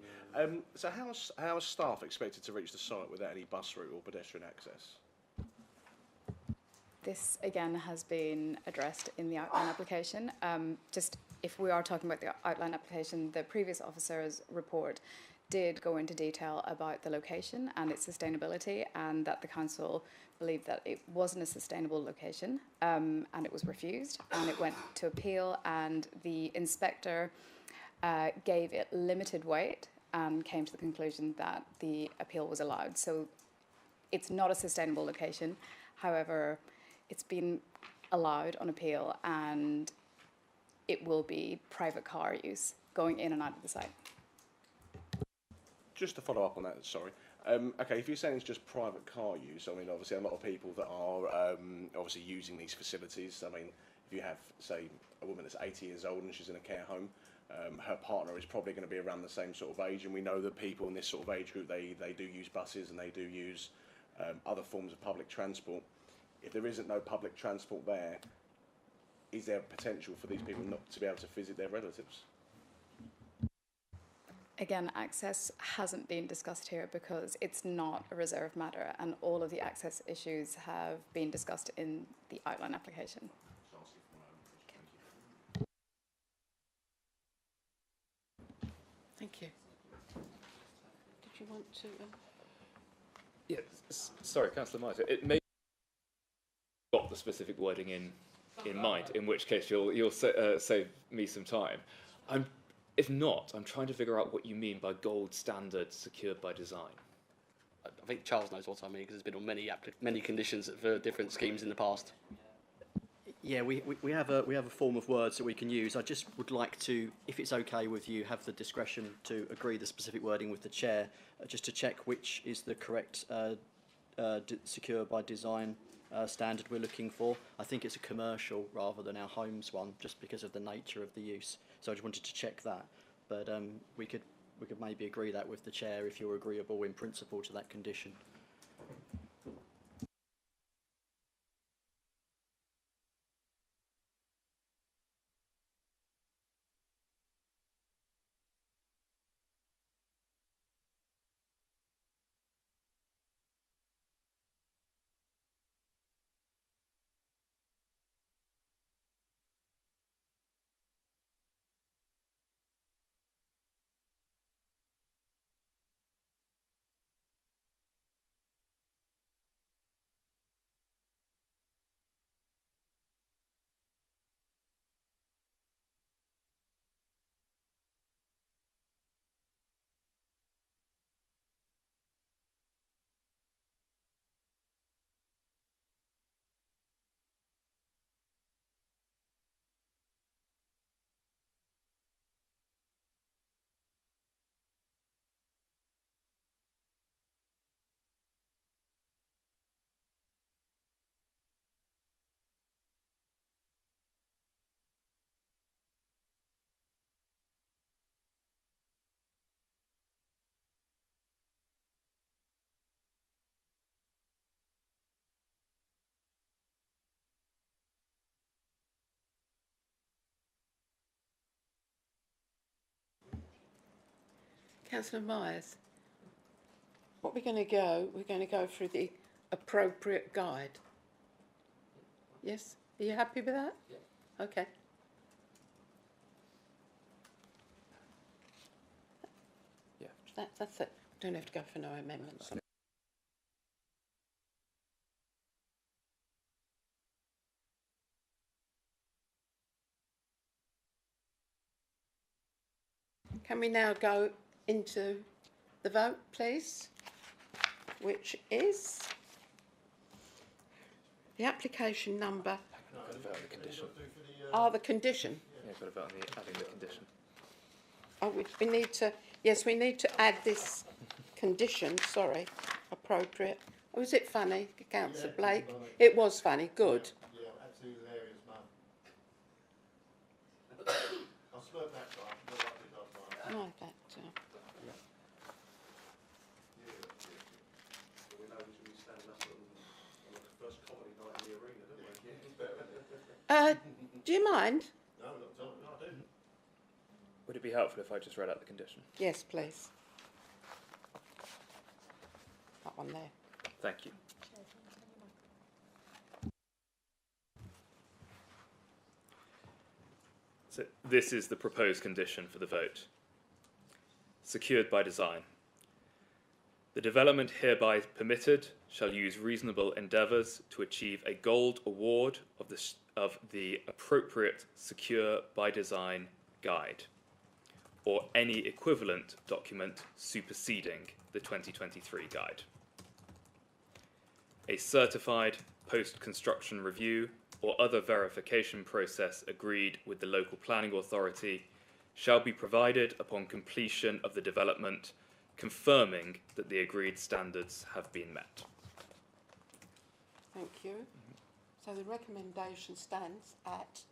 So how are staff expected to reach the site without any bus route or pedestrian access? This again has been addressed in the outline application. Just if we are talking about the outline application, the previous officer's report did go into detail about the location and its sustainability, and that the council believed that it wasn't a sustainable location, and it was refused, and it went to appeal, and the inspector gave it limited weight and came to the conclusion that the appeal was allowed. So it's not a sustainable location. However, it's been allowed on appeal, and it will be private car use going in and out of the site. Just to follow up on that, sorry. Okay, if you're saying it's just private car use, I mean, obviously a lot of people that are obviously using these facilities. I mean, if you have, say, a woman that's 80 years old and she's in a care home, her partner is probably going to be around the same sort of age, and we know that people in this sort of age group, they do use buses and they do use other forms of public transport. If there isn't no public transport there, is there potential for these people not to be able to visit their relatives? Again, access hasn't been discussed here because it's not a reserved matter, and all of the access issues have been discussed in the outline application. Thank you. Did you want to? Yeah, sorry, Councillor Mitre. It may got the specific wording in mind, in which case you'll save me some time. If not, I'm trying to figure out what you mean by gold standard secured by design. I think Charles knows what I mean, because there's been on many conditions for different schemes in the past. Yeah, we have a form of words that we can use. I just would like to, if it's okay with you, have the discretion to agree the specific wording with the chair, just to check which is the correct secure by design standard we're looking for. I think it's a commercial rather than our homes one, just because of the nature of the use. So I just wanted to check that. But we could maybe agree that with the chair if you're agreeable in principle to that condition. Councillor Myers, what we're going to go through the appropriate guide. Yes? Are you happy with that? Yeah. Okay. Yeah. That's it. Don't have to go for no amendments. Can we now go into the vote, please? Which is the application number. Got to vote on the condition. The condition. Yeah, got to vote on adding the condition. Oh, we need to. Yes, we need to add this condition. Sorry, appropriate. Was it funny, Councillor Blake? It was funny. Good. Yeah, absolutely hilarious, Mum. I smirked that time. I liked it last time. Oh, that. Do you mind? No, not at all. No, I do. Would it be helpful if I just read out the condition? Yes, please. That one there. Thank you. So this is the proposed condition for the vote. Secured by design. The development hereby permitted shall use reasonable endeavours to achieve a gold award of the appropriate Secure by Design guide, or any equivalent document superseding the 2023 guide. A certified post-construction review or other verification process agreed with the local planning authority shall be provided upon completion of the development, confirming that the agreed standards have been met. Thank you. So the recommendation stands at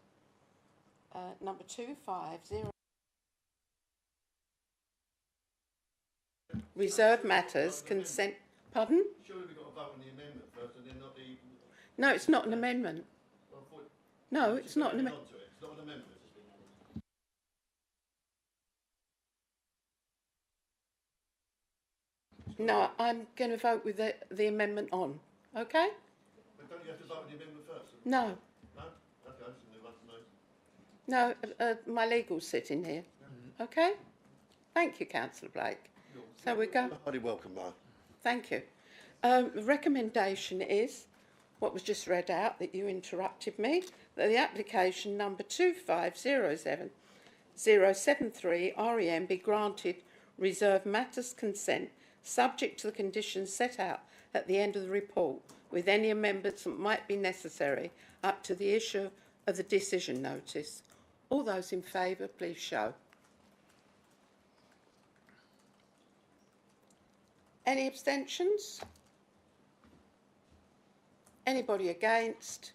number 250. Reserve matters, consent. Pardon? Surely we've got to vote on the amendment first and then not the... No, it's not an amendment. No, it's not an amendment. It's not an amendment. No, I'm going to vote with the amendment on. Okay? But don't you have to vote on the amendment first? No. No? Okay, I just knew one to know. No, my legal's sitting here. Okay? Thank you, Councillor Blake. So we go. Highly welcome, Mark. Thank you. The recommendation is what was just read out, that you interrupted me, that the application number 2507073 REM be granted reserve matters consent subject to the conditions set out at the end of the report, with any amendments that might be necessary up to the issue of the decision notice. All those in favour, please show. Any abstentions? Anybody against?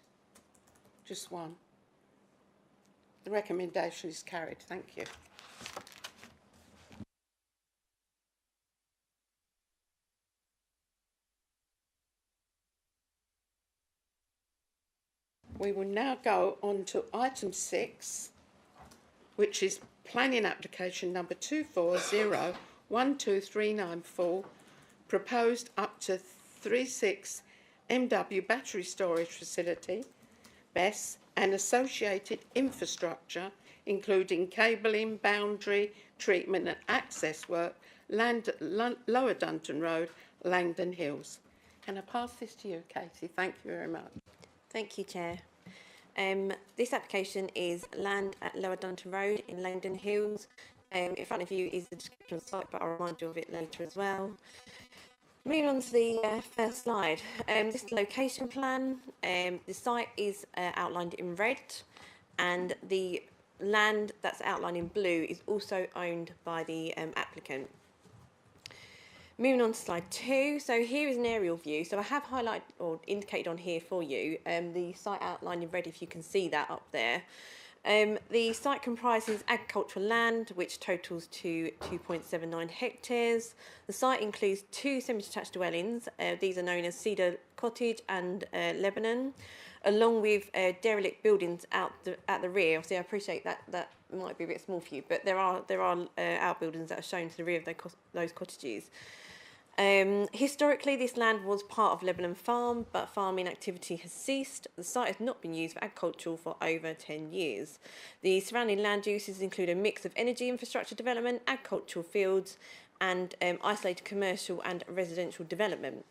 Just one. The recommendation is carried. Thank you. We will now go on to item 6, which is planning application number 240123994, proposed up to 36 MW battery storage facility, BESS, and associated infrastructure, including cabling, boundary, treatment and access work, Lower Dunton Road, Langdon Hills. Can I pass this to you, Katie? Thank you very much. Thank you, Chair. This application is land at Lower Dunton Road in Langdon Hills. In front of you is the description of the site, but I'll remind you of it later as well. Moving on to the first slide. This is the location plan. The site is outlined in red, and the land that's outlined in blue is also owned by the applicant. Moving on to slide 2. So here is an aerial view. So I have highlighted or indicated on here for you the site outlined in red, if you can see that up there. The site comprises agricultural land, which totals to 2.79 hectares. The site includes 2 semi-detached dwellings. These are known as Cedar Cottage and Lebanon. along with derelict buildings at the rear. Obviously, I appreciate that might be a bit small for you, but there are outbuildings that are shown to the rear of those cottages. Historically, this land was part of Lebanon Farm, but farming activity has ceased. The site has not been used for agriculture for over 10 years. The surrounding land uses include a mix of energy infrastructure development, agricultural fields, and isolated commercial and residential development.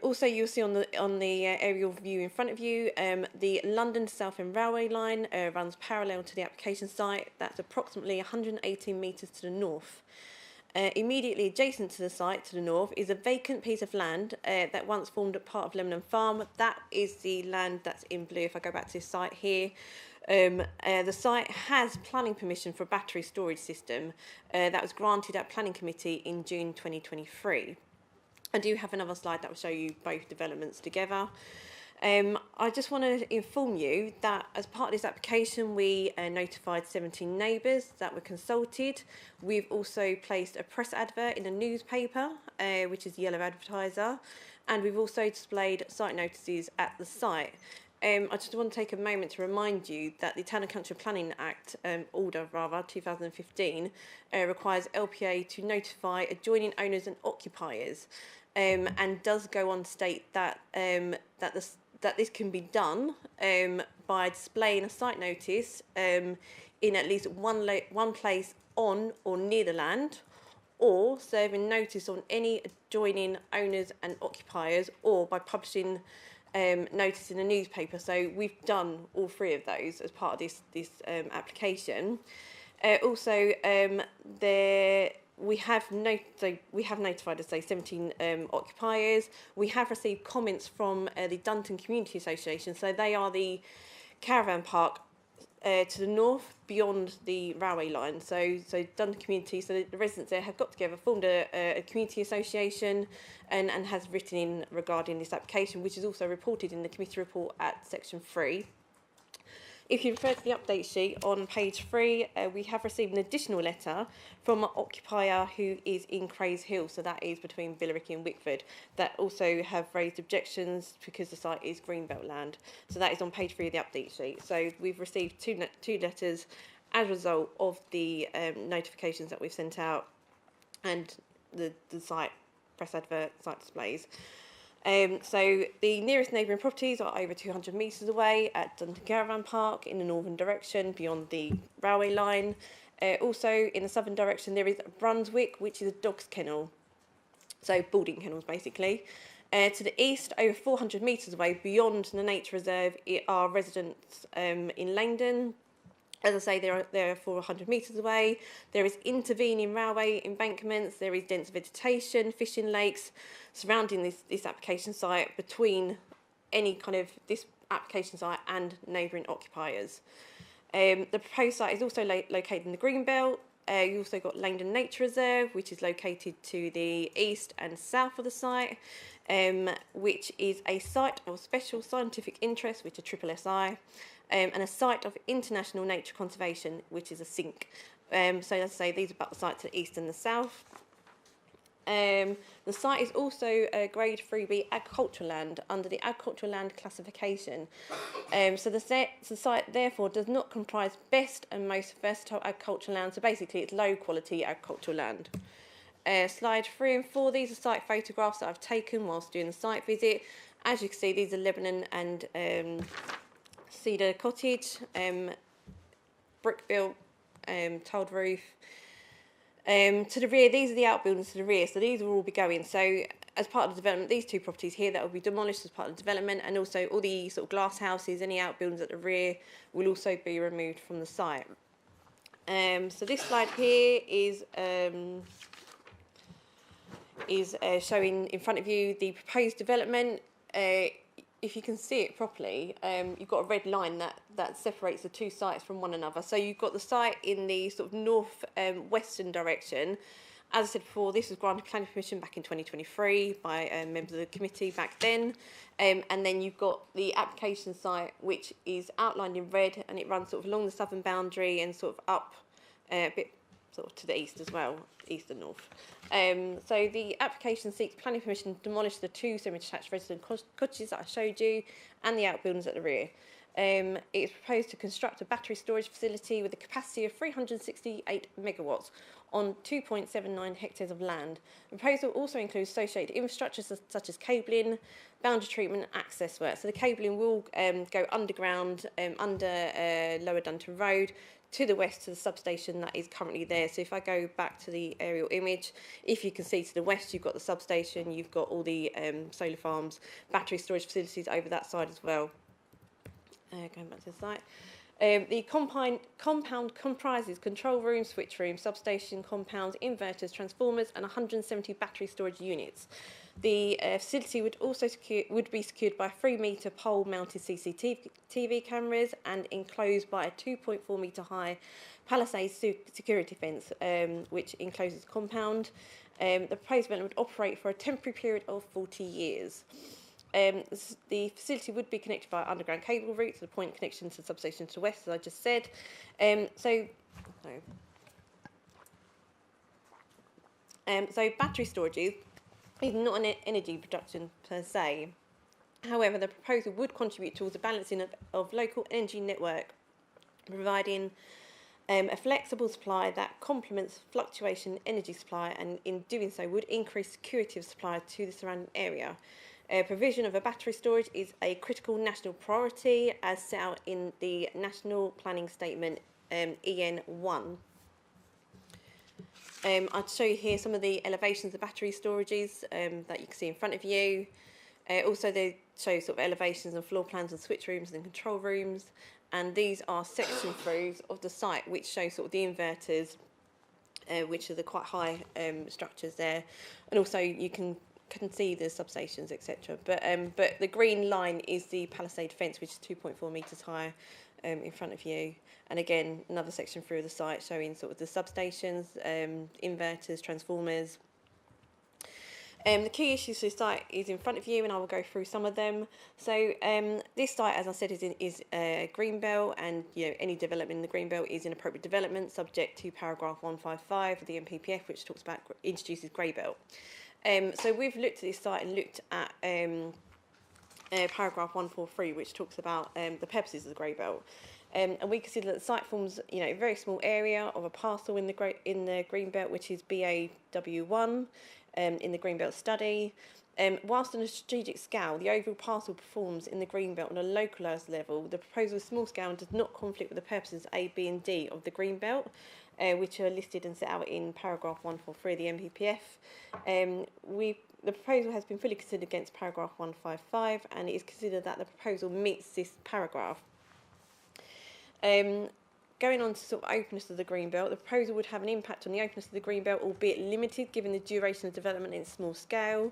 Also, you'll see on the aerial view in front of you, the London to Southend Railway line runs parallel to the application site. That's approximately 118 metres to the north. Immediately adjacent to the site to the north is a vacant piece of land that once formed a part of Lebanon Farm. That is the land that's in blue. If I go back to this site here, the site has planning permission for a battery storage system that was granted at Planning Committee in June 2023. I do have another slide that will show you both developments together. I just want to inform you that as part of this application, we notified 17 neighbours that were consulted. We've also placed a press advert in a newspaper, which is Yellow Advertiser, and we've also displayed site notices at the site. I just want to take a moment to remind you that the Town and Country Planning Act, Order 2015, requires LPA to notify adjoining owners and occupiers, and does go on to state that that this can be done by displaying a site notice in at least one place on or near the land, or serving notice on any adjoining owners and occupiers, or by publishing notice in a newspaper. So we've done all three of those as part of this application. Also, we have notified, as I say, 17 occupiers. We have received comments from the Dunton Community Association. So they are the caravan park to the north beyond the railway line. So Dunton Community, so the residents there have got together, formed a community association and has written in regarding this application, which is also reported in the committee report at section 3. If you refer to the update sheet on page 3, we have received an additional letter from an occupier who is in Crays Hill, so that is between Billericay and Wickford, that also have raised objections because the site is Greenbelt land. So that is on page 3 of the update sheet. So we've received two letters as a result of the notifications that we've sent out and the site press advert, site displays. So the nearest neighbouring properties are over 200 metres away at Dunton Caravan Park in the northern direction beyond the railway line. Also in the southern direction there is Brunswick, which is a dog's kennel, so boarding kennels basically. To the east, over 400 metres away beyond the nature reserve, are residents in Langdon. As I say, they're 400 metres away. There is intervening railway embankments. There is dense vegetation, fishing lakes surrounding this application site between any kind of this application site and neighbouring occupiers. The proposed site is also located in the Greenbelt. You've also got Langdon Nature Reserve, which is located to the east and south of the site, which is a site of special scientific interest, which is SSSI. And a site of international nature conservation, which is a SINC. So as I say, these are about the site to the east and the south. The site is also a grade 3B agricultural land under the agricultural land classification. So the site therefore does not comprise best and most versatile agricultural land. So basically it's low quality agricultural land. Slide 3 and 4, these are site photographs that I've taken whilst doing the site visit. As you can see, these are Lebanon and cedar cottage, brick built, tiled roof. To the rear, these are the outbuildings to the rear, so these will all be going. So as part of the development, these two properties here that will be demolished as part of the development, and also all the sort of glass houses, any outbuildings at the rear will also be removed from the site. So this slide here is showing in front of you the proposed development. If you can see it properly, you've got a red line that separates the two sites from one another. So you've got the site in the sort of north western direction. As I said before, this was granted planning permission back in 2023 by members of the committee back then. And then you've got the application site, which is outlined in red, and it runs sort of along the southern boundary and sort of up a bit sort of to the east as well, east and north. So the application seeks planning permission to demolish the 2 semi-detached resident cottages that I showed you and the outbuildings at the rear. It is proposed to construct a battery storage facility with a capacity of 368 megawatts on 2.79 hectares of land. The proposal also includes associated infrastructure such as cabling, boundary treatment, access work. So the cabling will go underground under Lower Dunton Road to the west to the substation that is currently there. So if I go back to the aerial image, if you can see to the west, you've got the substation, you've got all the solar farms, battery storage facilities over that side as well. Going back to the site. The compound comprises control rooms, switch rooms, substation, compounds, inverters, transformers, and 170 battery storage units. The facility would also be secured by 3-metre pole-mounted CCTV cameras and enclosed by a 2.4 metre high palisade security fence, which encloses the compound. The proposed development would operate for a temporary period of 40 years. The facility would be connected by underground cable route to the point connection to the substation to the west, as I just said. So battery storage is not an energy production per se. However, the proposal would contribute towards the balancing of local energy network, providing a flexible supply that complements fluctuation energy supply, and in doing so would increase security of supply to the surrounding area. Provision of a battery storage is a critical national priority as set out in the National Planning Statement EN1. I'll show you here some of the elevations of battery storages that you can see in front of you. Also, they show sort of elevations and floor plans and switch rooms and control rooms. And these are section throughs of the site, which show sort of the inverters, which are the quite high structures there. And also, you can see the substations, etc. But the green line is the palisade fence, which is 2.4 metres high in front of you. And again, another section through the site showing sort of the substations, inverters, transformers. The key issues for the site is in front of you, and I will go through some of them. So this site, as I said, is greenbelt, and any development in the greenbelt is an appropriate development subject to paragraph 155 of the MPPF, which talks about introduces greybelt. So we've looked at this site and looked at paragraph 143, which talks about the purposes of the greybelt. And we consider that the site forms, a very small area of a parcel in the greenbelt, which is BAW1 in the greenbelt study. Whilst on a strategic scale, the overall parcel performs in the greenbelt on a localised level. The proposal is small scale and does not conflict with the purposes A, B, and D of the greenbelt, which are listed and set out in paragraph 143 of the MPPF. The proposal has been fully considered against paragraph 155, and it is considered that the proposal meets this paragraph. Going on to sort of openness of the greenbelt, the proposal would have an impact on the openness of the greenbelt, albeit limited given the duration of development in small scale.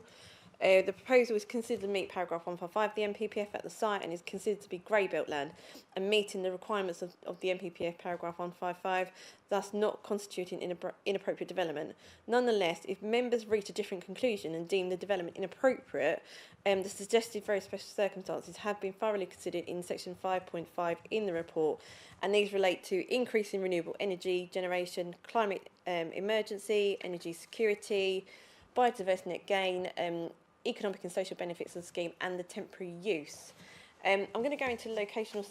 The proposal is considered to meet paragraph 155 of the MPPF at the site and is considered to be greybelt land and meeting the requirements of the MPPF paragraph 155, thus not constituting inappropriate development. Nonetheless, if members reach a different conclusion and deem the development inappropriate, the suggested very special circumstances have been thoroughly considered in section 5.5 in the report, and these relate to increasing renewable energy generation, climate emergency, energy security, biodiversity net gain, economic and social benefits of the scheme, and the temporary use. I'm going to go into locational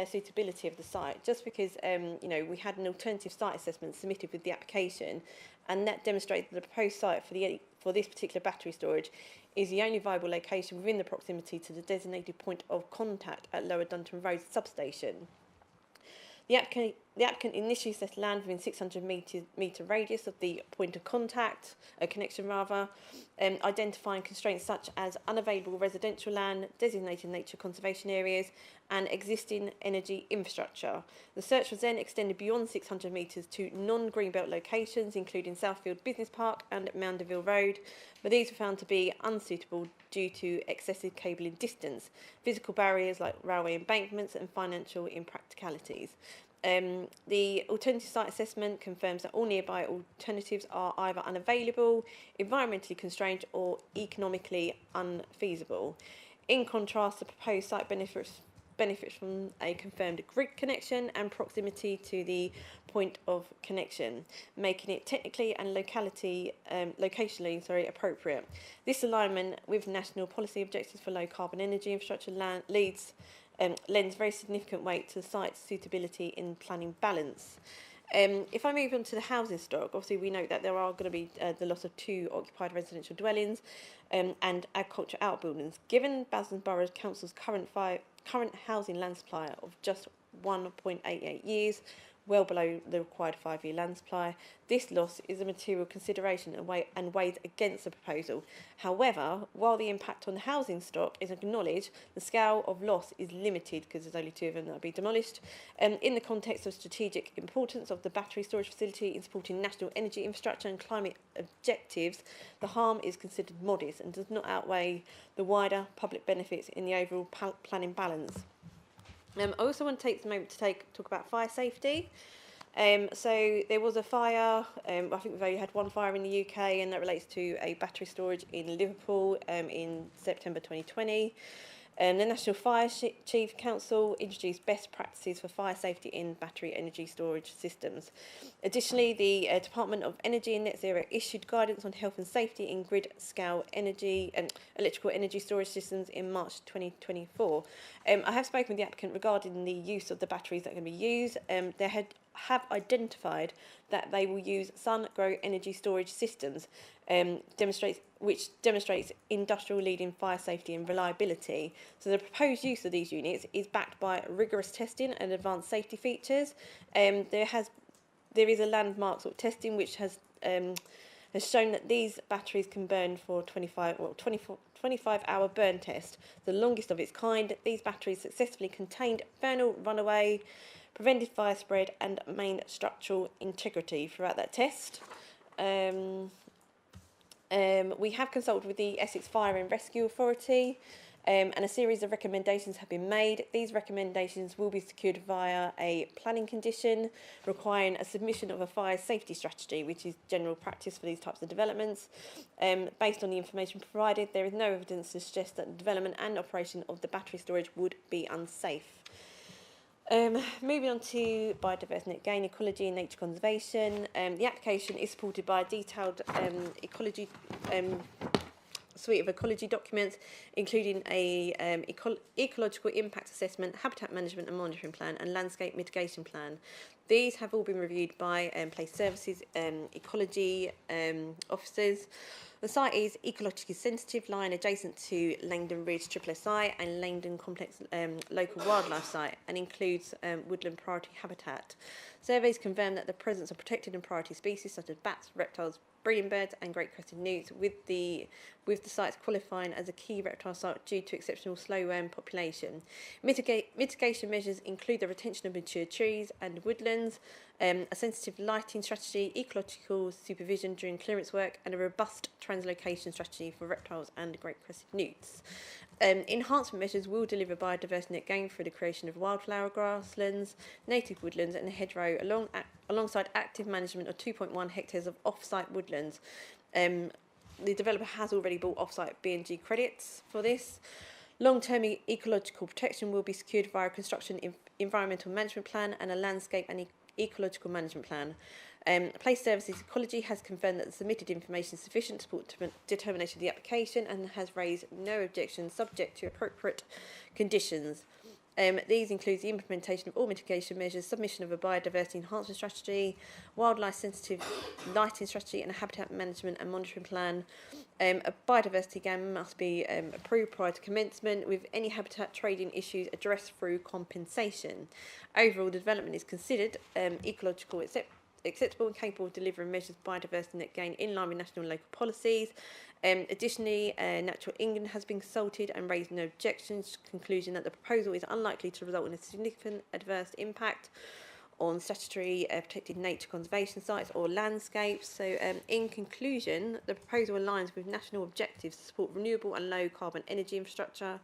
suitability of the site, just because we had an alternative site assessment submitted with the application, and that demonstrated that the proposed site for this particular battery storage is the only viable location within the proximity to the designated point of contact at Lower Dunton Road substation. The applicant initially assessed land within 600 metre radius of the point of contact, connection rather, identifying constraints such as unavailable residential land, designated nature conservation areas, and existing energy infrastructure. The search was then extended beyond 600 metres to non-greenbelt locations, including Southfield Business Park and Mandeville Road, but these were found to be unsuitable due to excessive cabling distance, physical barriers like railway embankments, and financial impracticalities. The alternative site assessment confirms that all nearby alternatives are either unavailable, environmentally constrained, or economically unfeasible. In contrast, the proposed site benefits benefits from a confirmed grid connection and proximity to the point of connection, making it technically and locationally appropriate. This alignment with national policy objectives for low carbon energy infrastructure lends very significant weight to the site's suitability in planning balance. If I move on to the housing stock, obviously we note that there are going to be the loss of 2 occupied residential dwellings and agriculture outbuildings. Given Basildon Borough Council's current housing land supply of just 1.88 years, well below the required 5-year land supply, this loss is a material consideration and weighs against the proposal. However, while the impact on the housing stock is acknowledged, the scale of loss is limited because there's only 2 of them that will be demolished. In the context of strategic importance of the battery storage facility in supporting national energy infrastructure and climate objectives, the harm is considered modest and does not outweigh the wider public benefits in the overall planning balance. I also want to take a moment to talk about fire safety. So there was a fire, I think we've only had 1 fire in the UK, and that relates to a battery storage in Liverpool in September 2020. The National Fire Chief Council introduced best practices for fire safety in battery energy storage systems. Additionally, the Department of Energy and Net Zero issued guidance on health and safety in grid-scale energy and electrical energy storage systems in March 2024. I have spoken with the applicant regarding the use of the batteries that are going to be used. They have identified that they will use sun-grow energy storage systems, which demonstrates industrial leading fire safety and reliability. So the proposed use of these units is backed by rigorous testing and advanced safety features. There is a landmark sort of testing which has shown that these batteries can burn for 25-hour burn test, the longest of its kind. These batteries successfully contained thermal runaway, prevented fire spread and maintained structural integrity throughout that test. We have consulted with the Essex Fire and Rescue Authority and a series of recommendations have been made. These recommendations will be secured via a planning condition requiring a submission of a fire safety strategy, which is general practice for these types of developments. Based on the information provided, there is no evidence to suggest that the development and operation of the battery storage would be unsafe. Moving on to biodiversity net gain, ecology and nature conservation. The application is supported by a detailed ecology suite of ecology documents, including a ecological impact assessment, habitat management and monitoring plan, and landscape mitigation plan. These have all been reviewed by Place Services ecology officers. The site is ecologically sensitive, lying adjacent to Langdon Ridge SSSI and Langdon Complex local wildlife site, and includes woodland priority habitat. Surveys confirm that the presence of protected and priority species such as bats, reptiles, breeding birds and great crested newts, with the sites qualifying as a key reptile site due to exceptional slow-worm population. Mitigation measures include the retention of mature trees and woodlands, a sensitive lighting strategy, ecological supervision during clearance work, and a robust translocation strategy for reptiles and great crested newts. Enhancement measures will deliver biodiversity net gain through the creation of wildflower grasslands, native woodlands and a hedgerow alongside active management of 2.1 hectares of off-site woodlands. The developer has already bought off-site B&G credits for this. Long-term ecological protection will be secured via a construction environmental management plan and a landscape and ecological management plan. Place Services Ecology has confirmed that the submitted information is sufficient to support determination of the application and has raised no objections subject to appropriate conditions. These include the implementation of all mitigation measures, submission of a biodiversity enhancement strategy, wildlife sensitive lighting strategy and a habitat management and monitoring plan. A biodiversity gain must be approved prior to commencement, with any habitat trading issues addressed through compensation. Overall, the development is considered ecological acceptable and capable of delivering measures of biodiversity net gain in line with national and local policies. Additionally, Natural England has been consulted and raised no objections, concluding that the proposal is unlikely to result in a significant adverse impact on statutory protected nature conservation sites or landscapes. So in conclusion, the proposal aligns with national objectives to support renewable and low carbon energy infrastructure.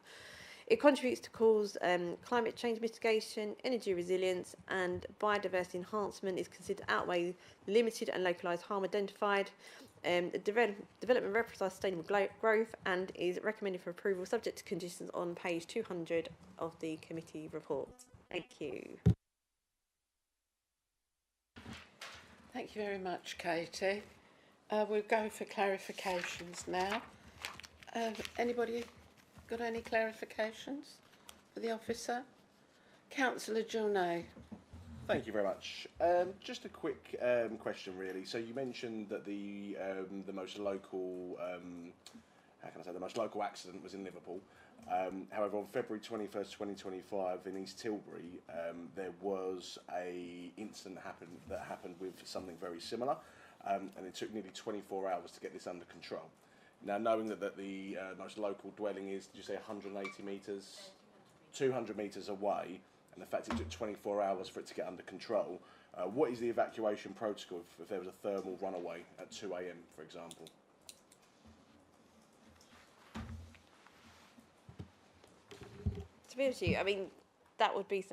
It contributes to cause climate change mitigation, energy resilience and biodiversity enhancement is considered to outweigh limited and localised harm identified. The development represents sustainable growth and is recommended for approval subject to conditions on page 200 of the committee report. Thank you. Thank you very much, Katie. We'll go for clarifications now. Anybody got any clarifications for the officer? Councillor Journet. Thank you very much. Just a quick question, really. So you mentioned that the most local, how can I say, the most local accident was in Liverpool. However, on February 21st, 2025, in East Tilbury, there was a incident that happened with something very similar, and it took nearly 24 hours to get this under control. Now, knowing that the most local dwelling is, did you say 180 metres, 200 metres away, and the fact it took 24 hours for it to get under control, what is the evacuation protocol if there was a thermal runaway at 2 a.m, for example? To be honest with you, I mean, that would be,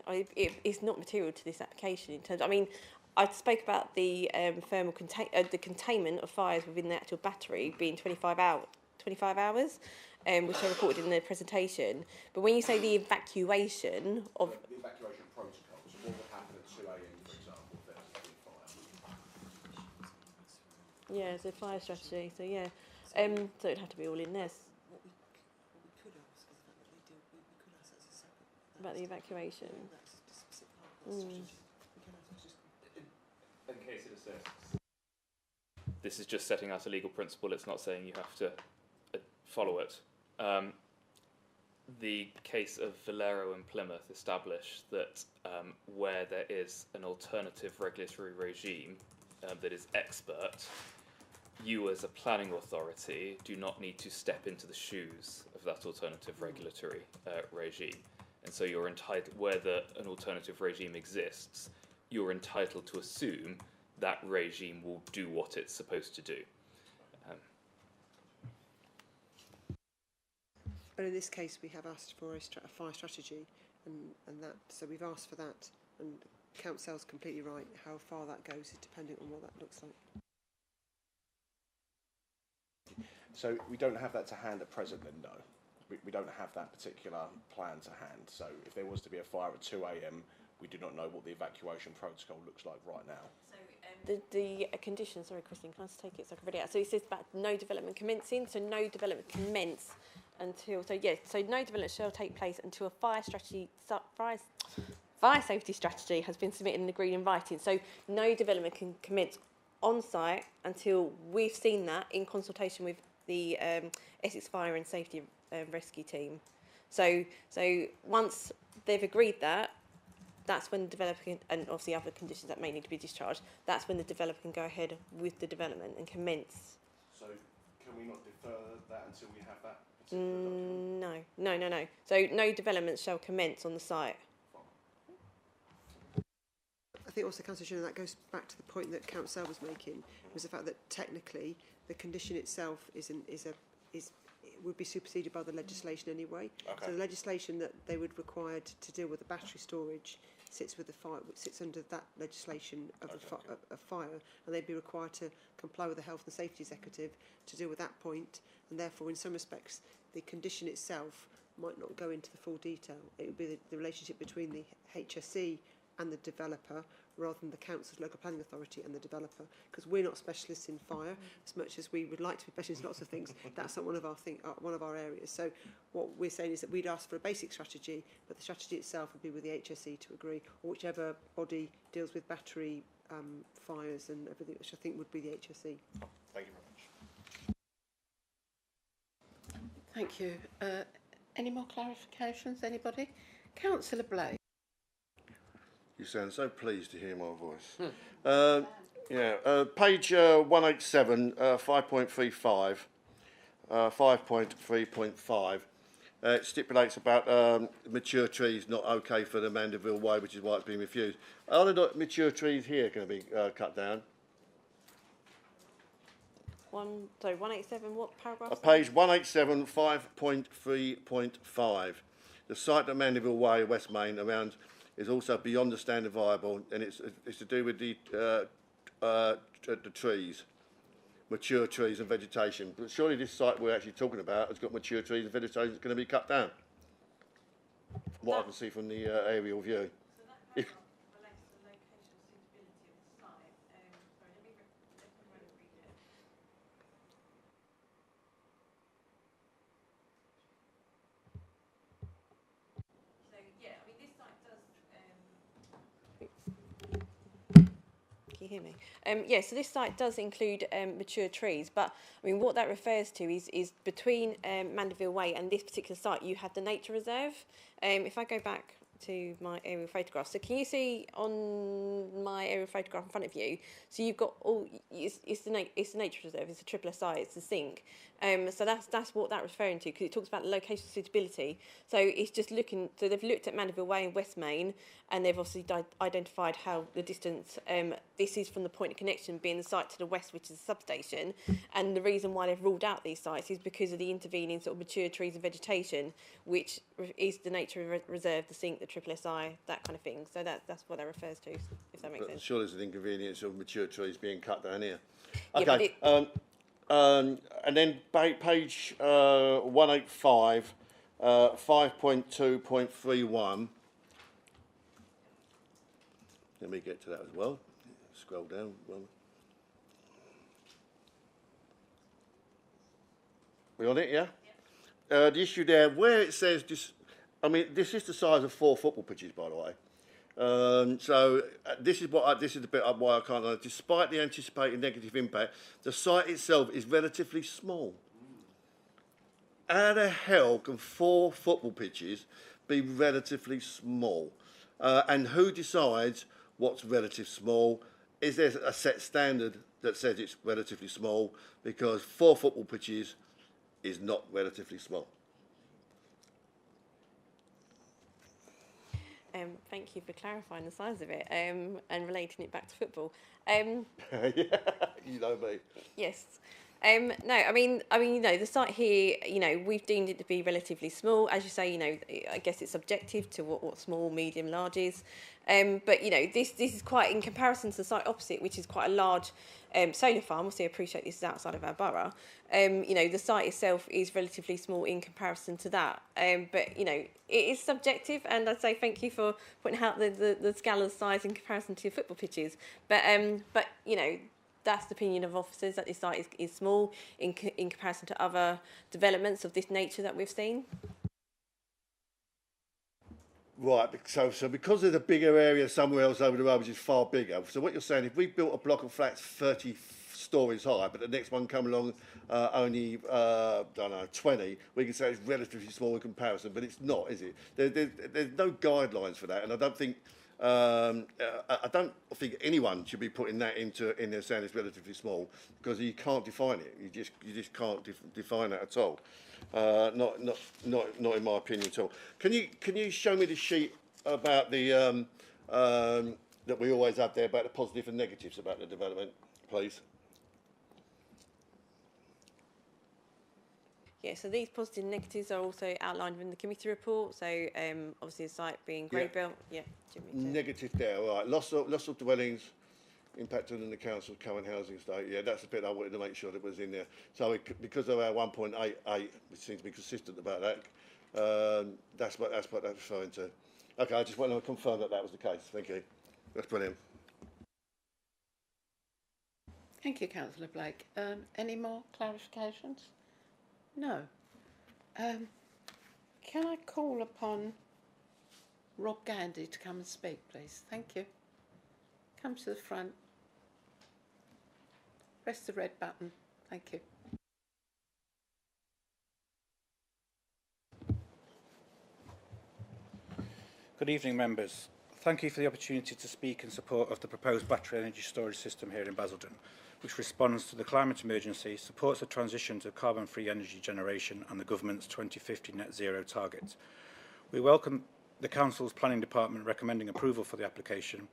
it's not material to this application in terms, I mean, I spoke about the the containment of fires within the actual battery being 25 hours, which I reported in the presentation. But when you say the evacuation of... The evacuation protocol, so what would happen at 2 a.m, for example, if there was a big fire? Yeah, it's a fire strategy, so yeah. So it'd have to be all in this. About the evacuation. In case it assists. This is just setting out a legal principle, it's not saying you have to follow it. The case of Valero and Plymouth established that where there is an alternative regulatory regime that is expert, you as a planning authority do not need to step into the shoes of that alternative regulatory regime. And so you're entitled, where an alternative regime exists, you're entitled to assume that regime will do what it's supposed to do. But in this case, we have asked for a fire strategy, and that, so we've asked for that, and Council's completely right. How far that goes is depending on what that looks like. So we don't have that to hand at present, then, no? We don't have that particular plan to hand. So if there was to be a fire at 2 a.m, we do not know what the evacuation protocol looks like right now. So the condition, sorry, Christine, can I just take it so I can read it out? So it says about no development commencing, so no development commence until, so yes, so no development shall take place until a fire safety strategy has been submitted and agreed in writing. So no development can commence on site until we've seen that in consultation with the Essex Fire and Safety Rescue team. So once they've agreed that, that's when the developer can, and obviously other conditions that may need to be discharged, that's when the developer can go ahead with the development and commence. So can we not defer that until we have that? No. So no development shall commence on the site. I think also, Councillor Shinner, that goes back to the point that Council was making, was the fact that technically the condition itself would be superseded by the legislation anyway. Okay. So the legislation that they would require to deal with the battery storage sits with the fire, sits under that legislation of a fire, and they'd be required to comply with the Health and Safety Executive to deal with that point, and therefore, in some respects, the condition itself might not go into the full detail. It would be the relationship between the HSE and the developer, rather than the council's local planning authority and the developer, because we're not specialists in fire as much as we would like to be specialists in lots of things. That's not one of our areas. So what we're saying is that we'd ask for a basic strategy, but the strategy itself would be with the HSE to agree, or whichever body deals with battery fires and everything, which I think would be the HSE. Thank you very much. Thank you. Any more clarifications, anybody? Councillor Blake. You sound so pleased to hear my voice. Page 187, 5.35, 5.3.5. It stipulates about mature trees not okay for the Mandeville Way, which is why it's been refused. Are there not mature trees here going to be cut down? 187, what paragraph? Page 187, 5.3.5. The site at Mandeville Way, West Main, around is also beyond the standard viable, and it's to do with the trees. mature trees and vegetation. But surely this site we're actually talking about has got mature trees and vegetation that's going to be cut down. What I can see from the aerial view. Can you hear me? Yeah, so this site does include mature trees, but I mean, what that refers to is between Mandeville Way and this particular site, you have the nature reserve. If I go back to my aerial photograph, so can you see on my aerial photograph in front of you? So you've got all it's the nature reserve. It's a triple SI. It's the sink. So that's what that's referring to, because it talks about location suitability. So it's just looking. So they've looked at Mandeville Way and West Main, and they've obviously identified how the distance. This is from the point of connection being the site to the west, which is the substation. And the reason why they've ruled out these sites is because of the intervening sort of mature trees and vegetation, which is the nature reserve, the sink, the triple SI, that kind of thing. So that's what that refers to, if that makes sense. Sure, there's an inconvenience of mature trees being cut down here. Yeah, Okay. And then page 185, 5.2.31. Let me get to that as well. Scroll down. We on it, yeah? The issue there, where it says this, I mean, this is the size of 4 football pitches, by the way. This is the bit why I can't. Despite the anticipated negative impact, the site itself is relatively small. How the hell can 4 football pitches be relatively small? And who decides what's relatively small? Is there a set standard that says it's relatively small? Because 4 football pitches is not relatively small. Thank you for clarifying the size of it and relating it back to football. Yeah, you know me. Yes. No, I mean, you know, the site here, you know, we've deemed it to be relatively small. As you say, you know, I guess it's subjective to what small, medium, large is. But, you know, this is quite, in comparison to the site opposite, which is quite a large solar farm. Obviously, I appreciate this is outside of our borough. You know, the site itself is relatively small in comparison to that. But, you know, it is subjective, and I'd say thank you for pointing out the scale of size in comparison to your football pitches. But you know, that's the opinion of officers, that this site is small in comparison to other developments of this nature that we've seen. Right, so because there's a bigger area somewhere else over the road which is far bigger, so what you're saying, if we built a block of flats 30 stories high, but the next one come along only, I don't know, 20, we can say it's relatively small in comparison, but it's not, is it? There's no guidelines for that, and I don't think anyone should be putting that in there saying it's relatively small, because you can't define it. You just can't define that at all. Not in my opinion at all. Can you show me the sheet about the that we always have there about the positives and negatives about the development, please? Yeah, so these positive and negatives are also outlined in the committee report. So obviously the site being grey belt. Yeah. Negative there, all right. Loss of dwellings, impact on the council's current housing estate. Yeah, that's the bit I wanted to make sure that was in there. So because of our 1.88, which seems to be consistent about that, that's what that's referring to. Okay, I just want to confirm that was the case. Thank you. That's brilliant. Thank you, Councillor Blake. Any more clarifications? No. Can I call upon Rob Gandy to come and speak, please? Thank you. Come to the front. Press the red button. Thank you. Good evening, members. Thank you for the opportunity to speak in support of the proposed battery energy storage system here in Basildon, which responds to the climate emergency, supports the transition to carbon-free energy generation and the government's 2050 net zero target. We welcome the Council's Planning Department recommending approval for the application.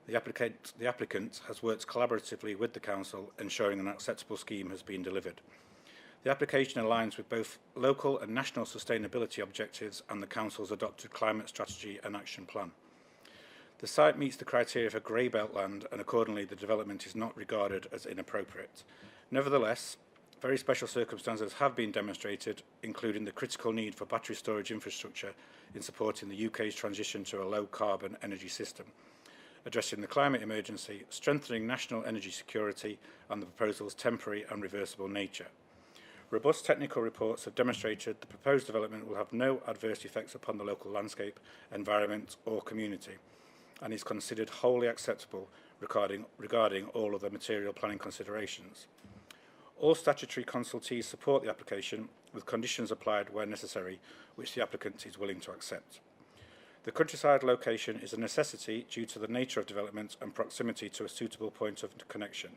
The applicant has worked collaboratively with the Council, ensuring an acceptable scheme has been delivered. The application aligns with both local and national sustainability objectives and the Council's adopted climate strategy and action plan. The site meets the criteria for grey belt land, and accordingly the development is not regarded as inappropriate. Nevertheless, very special circumstances have been demonstrated, including the critical need for battery storage infrastructure in supporting the UK's transition to a low-carbon energy system, addressing the climate emergency, strengthening national energy security, and the proposal's temporary and reversible nature. Robust technical reports have demonstrated the proposed development will have no adverse effects upon the local landscape, environment or community, and is considered wholly acceptable regarding all other material planning considerations. All statutory consultees support the application, with conditions applied where necessary, which the applicant is willing to accept. The countryside location is a necessity due to the nature of development and proximity to a suitable point of connection.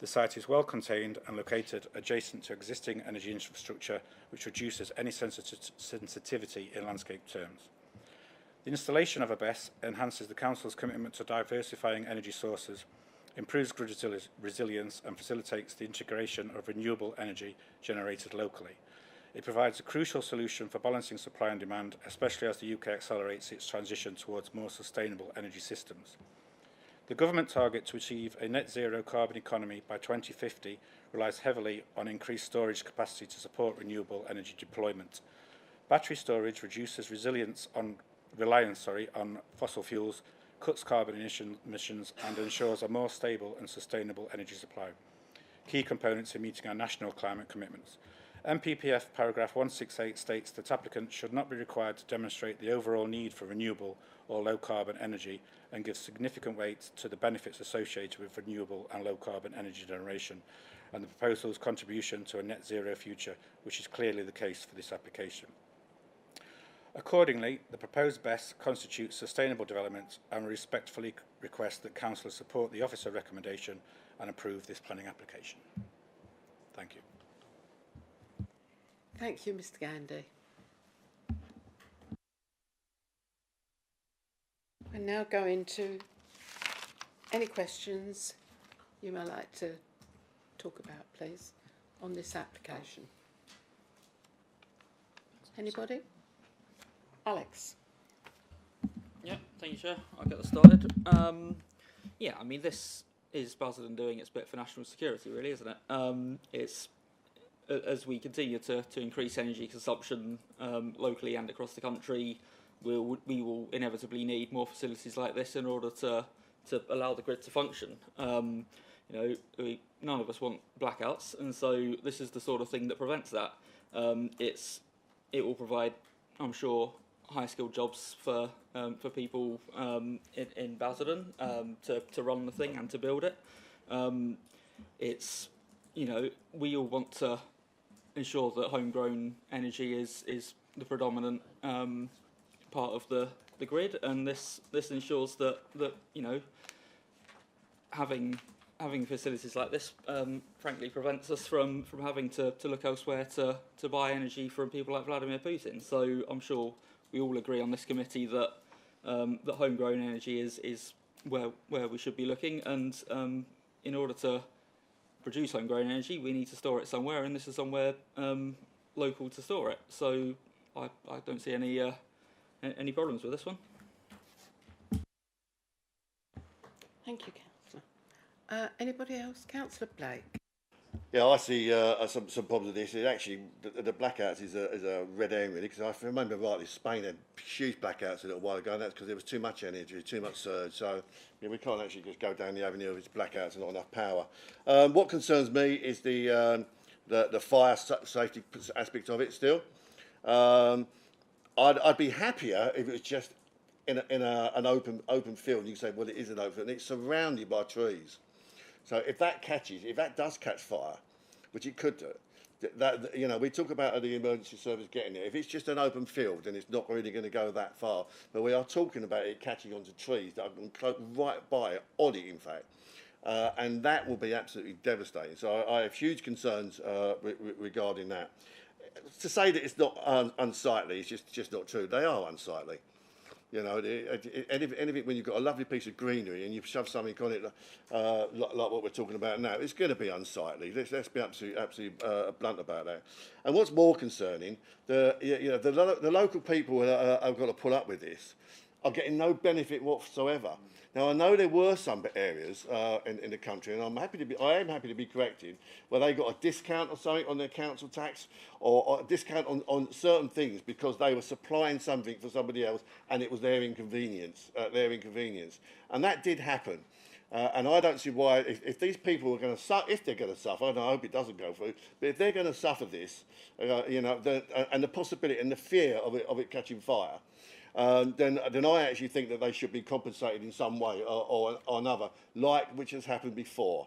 The site is well contained and located adjacent to existing energy infrastructure, which reduces any sensitivity in landscape terms. The installation of a BESS enhances the Council's commitment to diversifying energy sources, improves grid resilience and facilitates the integration of renewable energy generated locally. It provides a crucial solution for balancing supply and demand, especially as the UK accelerates its transition towards more sustainable energy systems. The government target to achieve a net zero carbon economy by 2050 relies heavily on increased storage capacity to support renewable energy deployment. Battery storage reduces reliance on fossil fuels, cuts carbon emissions and ensures a more stable and sustainable energy supply, key components in meeting our national climate commitments. MPPF paragraph 168 states that applicants should not be required to demonstrate the overall need for renewable or low carbon energy and gives significant weight to the benefits associated with renewable and low carbon energy generation and the proposal's contribution to a net zero future, which is clearly the case for this application. Accordingly, the proposed BESS constitutes sustainable development and we respectfully request that councillors support the officer recommendation and approve this planning application. Thank you. Thank you, Mr. Gandy. We're now going to any questions you may like to talk about, please, on this application. Anybody? Alex. Yeah, thank you, Chair. I'll get this started. Yeah, I mean, this is Basildon doing its bit for national security, really, isn't it? It's as we continue to increase energy consumption locally and across the country, we will inevitably need more facilities like this in order to allow the grid to function. You know, none of us want blackouts, and so this is the sort of thing that prevents that. It will provide, I'm sure, high-skilled jobs for people in Basildon to run the thing and to build it. It's, you know, we all want to ensure that homegrown energy is the predominant part of the grid, and this ensures that you know, having facilities like this frankly prevents us from having to look elsewhere to buy energy from people like Vladimir Putin. So I'm sure we all agree on this committee that that homegrown energy is where we should be looking, and in order to produce homegrown energy, we need to store it somewhere, and this is somewhere local to store it. So I don't see any problems with this one. Thank you, Councillor. Anybody else? Councillor Blake. Yeah, I see some problems with this. It actually, the blackouts is a red herring, really, because I remember rightly, Spain had huge blackouts a little while ago, and that's because there was too much energy, too much surge. So yeah, we can't actually just go down the avenue of its blackouts and not enough power. What concerns me is the fire safety aspect of it still. I'd be happier if it was just in an open field. You can say, well, it is an open field, and it's surrounded by trees. So if that does catch fire, which it could do, that you know, we talk about the emergency service getting there. If it's just an open field, then it's not really going to go that far. But we are talking about it catching onto trees that are right by it, on it, in fact. And that will be absolutely devastating. So I have huge concerns regarding that. To say that it's not unsightly is just not true. They are unsightly. You know, anything when you've got a lovely piece of greenery and you shove something on it like what we're talking about now, it's going to be unsightly. Let's be absolutely blunt about that. And what's more concerning, the local people have got to put up with this. are getting no benefit whatsoever. Now, I know there were some areas in the country, and I am happy to be corrected, where they got a discount or something on their council tax, or a discount on certain things because they were supplying something for somebody else, and it was their inconvenience. And that did happen. And I don't see why, if these people are going to suffer, if they're going to suffer, and I hope it doesn't go through, but if they're going to suffer this, you know, and the possibility and the fear of it catching fire, then I actually think that they should be compensated in some way or another, like which has happened before.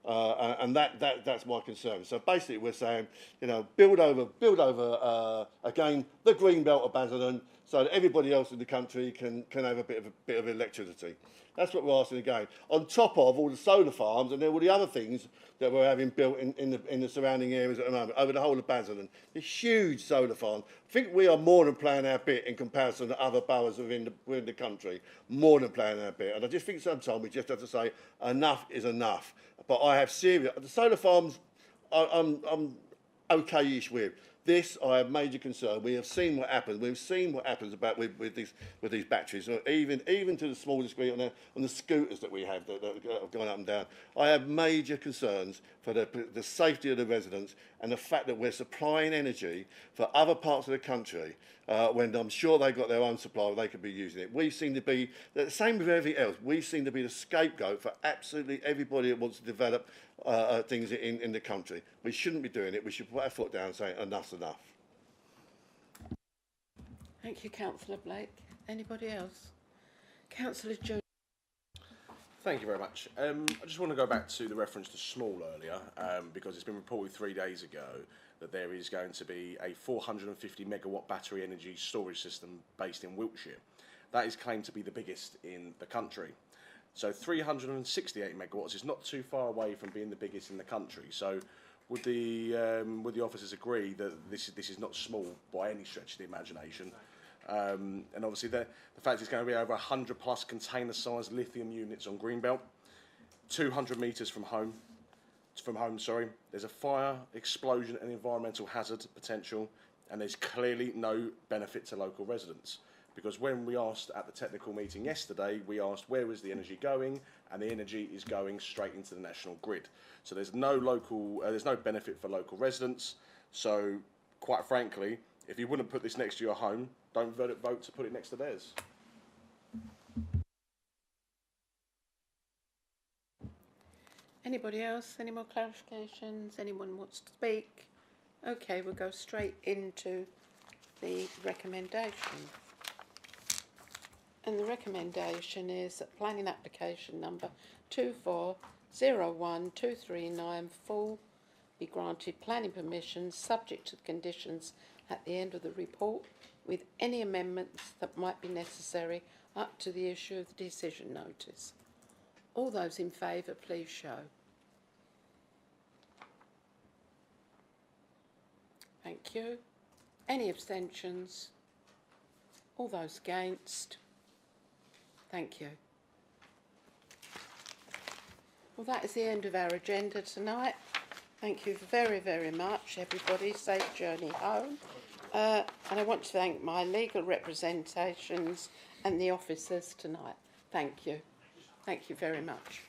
And that's my concern. So basically, we're saying, you know, build over again the green belt of Basildon, so that everybody else in the country can have a bit of electricity. That's what we're asking again. On top of all the solar farms and all the other things that we're having built in the surrounding areas at the moment, over the whole of Basildon, the huge solar farms. I think we are more than playing our bit in comparison to other boroughs within the country. More than playing our bit. And I just think sometimes we just have to say enough is enough. But I have serious. The solar farms, I'm okay-ish with. This, I have major concern. We have seen what happens. We've seen what happens with these batteries, even to the smallest degree on the scooters that we have that have gone up and down. I have major concerns for the safety of the residents and the fact that we're supplying energy for other parts of the country when I'm sure they've got their own supply, they could be using it. We seem to be, the same with everything else, we seem to be the scapegoat for absolutely everybody that wants to develop things in the country. We shouldn't be doing it. We should put our foot down and say enough's enough. Thank you, Councillor Blake. Anybody else? Councillor Jones. Thank you very much. I just want to go back to the reference to small earlier, because it's been reported 3 days ago that there is going to be a 450 megawatt battery energy storage system based in Wiltshire. That is claimed to be the biggest in the country. So 368 megawatts is not too far away from being the biggest in the country. So would the officers agree that this is not small by any stretch of the imagination? And obviously the fact it's going to be over 100 plus container-sized lithium units on Greenbelt, 200 metres from home, there's a fire, explosion and environmental hazard potential, and there's clearly no benefit to local residents. Because when we asked at the technical meeting yesterday, we asked where is the energy going, and the energy is going straight into the national grid. So there's no benefit for local residents. So quite frankly, if you wouldn't put this next to your home, don't vote to put it next to theirs. Anybody else? Any more clarifications? Anyone wants to speak? Okay, we'll go straight into the recommendation. And the recommendation is that planning application number 2401239 be granted planning permission subject to the conditions at the end of the report, with any amendments that might be necessary up to the issue of the decision notice. All those in favour, please show. Thank you. Any abstentions? All those against? Thank you. Well, that is the end of our agenda tonight. Thank you very, very much, everybody. Safe journey home. And I want to thank my legal representations and the officers tonight. Thank you. Thank you very much.